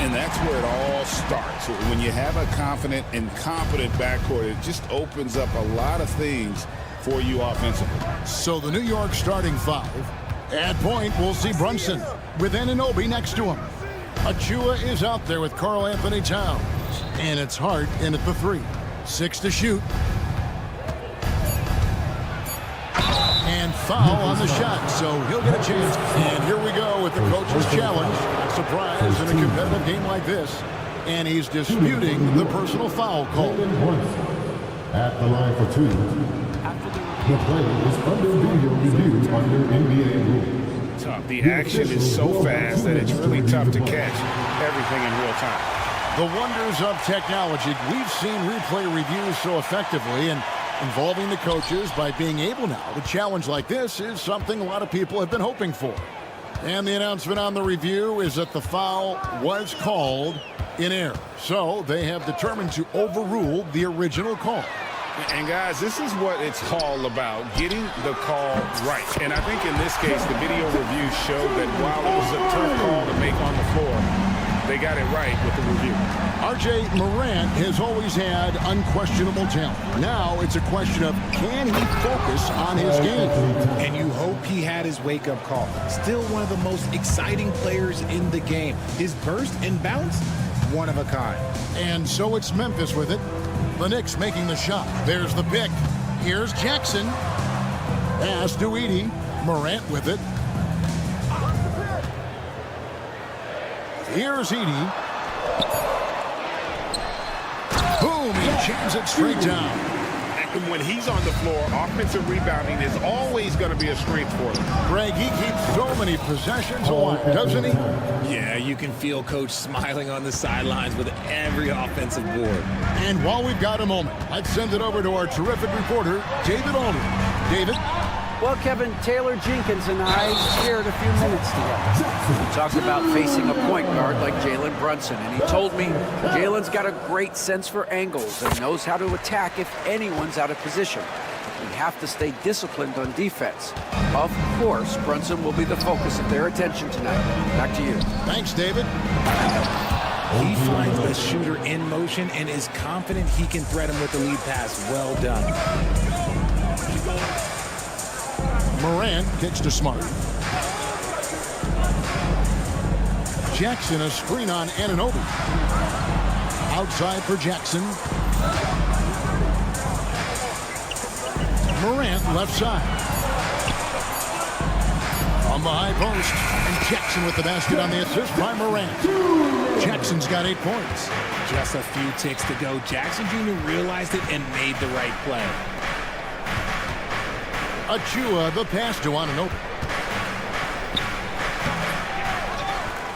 And that's where it all starts. When you have a confident and competent backcourt, it just opens up a lot of things for you offensively. So the New York starting five. At point, we'll see Brunson with Anunoby next to him. Achua is out there with Karl Anthony Towns. And it's Hart in at the 3. 6 to shoot. And foul on the shot, so he'll get a chance. And here we go with the coach's challenge. Surprise in a competitive game like this. And he's disputing the personal foul call. At the line for 2. The play is under video review under NBA rules. Tough. The action is so fast that it's really tough to catch everything in real time. The wonders of technology. We've seen replay reviews so effectively, and involving the coaches by being able now to challenge like this is something a lot of people have been hoping for. And the announcement on the review is that the foul was called in error. So they have determined to overrule the original call. And guys, this is what it's all about, getting the call right. And I think in this case, the video review showed that while it was a tough call to make on the floor, they got it right with the review. R.J. Morant has always had unquestionable talent. Now it's a question of, can he focus on his game? And you hope he had his wake-up call. Still one of the most exciting players in the game. His burst and bounce, one of a kind. And so it's Memphis with it. The Knicks making the shot. There's the pick. Here's Jackson. Pass to Edey. Morant with it. Here's Edey. Boom! He jams it straight down. And when he's on the floor, offensive rebounding is always going to be a strength for him. Greg, he keeps so many possessions alive, doesn't he? Yeah, you can feel Coach smiling on the sidelines with every offensive board. And while we've got a moment, let's send it over to our terrific reporter, David Aldridge. David? Well, Kevin, Taylor Jenkins and I shared a few minutes together. We talked about facing a point guard like Jalen Brunson, and he told me Jalen's got a great sense for angles and knows how to attack if anyone's out of position. We have to stay disciplined on defense. Of course, Brunson will be the focus of their attention tonight. Back to you. Thanks, David. He finds the shooter in motion and is confident he can thread him with the lead pass. Well done. Morant kicks to Smart. Jackson, a screen on Anunoby. Outside for Jackson. Morant left side. On the high post. And Jackson with the basket on the assist by Morant. Jackson's got 8 points. Just a few ticks to go. Jackson Jr. realized it and made the right play. Achua, the pass to Anunoby.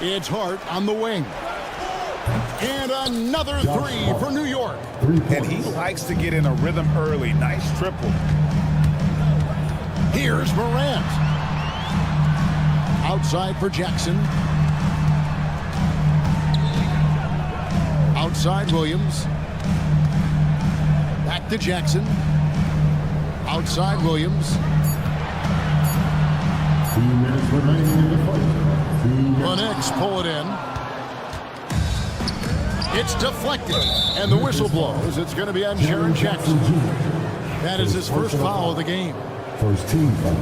It's Hart on the wing. And another 3 for New York. And he likes to get in a rhythm early. Nice triple. Here's Morant. Outside for Jackson. Outside Williams. Back to Jackson. Outside Williams. 2 minutes remaining in the fight. The Knicks pull it in. It's deflected. And the whistle blows. It's going to be on Jaren Jackson. That is his first foul of the game. First team foul.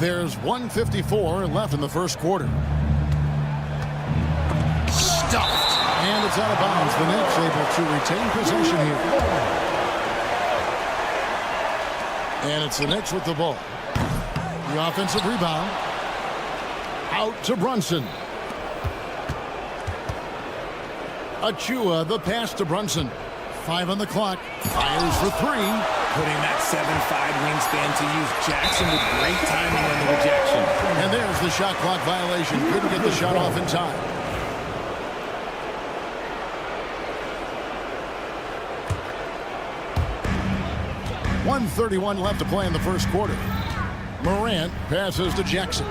There's 1:54 left in the first quarter. Stuffed. And it's out of bounds. The Knicks able to retain possession here. And it's the Knicks with the ball. The offensive rebound. Out to Brunson. Achua, the pass to Brunson. 5 on the clock. Fires for 3. Putting that 7'5" wingspan to use. Jackson with great timing on the rejection. And there's the shot clock violation. Couldn't get the shot off in time. .131 left to play in the first quarter. Morant passes to Jackson.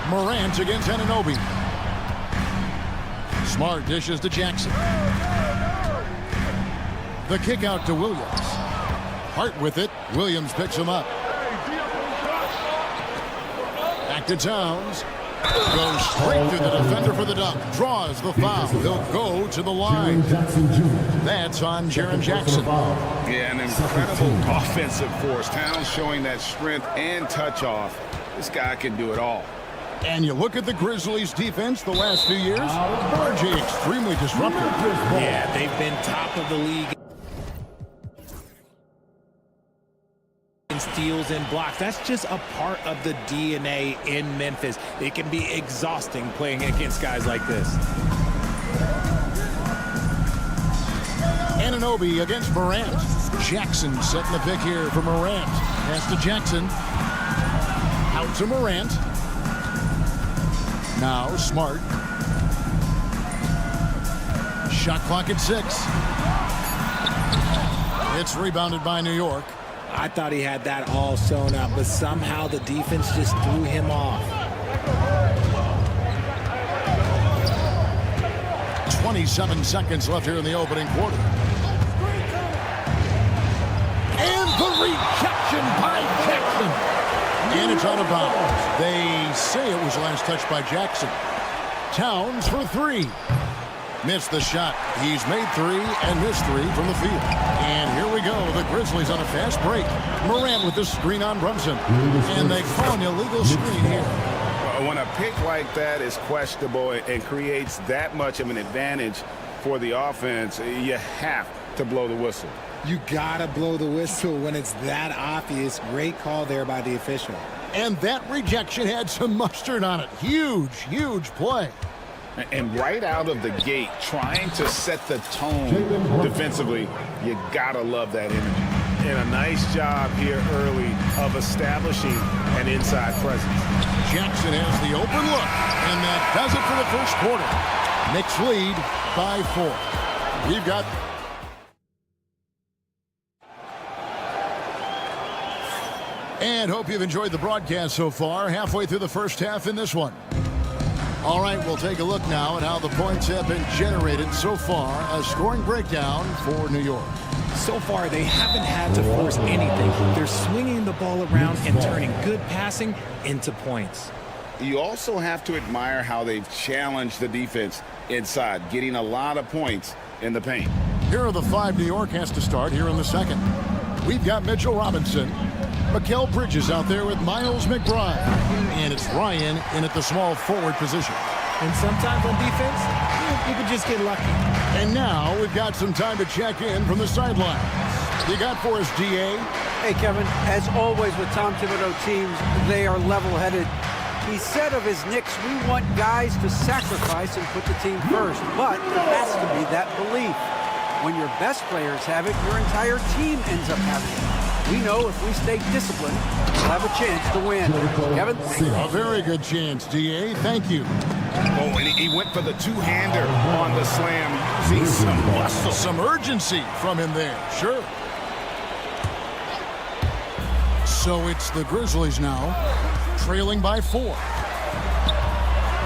Morant against Anunoby. Smart dishes to Jackson. The kick out to Williams. Hart with it. Williams picks him up. Back to Towns. Goes straight through the defender for the dunk. Draws the foul. He'll go to the line. That's on Jaren Jackson. Yeah, an incredible offensive force. Towns showing that strength and touch off. This guy can do it all. And you look at the Grizzlies defense the last few years. RJ extremely disruptive. Yeah, they've been top of the league in steals and blocks. That's just a part of the DNA in Memphis. It can be exhausting playing against guys like this. Anunoby against Morant. Jackson setting the pick here for Morant. Pass to Jackson. Out to Morant. Now Smart. Shot clock at 6. It's rebounded by New York. I thought he had that all sewn up, but somehow the defense just threw him off. 27 seconds left here in the opening quarter. And the rejection by Jackson. And it's out of bounds. They say it was last touched by Jackson. Towns for 3. Missed the shot. He's made 3 and missed 3 from the field. And here we go. The Grizzlies on a fast break. Morant with the screen on Brunson. And they call an illegal screen here. When a pick like that is questionable and creates that much of an advantage for the offense, you have to blow the whistle. You gotta blow the whistle when it's that obvious. Great call there by the official. And that rejection had some mustard on it. Huge, huge play. And right out of the gate, trying to set the tone defensively, you gotta love that energy. And a nice job here early of establishing an inside presence. Jackson has the open look, and that does it for the first quarter. Knicks lead by 4. We've got... And hope you've enjoyed the broadcast so far. Halfway through the first half in this one. All right, we'll take a look now at how the points have been generated so far. A scoring breakdown for New York. So far, they haven't had to force anything. They're swinging the ball around and turning good passing into points. You also have to admire how they've challenged the defense inside, getting a lot of points in the paint. Here are the 5 New York has to start here in the second. We've got Mitchell Robinson. Mikal Bridges out there with Miles McBride. And it's Ryan in at the small forward position. And sometimes on defense, you can just get lucky. And now we've got some time to check in from the sidelines. You got for us, DA? Hey, Kevin, as always with Tom Thibodeau teams, they are level-headed. He said of his Knicks, we want guys to sacrifice and put the team first. But it has to be that belief. When your best players have it, your entire team ends up having it. We know if we stay disciplined, we'll have a chance to win. Kevin? A very good chance, DA. Thank you. Oh, and he went for the two-hander on the slam, using some muscle. Some urgency from him there, sure. So it's the Grizzlies now, trailing by 4.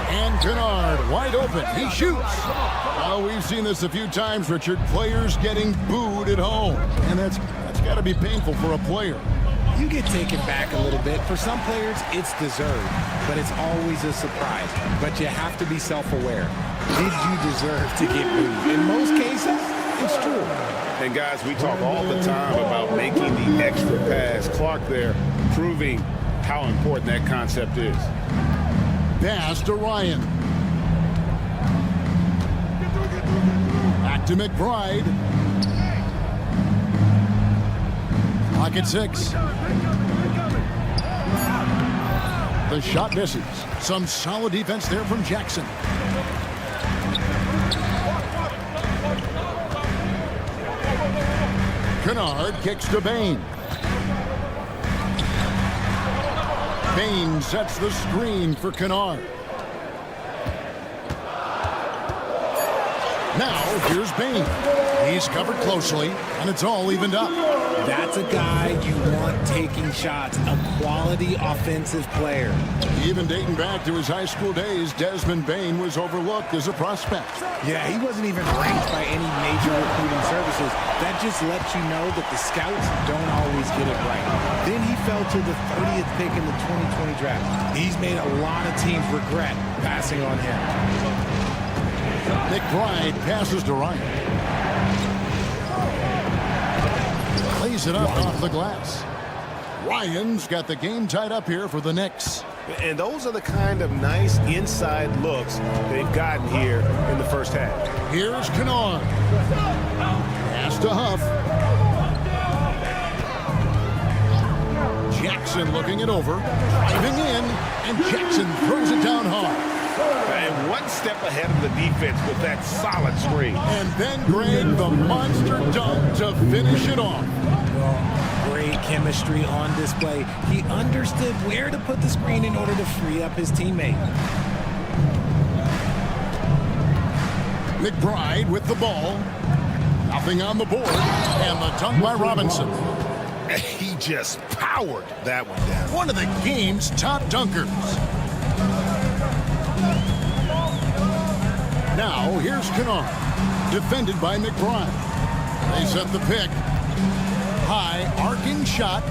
And Kennard wide open. He shoots. Oh, we've seen this a few times, Richard. Players getting booed at home. And that's got to be painful for a player. You get taken back a little bit. For some players, it's deserved, but it's always a surprise. But you have to be self-aware. Did you deserve to get booed? In most cases, it's true. And guys, we talk all the time about making the extra pass. Clark there proving how important that concept is. Pass to Ryan. Back to McBride. Clock at 6. The shot misses. Some solid defense there from Jackson. Kennard kicks to Bane. Bane sets the screen for Kennard. Now here's Bane. He's covered closely, and it's all evened up. That's a guy you want taking shots, a quality offensive player. Even dating back to his high school days, Desmond Bane was overlooked as a prospect. Yeah, he wasn't even ranked by any major recruiting services. That just lets you know that the scouts don't always get it right. Then he fell to the 30th pick in the 2020 draft. He's made a lot of teams regret passing on him. McBride passes to Ryan. Lays it up off the glass. Ryan's got the game tied up here for the Knicks. And those are the kind of nice inside looks they've gotten here in the first half. Here's Kennard. Pass to Huff. Jackson looking it over. Driving in. And Jackson throws it down hard. And one step ahead of the defense with that solid screen. And then Greg, the monster dunk to finish it off. Great chemistry on display. He understood where to put the screen in order to free up his teammate. McBride with the ball. Nothing on the board. And the dunk by Robinson. He just powered that one down. One of the game's top dunkers. Now, here's Kennard. Defended by McBride. They set the pick. High, arcing shot.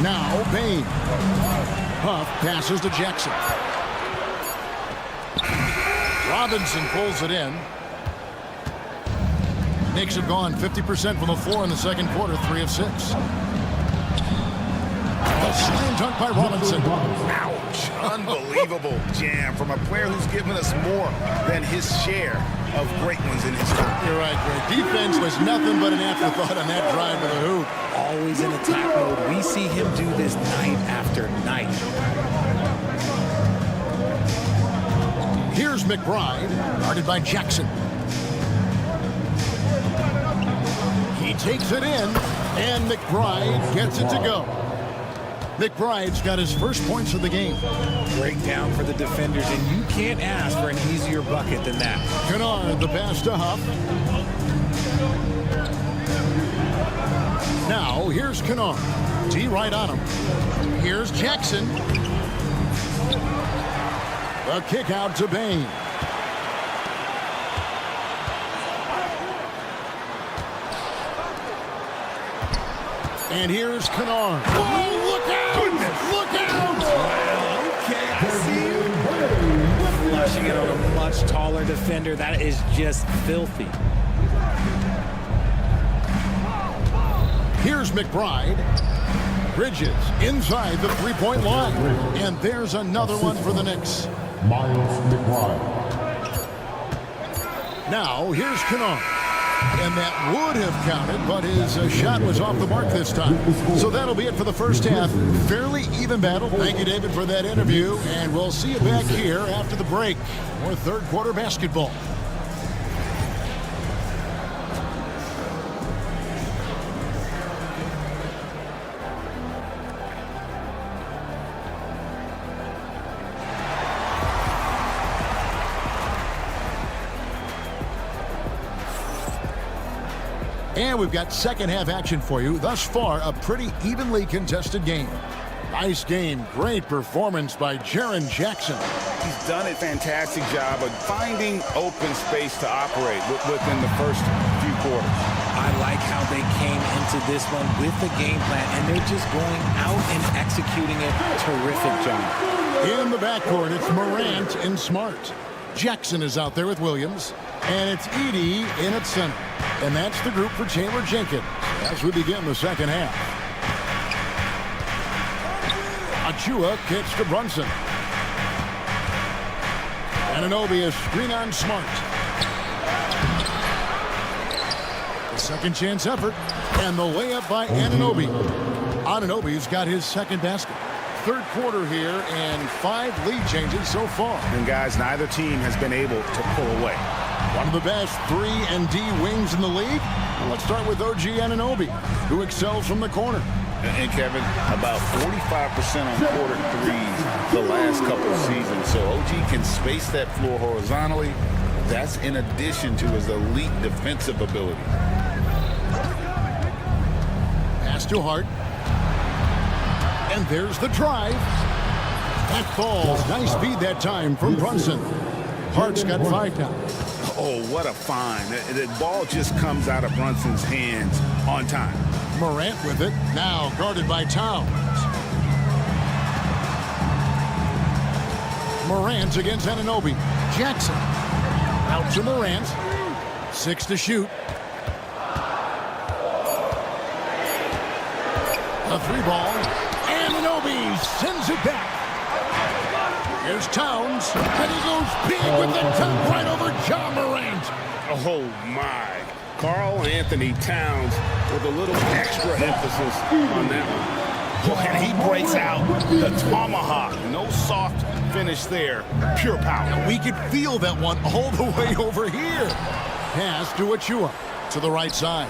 Now, Bain. Huff passes to Jackson. Robinson pulls it in. Knicks have gone 50% from the floor in the second quarter, 3 of 6. A slam dunk by Robinson. Ouch. Unbelievable jam from a player who's given us more than his share of great ones in his time. You're right, Greg. Defense was nothing but an afterthought on that drive to the hoop. Always in attack mode. We see him do this night after night. Here's McBride, guarded by Jackson. He takes it in, and McBride gets it to go. McBride's got his first points of the game. Breakdown for the defenders, and you can't ask for an easier bucket than that. Kennard, the pass to Huff. Now, here's Kennard. T right on him. Here's Jackson. The kick out to Bain. And here's Kennard. Oh, look out! Goodness. Look out! Okay, I see you. Flushing it on a much taller defender. That is just filthy. Here's McBride. Bridges inside the three-point line. And there's another one for the Knicks. Miles McBride. Now, here's Kennard. And that would have counted, but his shot was off the mark this time. So that'll be it for the first half. Fairly even battle. Thank you, David, for that interview. And we'll see you back here after the break for third quarter basketball. And we've got second half action for you. Thus far, a pretty evenly contested game. Nice game. Great performance by Jaren Jackson. He's done a fantastic job of finding open space to operate within the first few quarters. I like how they came into this one with the game plan, and they're just going out and executing it. Terrific job. In the backcourt, it's Morant and Smart. Jackson is out there with Williams. And it's Edey in at center. And that's the group for Taylor Jenkins as we begin the second half. Achua kicks to Brunson. Anunoby, a screen on Smart. The second chance effort. And the layup by Anunoby. Anunoby's got his second basket. Third quarter here and 5 lead changes so far. And guys, neither team has been able to pull away. One of the best 3 and D wings in the league. Well, let's start with OG Anunoby, who excels from the corner. And Kevin, about 45% on quarter threes the last couple of seasons. So OG can space that floor horizontally. That's in addition to his elite defensive ability. Pass to Hart. And there's the drive. That falls. Nice speed that time from Brunson. Hart's got 5 now. Oh, what a find. The ball just comes out of Brunson's hands on time. Morant with it. Now guarded by Towns. Morant against Anunoby. Jackson. Out to Morant. 6 to shoot. A 3-ball. Anunoby sends it back. Here's Towns. And he goes big with the dunk right over John Morant. Oh, my. Karl Anthony Towns with a little extra emphasis on that one. And he breaks out the tomahawk. No soft finish there. Pure power. We could feel that one all the way over here. Pass to Achua to the right side.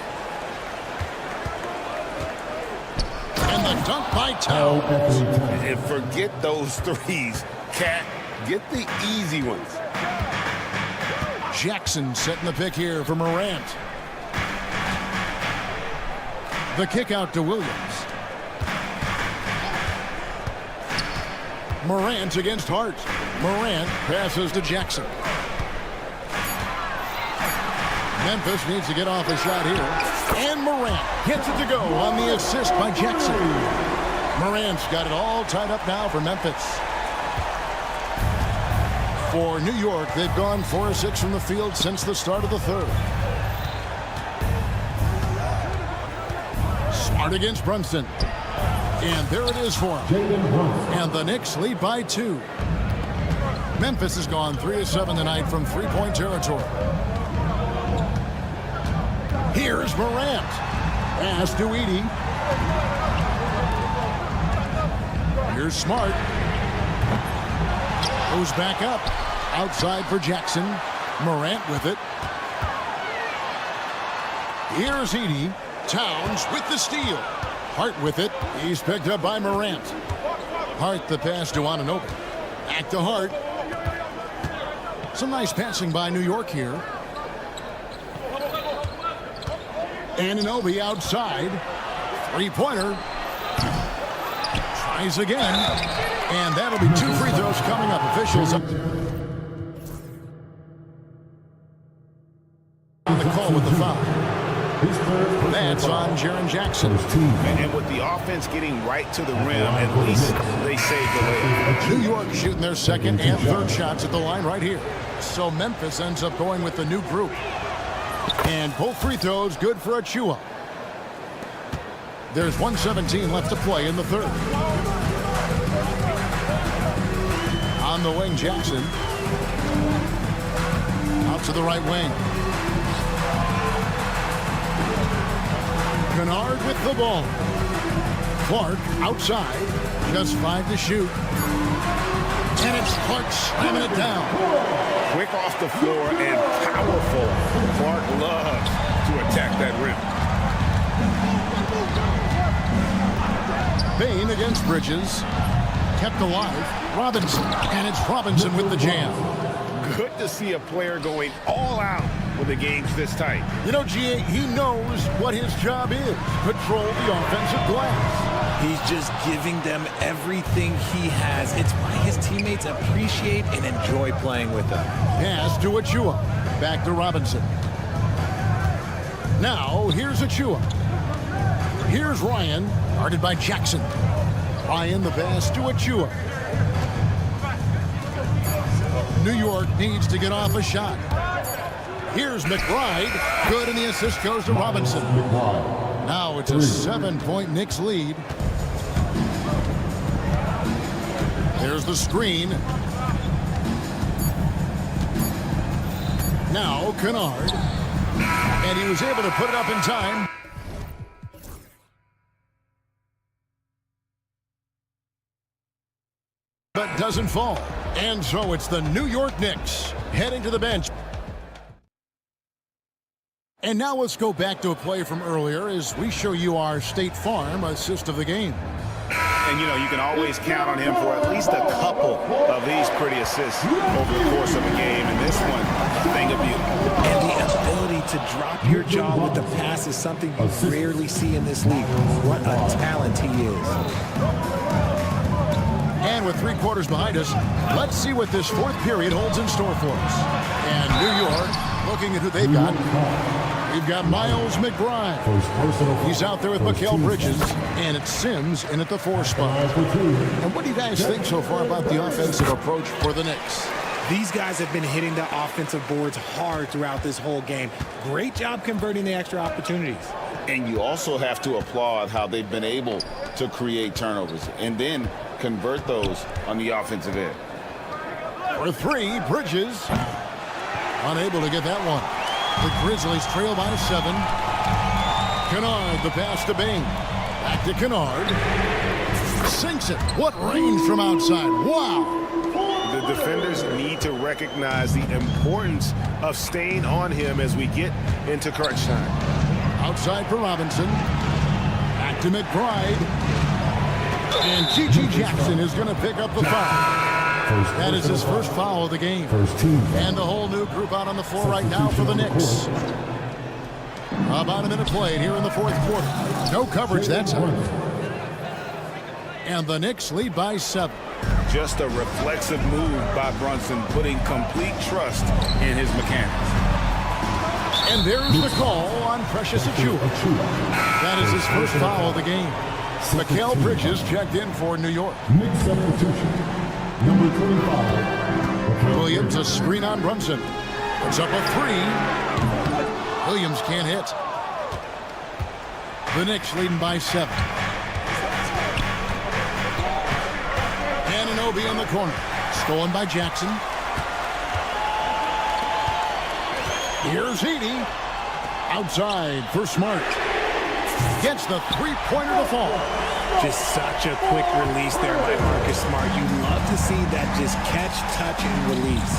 And the dunk by Towns. And forget those threes. Cat, get the easy ones. Jackson setting the pick here for Morant. The kick out to Williams. Morant against Hart. Morant passes to Jackson. Memphis needs to get off a shot here. And Morant gets it to go on the assist by Jackson. Morant's got it all tied up now for Memphis. For New York, they've gone 4 of 6 from the field since the start of the third. Smart against Brunson. And there it is for him. And the Knicks lead by 2. Memphis has gone 3 of 7 tonight from three-point territory. Here's Morant. Pass to Edey. Here's Smart. Goes back up. Outside for Jackson. Morant with it. Here's Edey. Towns with the steal. Hart with it. He's picked up by Morant. Hart the pass to Anunoby. Back to Hart. Some nice passing by New York here. Anunoby outside. Three-pointer. Tries again. And that'll be 2 free throws coming up. Officials up on the call with the foul. That's on Jaren Jackson. And with the offense getting right to the rim, at least they saved the layup. New York shooting their second and third shots at the line right here. So Memphis ends up going with the new group. And both free throws good for Achua. There's 1:17 left to play in the third. On the wing, Jackson. Out to the right wing. Kennard with the ball. Clark outside. Just 5 to shoot. And it's Clark slamming it down. Quick off the floor and powerful. Clark loves to attack that rim. Bain against Bridges. Kept alive. Robinson. And it's Robinson with the jam. Good to see a player going all out when the game's this tight. You know, G.A., he knows what his job is. Control the offensive glass. He's just giving them everything he has. It's why his teammates appreciate and enjoy playing with him. Pass to Achua. Back to Robinson. Now, here's Achua. Here's Ryan, guarded by Jackson. Ryan the pass to Achua. New York needs to get off a shot. Here's McBride. Good, and the assist goes to Robinson. Now it's a 7-point Knicks lead. There's the screen. Now Kennard. And he was able to put it up in time. But doesn't fall. And so it's the New York Knicks heading to the bench. And now let's go back to a play from earlier as we show you our State Farm assist of the game. And, you know, you can always count on him for at least a couple of these pretty assists over the course of a game. And this one, a thing of beauty. And the ability to drop your jaw with the pass is something you rarely see in this league. What a talent he is. And with 3 quarters behind us, let's see what this fourth period holds in store for us. And New York Looking at who they've got. We've got Miles McBride. He's out there with Mikal Bridges. And it's Sims in at the 4 spot. And what do you guys think so far about the offensive approach for the Knicks? These guys have been hitting the offensive boards hard throughout this whole game. Great job converting the extra opportunities. And you also have to applaud how they've been able to create turnovers and then convert those on the offensive end. For 3, Bridges. Unable to get that one. The Grizzlies trail by 7. Kennard, the pass to Bain. Back to Kennard. Sinks it. What range from outside. Wow. The defenders need to recognize the importance of staying on him as we get into crunch time. Outside for Robinson. Back to McBride. And G.G. Jackson is going to pick up the foul. That is his first foul of the game. And the whole new group out on the floor right now for the Knicks. About a minute played here in the 4th quarter. No coverage that time. And the Knicks lead by 7. Just a reflexive move by Brunson, putting complete trust in his mechanics. And there's the call on Precious Achiuwa. That is his first foul of the game. Mikal Bridges checked in for New York. Knicks substitution. Number 25. Williams a screen on Brunson. Puts up a 3. Williams can't hit. The Knicks leading by 7. Anunoby in the corner. Stolen by Jackson. Here's Edey. Outside for Smart. Gets the 3-pointer to fall. Just such a quick release there by Marcus Smart. You love to see that just catch, touch, and release.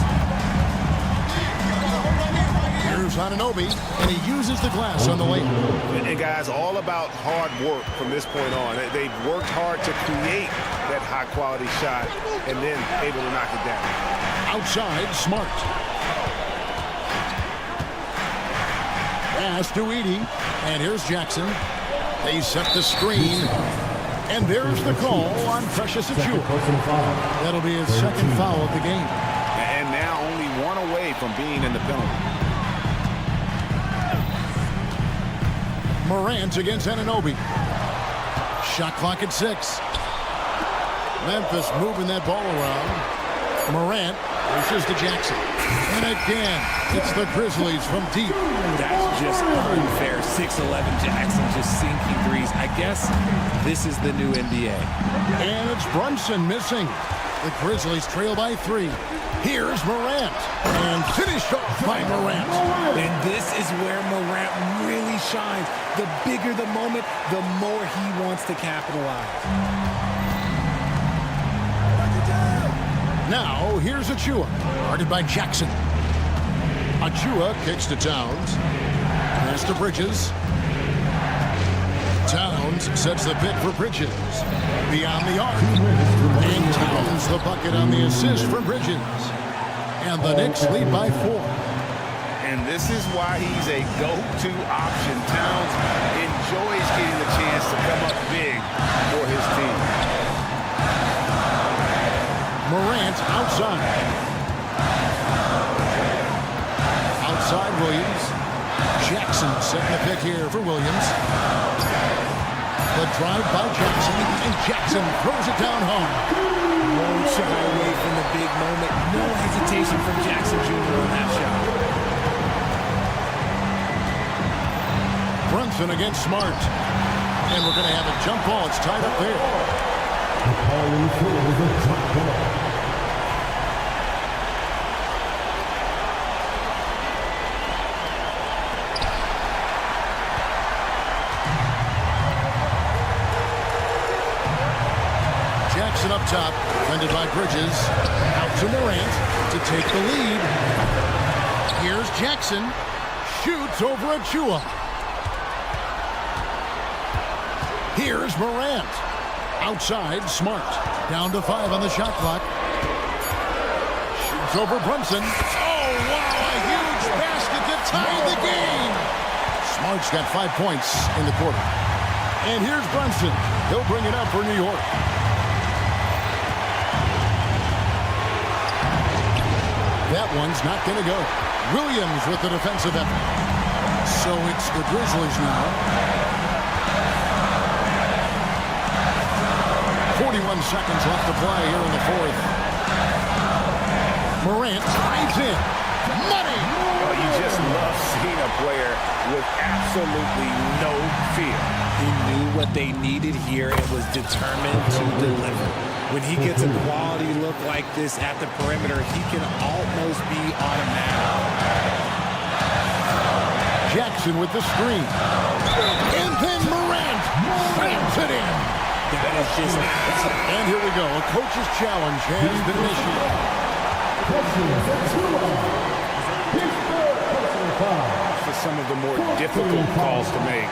Here's Anunoby, and he uses the glass on the way. And guys, all about hard work from this point on. They've worked hard to create that high-quality shot and then able to knock it down. Outside, Smart. Pass to Edey, and here's Jackson. They set the screen. And there's the call on Precious Achiuwa. That'll be his second foul of the game. And now only 1 away from being in the penalty. Morant against Anunoby. Shot clock at 6. Memphis moving that ball around. Morant pushes to Jackson. And again, it's the Grizzlies from deep. That's just unfair. 6'11" Jackson just sinking threes. I guess this is the new NBA. And it's Brunson missing. The Grizzlies trail by 3. Here's Morant. And finished off by Morant. And this is where Morant really shines. The bigger the moment, the more he wants to capitalize. Now, here's Achiuwa. Guarded by Jackson. Achiuwa kicks to Towns. Pass to Bridges. Towns sets the pick for Bridges. Beyond the arc. And Towns the bucket on the assist for Bridges. And the Knicks lead by 4. And this is why he's a go-to option. Towns enjoys getting the chance to come up big for his team. Morant outside. Outside Williams. Jackson setting the pick here for Williams. The drive by Jackson, and Jackson throws it down home. Won't shy away from the big moment. No hesitation from Jackson Jr. on that shot. Brunson against Smart. And we're going to have a jump ball. It's tied up there. The call in for the jump ball. Jackson up top, defended by Bridges. Out to Morant to take the lead. Here's Jackson. Shoots over Achiuwa. Here's Morant. Outside, Smart. Down to 5 on the shot clock. Shoots over Brunson. Oh, wow, a huge basket to tie the game. Smart's got 5 points in the quarter. And here's Brunson. He'll bring it up for New York. That one's not going to go. Williams with the defensive effort. So it's the Grizzlies now. 41 seconds left to play here in the fourth. Morant drives in. Money! Oh, you just love seeing a player with absolutely no fear. He knew what they needed here and was determined to deliver. When he gets a quality look like this at the perimeter, he can almost be automatic. Jackson with the screen. And then Morant slams it in. That is just awesome. And here we go. A coach's challenge has been initiated. For some of the more difficult calls to make.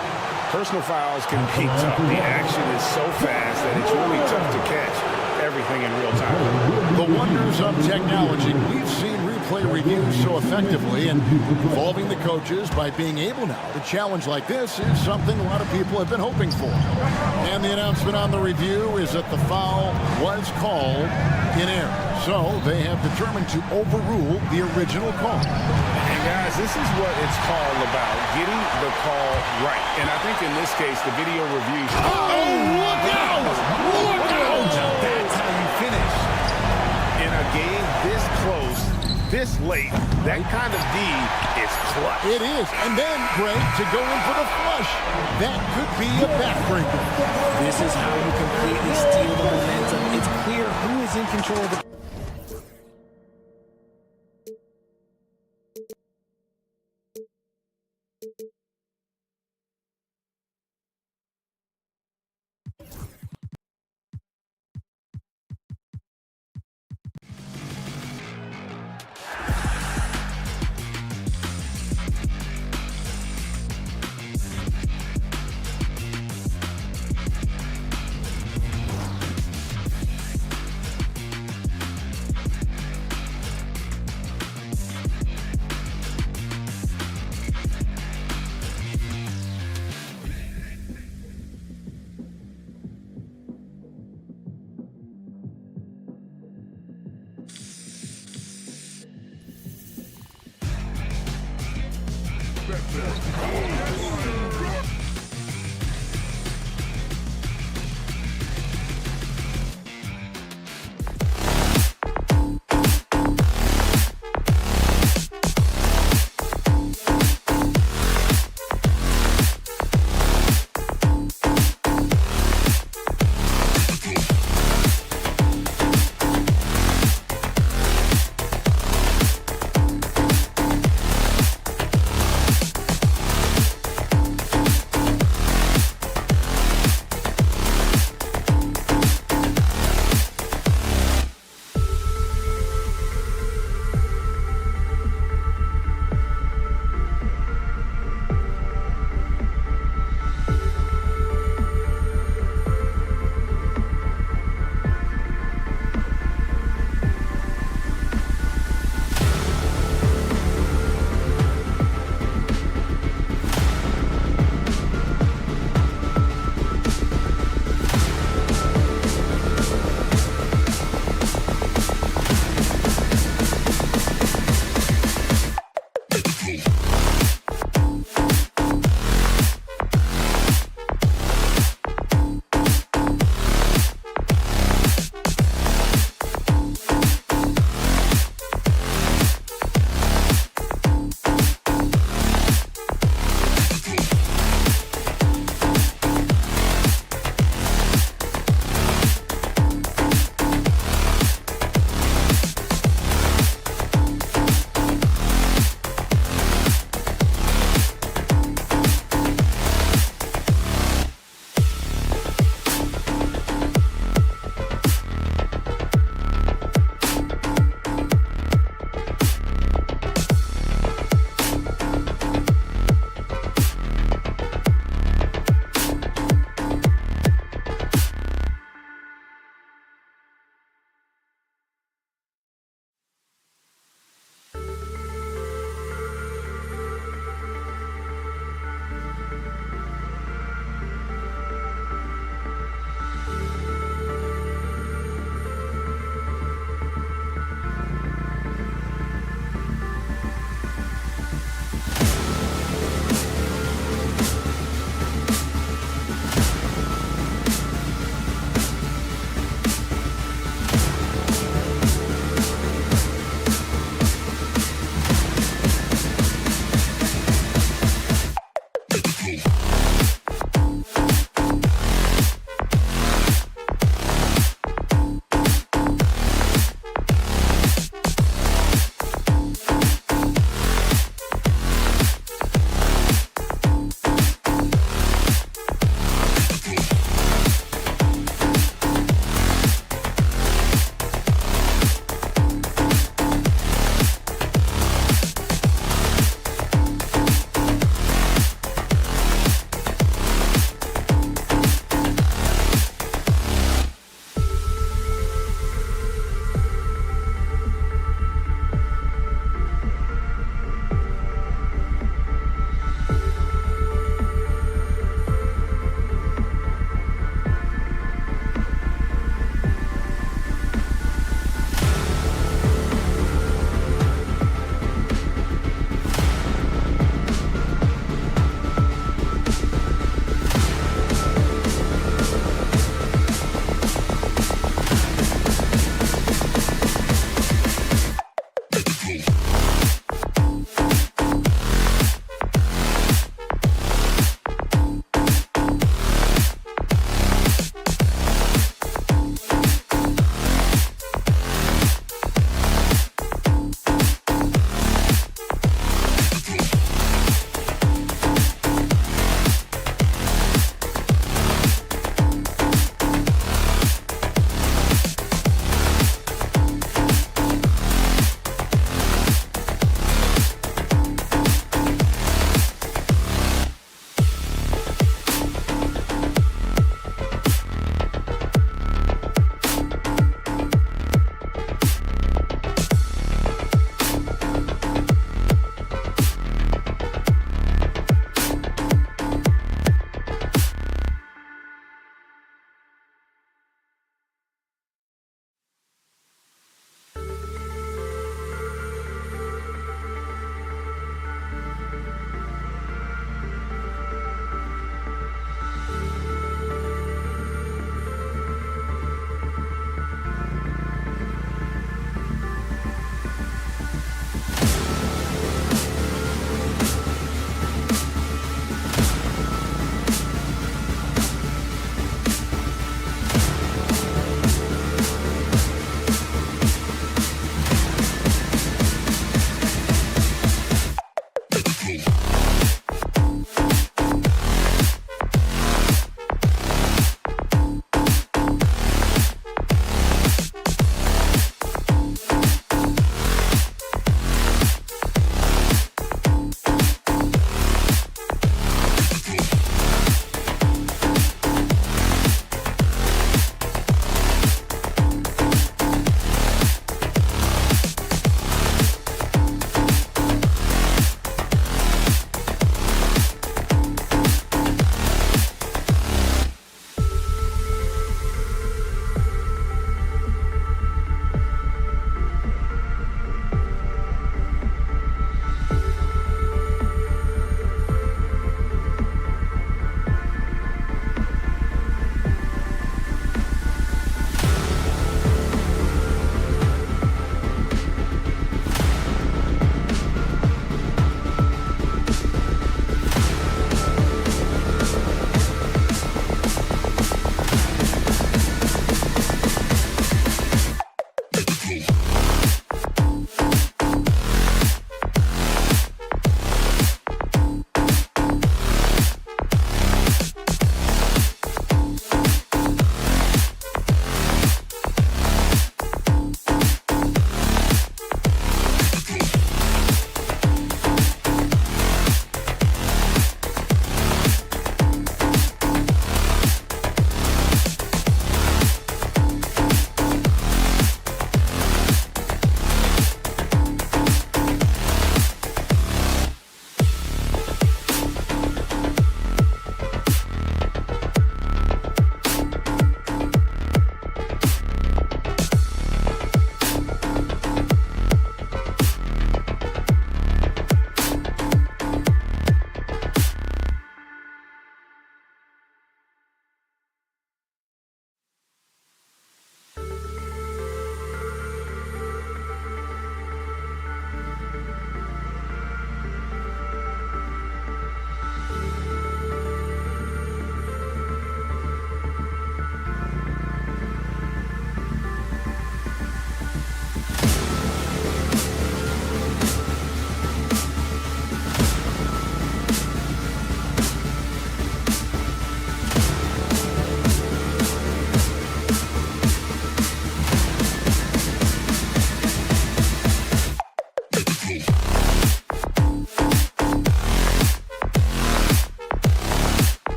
Personal fouls can be tough. The action is so fast that it's really tough to catch everything in real time. The wonders of technology. We've seen replay reviews so effectively, and involving the coaches by being able now to challenge like this is something a lot of people have been hoping for. And the announcement on the review is that the foul was called in error. So they have determined to overrule the original call. And guys, this is what it's all about, getting the call right. And I think in this case, the video review. Oh, look out! Look out! That's how you finish. In a game this close, this late, that kind of D is clutch. It is. And then, Greg, to go in for the flush. That could be a backbreaker. This is how you completely steal the momentum. It's clear who is in control of the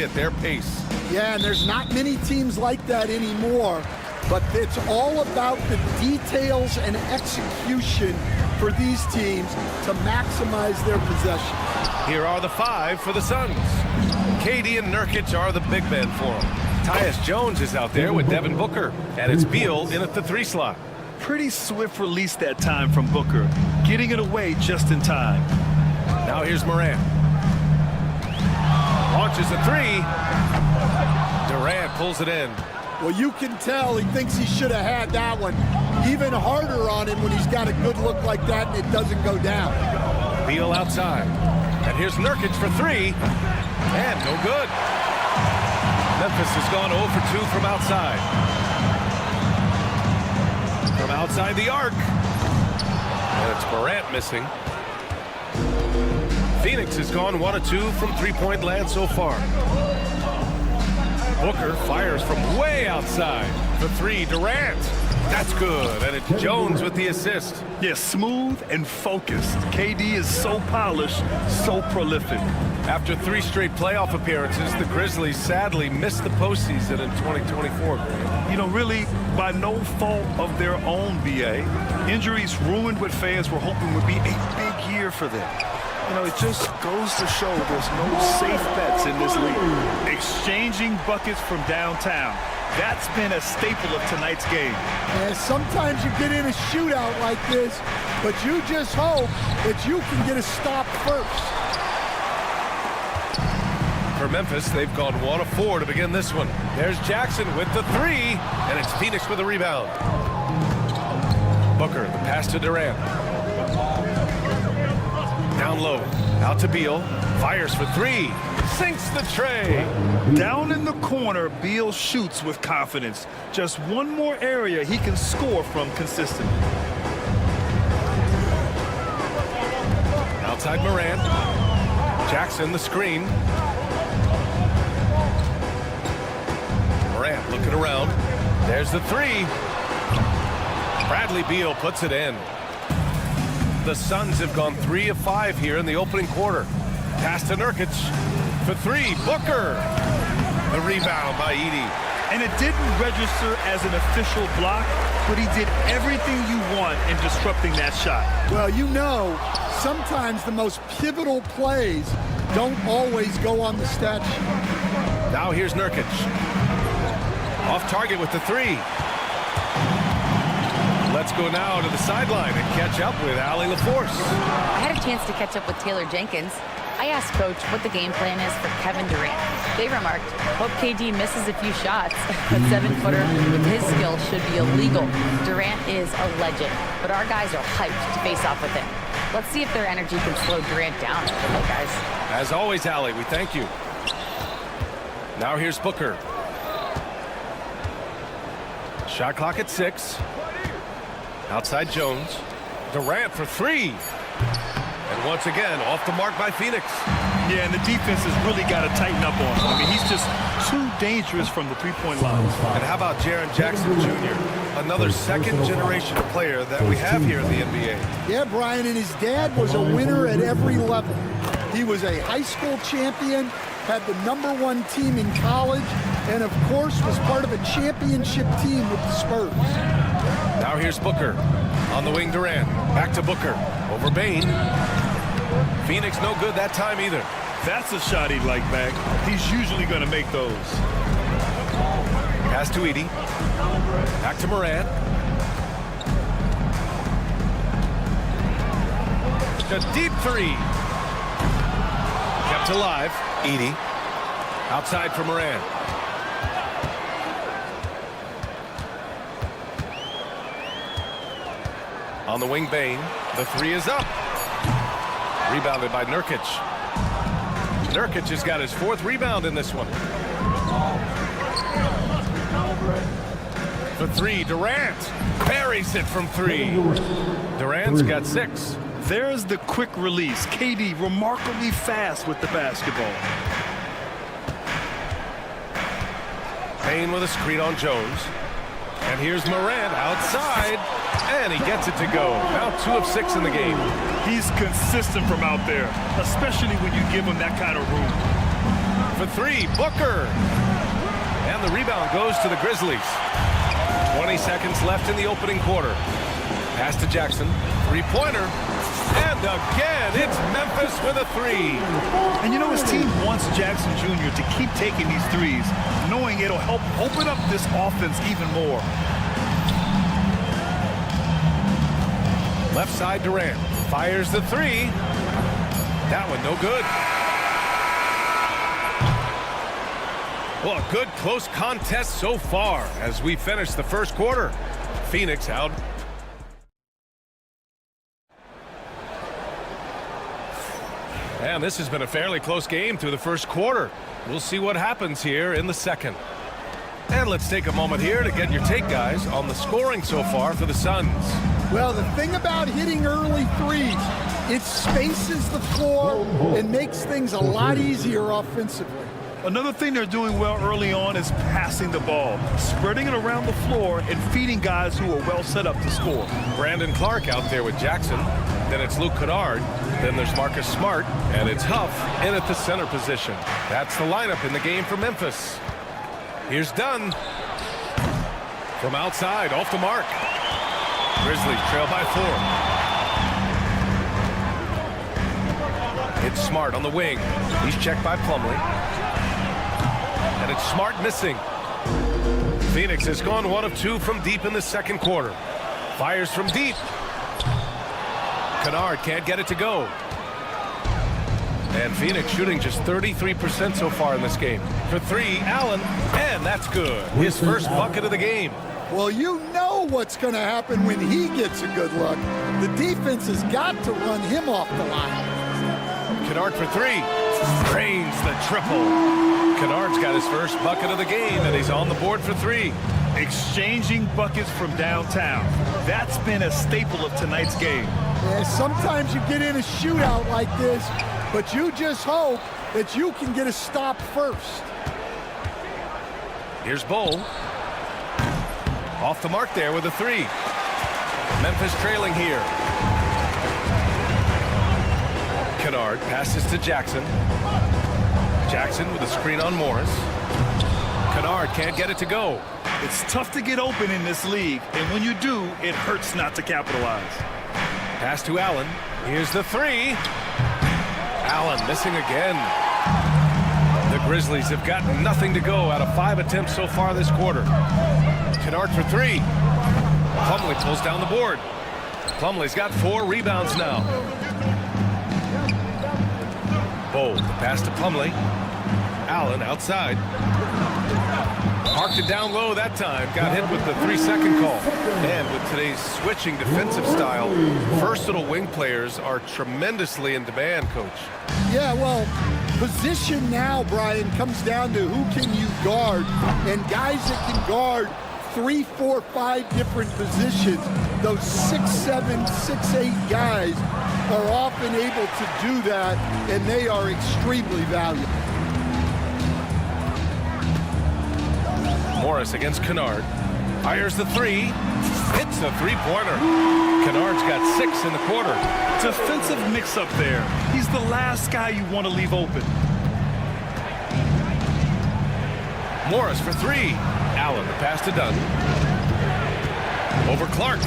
at their pace. Yeah, and there's not many teams like that anymore, but it's all about the details and execution for these teams to maximize their possession. Here are the 5 for the Suns. KD and Nurkic are the big men for them. Tyus Jones is out there with Devin Booker, and it's Beal in at the 3 slot. Pretty swift release that time from Booker, getting it away just in time. Now here's Morant. Launches a 3. Durant pulls it in. Well, you can tell he thinks he should have had that one. Even harder on him when he's got a good look like that and it doesn't go down. Beal outside. And here's Nurkic for 3. And no good. Memphis has gone 0 for 2 from outside. From outside the arc. And it's Morant missing. Phoenix has gone 1 of 2 from three-point land so far. Booker fires from way outside. For 3, Durant. That's good, and it's Jones with the assist. Yeah, smooth and focused. KD is so polished, so prolific. After 3 straight playoff appearances, the Grizzlies sadly missed the postseason in 2024. You know, really, by no fault of their own, BA. Injuries ruined what fans were hoping would be a big year for them. You know, it just goes to show there's no safe bets in this league. Exchanging buckets from downtown. That's been a staple of tonight's game. And sometimes you get in a shootout like this, but you just hope that you can get a stop first. For Memphis, they've gone 1 of 4 to begin this one. There's Jackson with the 3, and it's Phoenix with a rebound. Booker, the pass to Durant. Down low, out to Beal, fires for 3, sinks the tray. Down in the corner, Beal shoots with confidence. Just one more area he can score from consistently. Outside Morant. Jackson the screen. Morant looking around. There's the 3. Bradley Beal puts it in. The Suns have gone 3 of 5 here in the opening quarter. Pass to Nurkic for 3. Booker. The rebound by Edey. And it didn't register as an official block, but he did everything you want in disrupting that shot. Well, you know, sometimes the most pivotal plays don't always go on the stat sheet. Now here's Nurkic. Off target with the 3. Let's go now to the sideline and catch up with Allie LaForce. I had a chance to catch up with Taylor Jenkins. I asked Coach what the game plan is for Kevin Durant. They remarked, hope KD misses a few shots. A 7-footer with his skill should be illegal. Durant is a legend, but our guys are hyped to face off with him. Let's see if their energy can slow Durant down a little, guys. As always, Allie, we thank you. Now here's Booker. Shot clock at 6. Outside Jones. Durant for 3. And once again, off the mark by Phoenix. Yeah, and the defense has really got to tighten up on him. I mean, he's just too dangerous from the three-point line. And how about Jaren Jackson Jr., another second-generation player that we have here in the NBA. Yeah, Brian, and his dad was a winner at every level. He was a high school champion, had the #1 team in college, and of course was part of a championship team with the Spurs. Now here's Booker. On the wing, Durant. Back to Booker. Over Bane. Phoenix no good that time either. That's a shot he'd like back. He's usually going to make those. Pass to Edey. Back to Morant. A deep 3. Kept alive. Edey. Outside for Morant. On the wing, Bane. The 3 is up. Rebounded by Nurkic. Nurkic has got his 4th rebound in this one. For 3, Durant. Buries it from 3. Durant's got 6. There's the quick release. KD remarkably fast with the basketball. Bane with a screen on Jones. And here's Morant outside. And he gets it to go. Now 2 of 6 in the game. He's consistent from out there, especially when you give him that kind of room. for three. Booker. And the rebound goes to the Grizzlies. 20 seconds left in the opening quarter. Pass to Jackson. Three-pointer. And again, it's Memphis with a three. And you know, his team wants Jackson Jr. to keep taking these threes, knowing it'll help open up this offense even more. Left side Durant. Fires the three. That one no good. Well, a good close contest so far as we finish the first quarter. Phoenix out. And this has been a fairly close game through the first quarter. We'll see what happens here in the second. And let's take a moment here to get your take, guys, on the scoring so far for the Suns. Well, the thing about hitting early threes, it spaces the floor and makes things a lot easier offensively. Another thing they're doing well early on is passing the ball, spreading it around the floor and feeding guys who are well set up to score. Brandon Clark out there with Jackson. Then it's Luke Kennard. Then there's Marcus Smart. And it's Huff in at the center position. That's the lineup in the game for Memphis. Here's Dunn. From outside, off the mark. Grizzlies trail by 4. It's Smart on the wing. He's checked by Plumlee. And it's Smart missing. Phoenix has gone 1 of 2 from deep in the second quarter. Fires from deep. Kennard can't get it to go. And Phoenix shooting just 33% so far in this game. For three, Allen, and that's good. His first bucket of the game. Well, you know what's going to happen when he gets a good look. The defense has got to run him off the line. Kennard for three. Drains the triple. Kennard's got his first bucket of the game, and he's on the board for three. Exchanging buckets from downtown. That's been a staple of tonight's game. Yeah, sometimes you get in a shootout like this, but you just hope that you can get a stop first. Here's Bull. Off the mark there with a three. Memphis trailing here. Kennard passes to Jackson. Jackson with a screen on Morris. Kennard can't get it to go. It's tough to get open in this league, and when you do, it hurts not to capitalize. Pass to Allen. Here's the three. Allen missing again. The Grizzlies have got nothing to go out of 5 attempts so far this quarter. Kennard for three. Plumlee pulls down the board. Plumlee's got 4 rebounds now. Bold, pass to Plumlee. Allen outside. Parked it down low that time. Got hit with the 3-second call. And with today's switching defensive style, versatile wing players are tremendously in demand, Coach. Yeah, well, position now, Brian, comes down to who can you guard. And guys that can guard 3, 4, 5 different positions, those 6'7", 6'8" guys are often able to do that, and they are extremely valuable. Morris against Kennard. Fires the three. Hits a three-pointer. Kennard's got 6 in the quarter. Defensive mix-up there. He's the last guy you want to leave open. Morris for three. Allen, the pass to Dunn. Over Clark.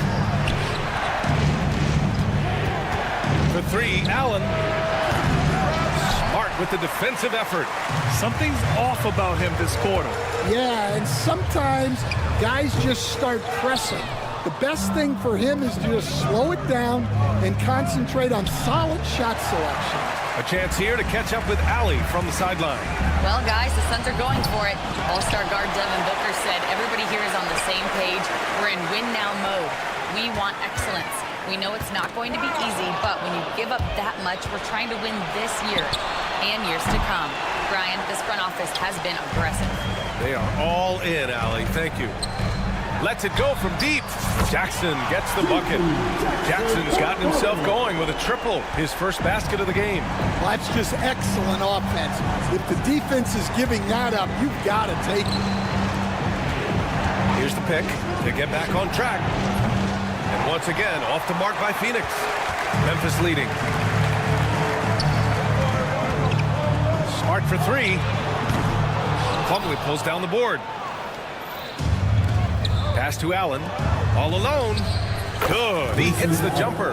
For three, Allen. Smart with the defensive effort. Something's off about him this quarter. Yeah, and sometimes guys just start pressing. The best thing for him is to just slow it down and concentrate on solid shot selection. A chance here to catch up with Allie from the sideline. Well, guys, the Suns are going for it. All-star guard Devin Booker said everybody here is on the same page. We're in win-now mode. We want excellence. We know it's not going to be easy, but when you give up that much, we're trying to win this year and years to come. Brian, this front office has been aggressive. They are all in, Allie. Thank you. Lets it go from deep. Jackson gets the bucket. Jackson's gotten himself going with a triple, his first basket of the game. Well, that's just excellent offense. If the defense is giving that up, you've got to take it. Here's the pick to get back on track. And once again, off the mark by Phoenix. Memphis leading. Smart for three. Plumlee pulls down the board. Pass to Allen. All alone. Good. He hits the jumper.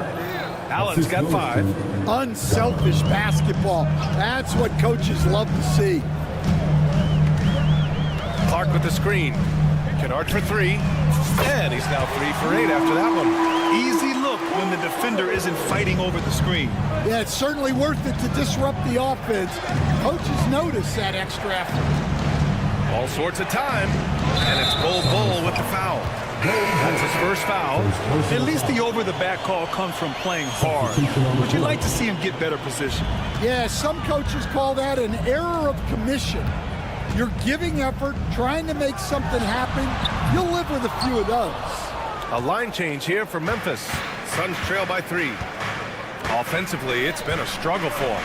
Allen's got 5. Unselfish basketball. That's what coaches love to see. Clark with the screen. Kennard for 3. And he's now 3 for 8 after that one. Easy look when the defender isn't fighting over the screen. Yeah, it's certainly worth it to disrupt the offense. Coaches notice that extra effort. All sorts of time. And it's Bull with the foul. That's his first foul. At least the over-the-back call comes from playing hard. Would you like to see him get better position? Yeah, some coaches call that an error of commission. You're giving effort, trying to make something happen. You'll live with a few of those. A line change here for Memphis. Suns trail by 3. Offensively, it's been a struggle for them.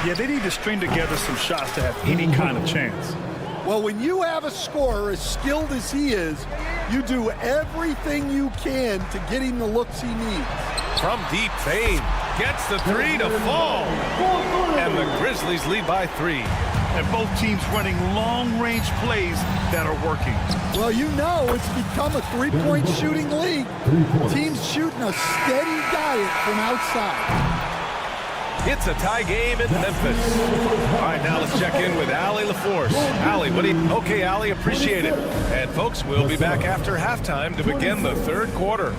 Yeah, they need to string together some shots to have any kind of chance. Well, when you have a scorer as skilled as he is, you do everything you can to get him the looks he needs. From deep, Bain gets the 3 to fall. And the Grizzlies lead by 3. And both teams running long-range plays that are working. Well, you know it's become a three-point shooting league. Teams shooting a steady diet from outside. It's a tie game at Memphis. All right, now let's check in with Allie LaForce. Allie, what do you... Okay, Allie, appreciate it. And, folks, we'll be back after halftime to begin the third quarter.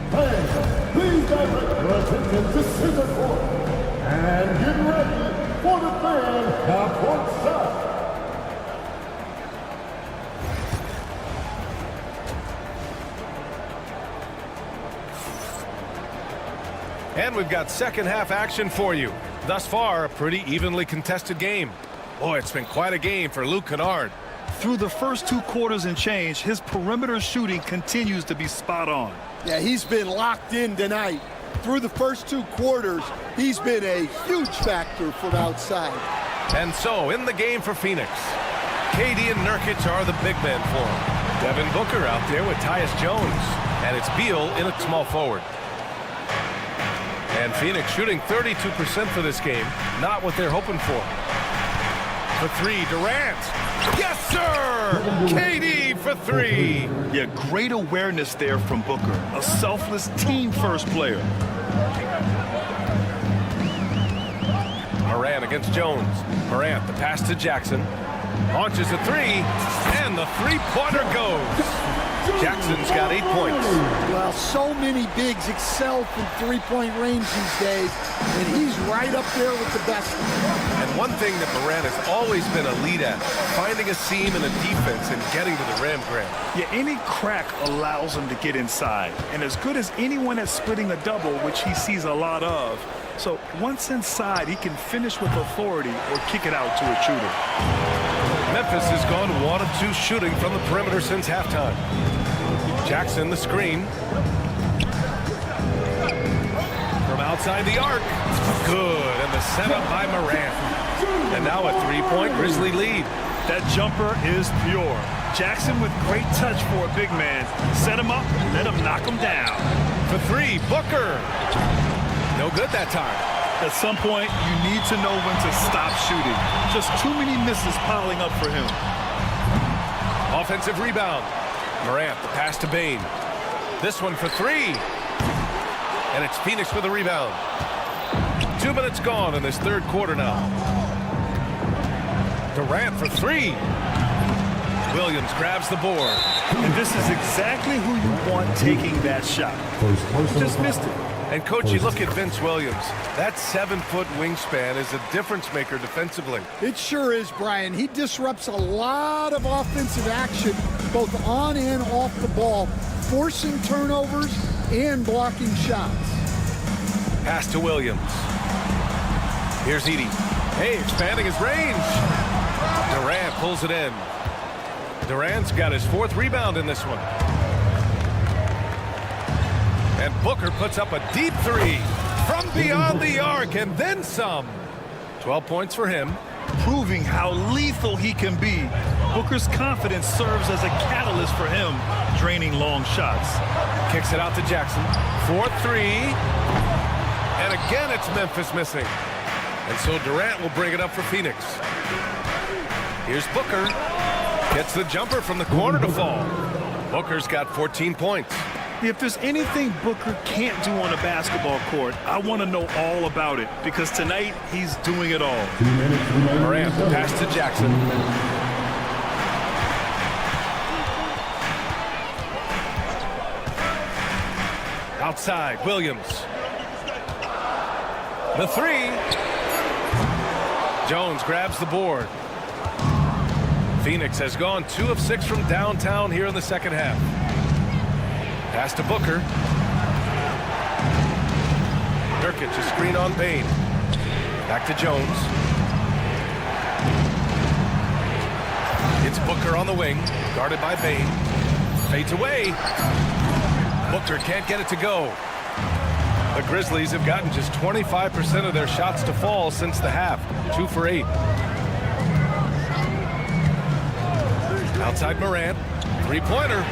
Please direct your attention to center court. And get ready for the third half-court shot. And we've got second half action for you. Thus far, a pretty evenly contested game. Boy, it's been quite a game for Luke Kennard. Through the first 2 quarters and change, his perimeter shooting continues to be spot on. Yeah, he's been locked in tonight. Through the first 2 quarters, he's been a huge factor from outside. And so, in the game for Phoenix, KD and Nurkic are the big men for him. Devin Booker out there with Tyus Jones. And it's Beal in at small forward. And Phoenix shooting 32% for this game. Not what they're hoping for. For 3, Durant. Yes, sir! KD for 3. Yeah, great awareness there from Booker. A selfless team-first player. Morant against Jones. Morant, the pass to Jackson. Launches a 3, and the three-pointer goes. Jackson's got 8 points. Well, so many bigs excel from three-point range these days, and he's right up there with the best. And one thing that Morant has always been a lead at, finding a seam in a defense and getting to the rim, Grant. Yeah, any crack allows him to get inside. And as good as anyone at splitting a double, which he sees a lot of. So once inside, he can finish with authority or kick it out to a shooter. Memphis has gone 1 of 2 shooting from the perimeter since halftime. Jackson, the screen. From outside the arc. Good, and the setup by Morant. And now a 3-point Grizzly lead. That jumper is pure. Jackson with great touch for a big man. Set him up, let him knock him down. For 3, Booker. No good that time. At some point, you need to know when to stop shooting. Just too many misses piling up for him. Offensive rebound. Morant, the pass to Bain. This one for 3. And it's Phoenix with a rebound. 2 minutes gone in this third quarter now. Durant for 3. Williams grabs the board. And this is exactly who you want taking that shot. Just missed it. And, Coach, you look at Vince Williams. That 7-foot wingspan is a difference maker defensively. It sure is, Brian. He disrupts a lot of offensive action, both on and off the ball, forcing turnovers and blocking shots. Pass to Williams. Here's Edey. Hey, expanding his range. Durant pulls it in. Durant's got his 4th rebound in this one. And Booker puts up a deep 3 from beyond the arc and then some. 12 points for him. Proving how lethal he can be. Booker's confidence serves as a catalyst for him, draining long shots. Kicks it out to Jackson. 4-3. And again, it's Memphis missing. And so Durant will bring it up for Phoenix. Here's Booker. Gets the jumper from the corner to fall. Booker's got 14 points. If there's anything Booker can't do on a basketball court, I want to know all about it, because tonight he's doing it all. Morant, pass to Jackson. Outside, Williams. The three. Jones grabs the board. Phoenix has gone 2 of 6 from downtown here in the second half. Pass to Booker. Nurkic, a screen on Bain. Back to Jones. It's Booker on the wing, guarded by Bain. Fades away. Booker can't get it to go. The Grizzlies have gotten just 25% of their shots to fall since the half. 2 for 8. Outside Morant. Three-pointer.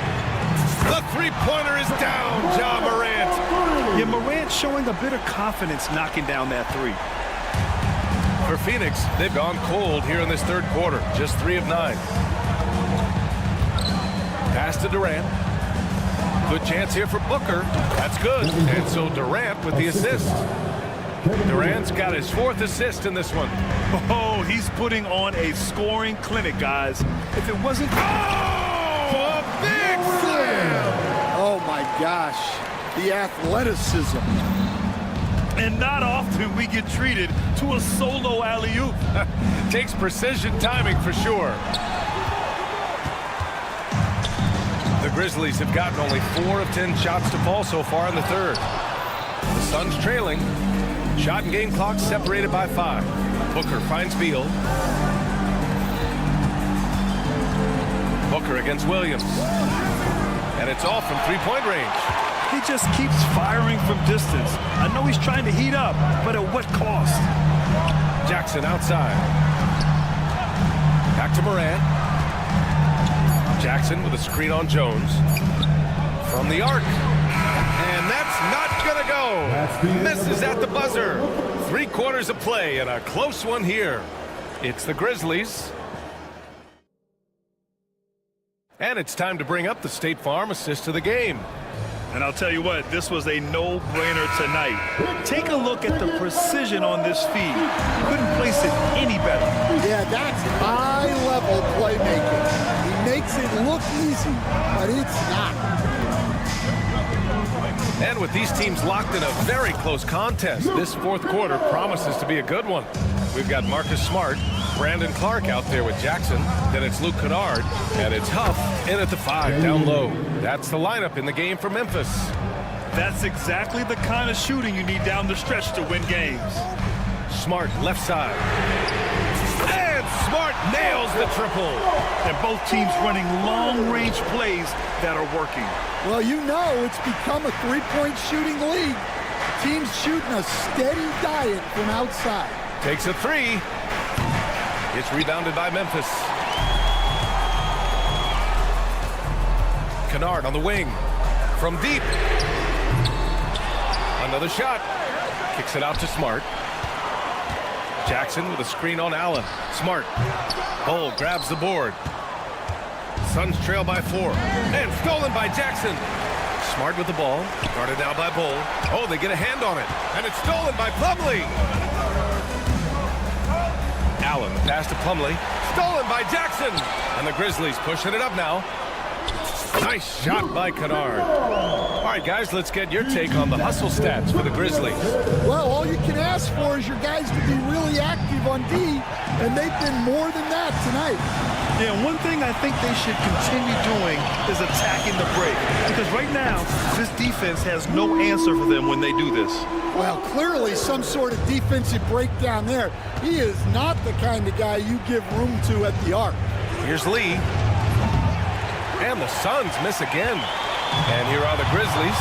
The three-pointer is down, Ja Morant. Yeah, Morant showing a bit of confidence knocking down that three. For Phoenix, they've gone cold here in this third quarter. Just 3 of 9. Pass to Durant. Good chance here for Booker. That's good. And so Durant with the assist. Durant's got his 4th assist in this one. Oh, he's putting on a scoring clinic, guys. If it wasn't... Oh, a big slam! Oh, my gosh. The athleticism. And not often we get treated to a solo alley-oop. Takes precision timing for sure. The Grizzlies have gotten only 4 of 10 shots to fall so far in the third. The Suns trailing. Shot and game clock separated by 5. Booker finds Beal. Booker against Williams. And it's off from three-point range. He just keeps firing from distance. I know he's trying to heat up, but at what cost? Jackson outside. Back to Morant. Jackson with a screen on Jones. From the arc. And that's not going to go. Misses at the buzzer. 3 quarters of play and a close one here. It's the Grizzlies. And it's time to bring up the State Farm assist of the game. And I'll tell you what, this was a no-brainer tonight. Take a look at the precision on this feed. Couldn't place it any better. Yeah, that's high-level playmaking. He makes it look easy, but it's not. And with these teams locked in a very close contest, this 4th quarter promises to be a good one. We've got Marcus Smart, Brandon Clark out there with Jackson. Then it's Luke Kennard, and it's Huff in at the 5 down low. That's the lineup in the game for Memphis. That's exactly the kind of shooting you need down the stretch to win games. Smart left side. And Smart nails the triple. And both teams running long-range plays that are working. Well, you know it's become a three-point shooting league. Teams shooting a steady diet from outside. Takes a 3. It's rebounded by Memphis. Kennard on the wing. From deep. Another shot. Kicks it out to Smart. Jackson with a screen on Allen. Smart. Bull grabs the board. Suns trail by 4. And stolen by Jackson. Smart with the ball. Guarded now by Bull. Oh, they get a hand on it. And it's stolen by Plumlee. Allen, the pass to Plumlee. Stolen by Jackson. And the Grizzlies pushing it up now. Nice shot by Kennard. All right, guys, let's get your take on the hustle stats for the Grizzlies. Well, all you can ask for is your guys to be really active on D, and they've been more than that tonight. Yeah, one thing I think they should continue doing is attacking the break. Because right now, this defense has no answer for them when they do this. Well, clearly some sort of defensive breakdown there. He is not the kind of guy you give room to at the arc. Here's Lee. And the Suns miss again. And here are the Grizzlies.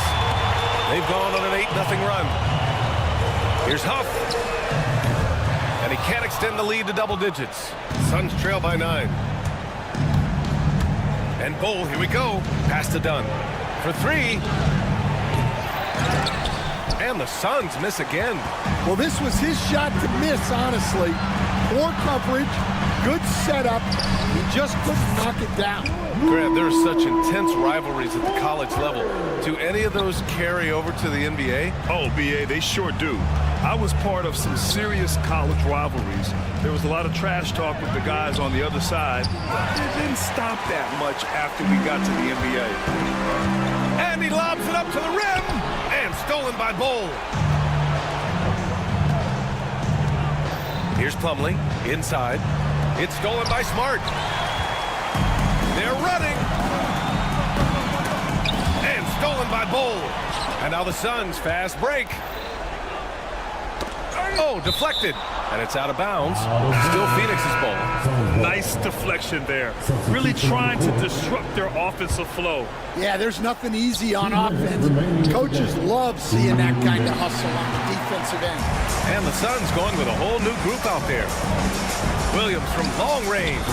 They've gone on an 8-0 run. Here's Huff. And he can't extend the lead to double digits. Suns trail by 9. And Bull, here we go. Pass to Dunn. For 3. And the Suns miss again. Well, this was his shot to miss, honestly. Poor coverage, Good setup. He just couldn't knock it down. Grant, there are such intense rivalries at the college level. Do any of those carry over to the NBA? Oh, BA, they sure do. I was part of some serious college rivalries. There was a lot of trash talk with the guys on the other side, but it didn't stop that much after we got to the NBA. And he lobs it up to the rim, and stolen by Bowl. Here's Plumlee, inside. It's stolen by Smart. They're running. And stolen by Bowl. And now the Suns fast break. Oh, deflected. And it's out of bounds. Still Phoenix's ball. Nice deflection there. Really trying to disrupt their offensive flow. Yeah, there's nothing easy on offense. Coaches love seeing that kind of hustle on the defensive end. And the Suns going with a whole new group out there. Williams from long range.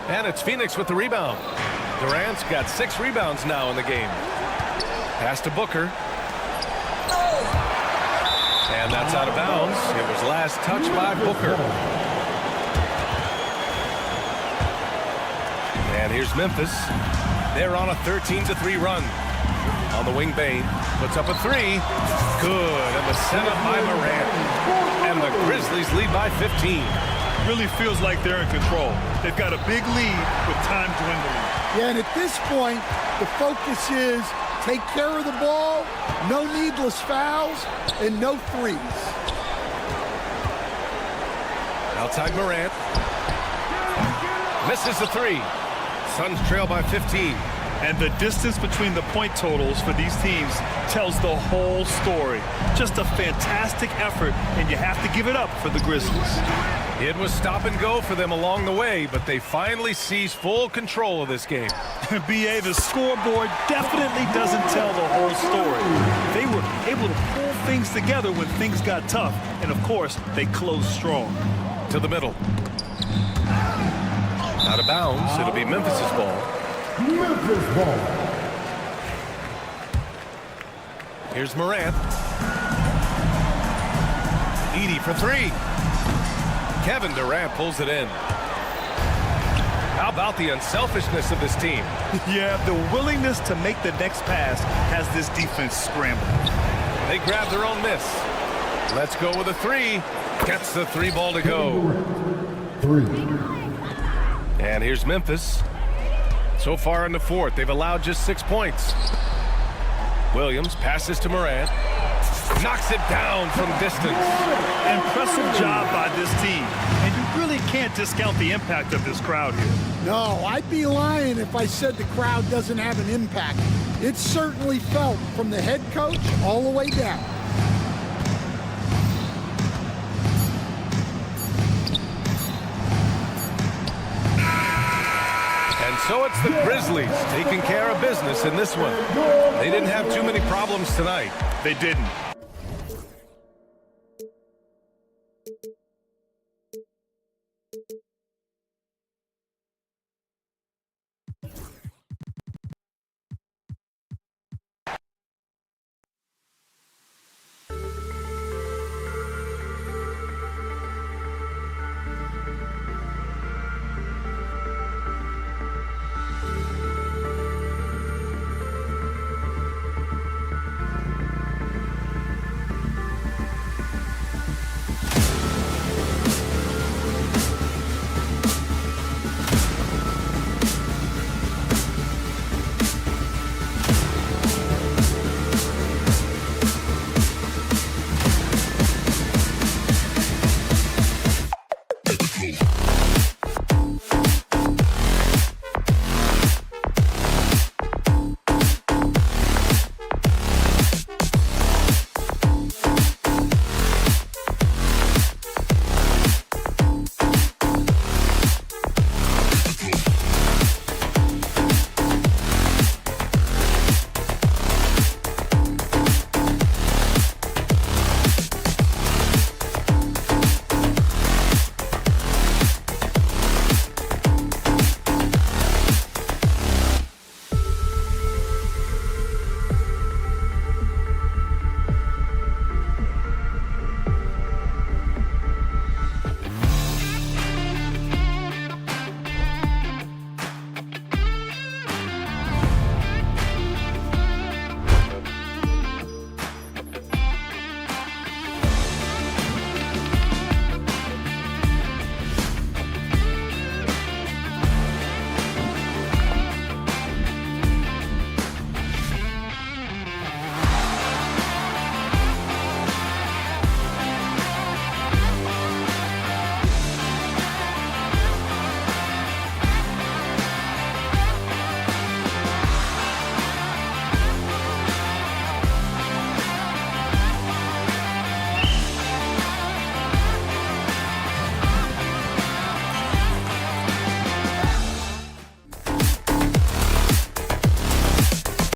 And it's Phoenix with the rebound. Durant's got 6 rebounds now in the game. Pass to Booker. And that's out of bounds. It was last touched by Booker. And here's Memphis. They're on a 13-3 run. On the wing, Bane puts up a 3. Good. And the setup by Morant. And the Grizzlies lead by 15. Really feels like they're in control. They've got a big lead with time dwindling. Yeah, and at this point, the focus is take care of the ball, no needless fouls, and no threes. Outside Morant. Misses the 3. Suns trail by 15. And the distance between the point totals for these teams tells the whole story. Just a fantastic effort, and you have to give it up for the Grizzlies. It was stop and go for them along the way, but they finally seized full control of this game. BA, the scoreboard definitely doesn't tell the whole story. They were able to pull things together when things got tough, and of course, they closed strong. To the middle. Out of bounds, it'll be Memphis's ball. Memphis ball. Here's Morant. Edey for 3. Kevin Durant pulls it in. How about the unselfishness of this team? Yeah, the willingness to make the next pass has this defense scrambled. They grab their own miss. Let's go with a 3. Gets the 3 ball to go. 3. And here's Memphis. So far in the 4th, they've allowed just 6 points. Williams passes to Morant. Knocks it down from distance. Impressive job by this team. And you really can't discount the impact of this crowd here. No, I'd be lying if I said the crowd doesn't have an impact. It's certainly felt from the head coach all the way down. And so it's the Grizzlies taking care of business in this one. They didn't have too many problems tonight. They didn't.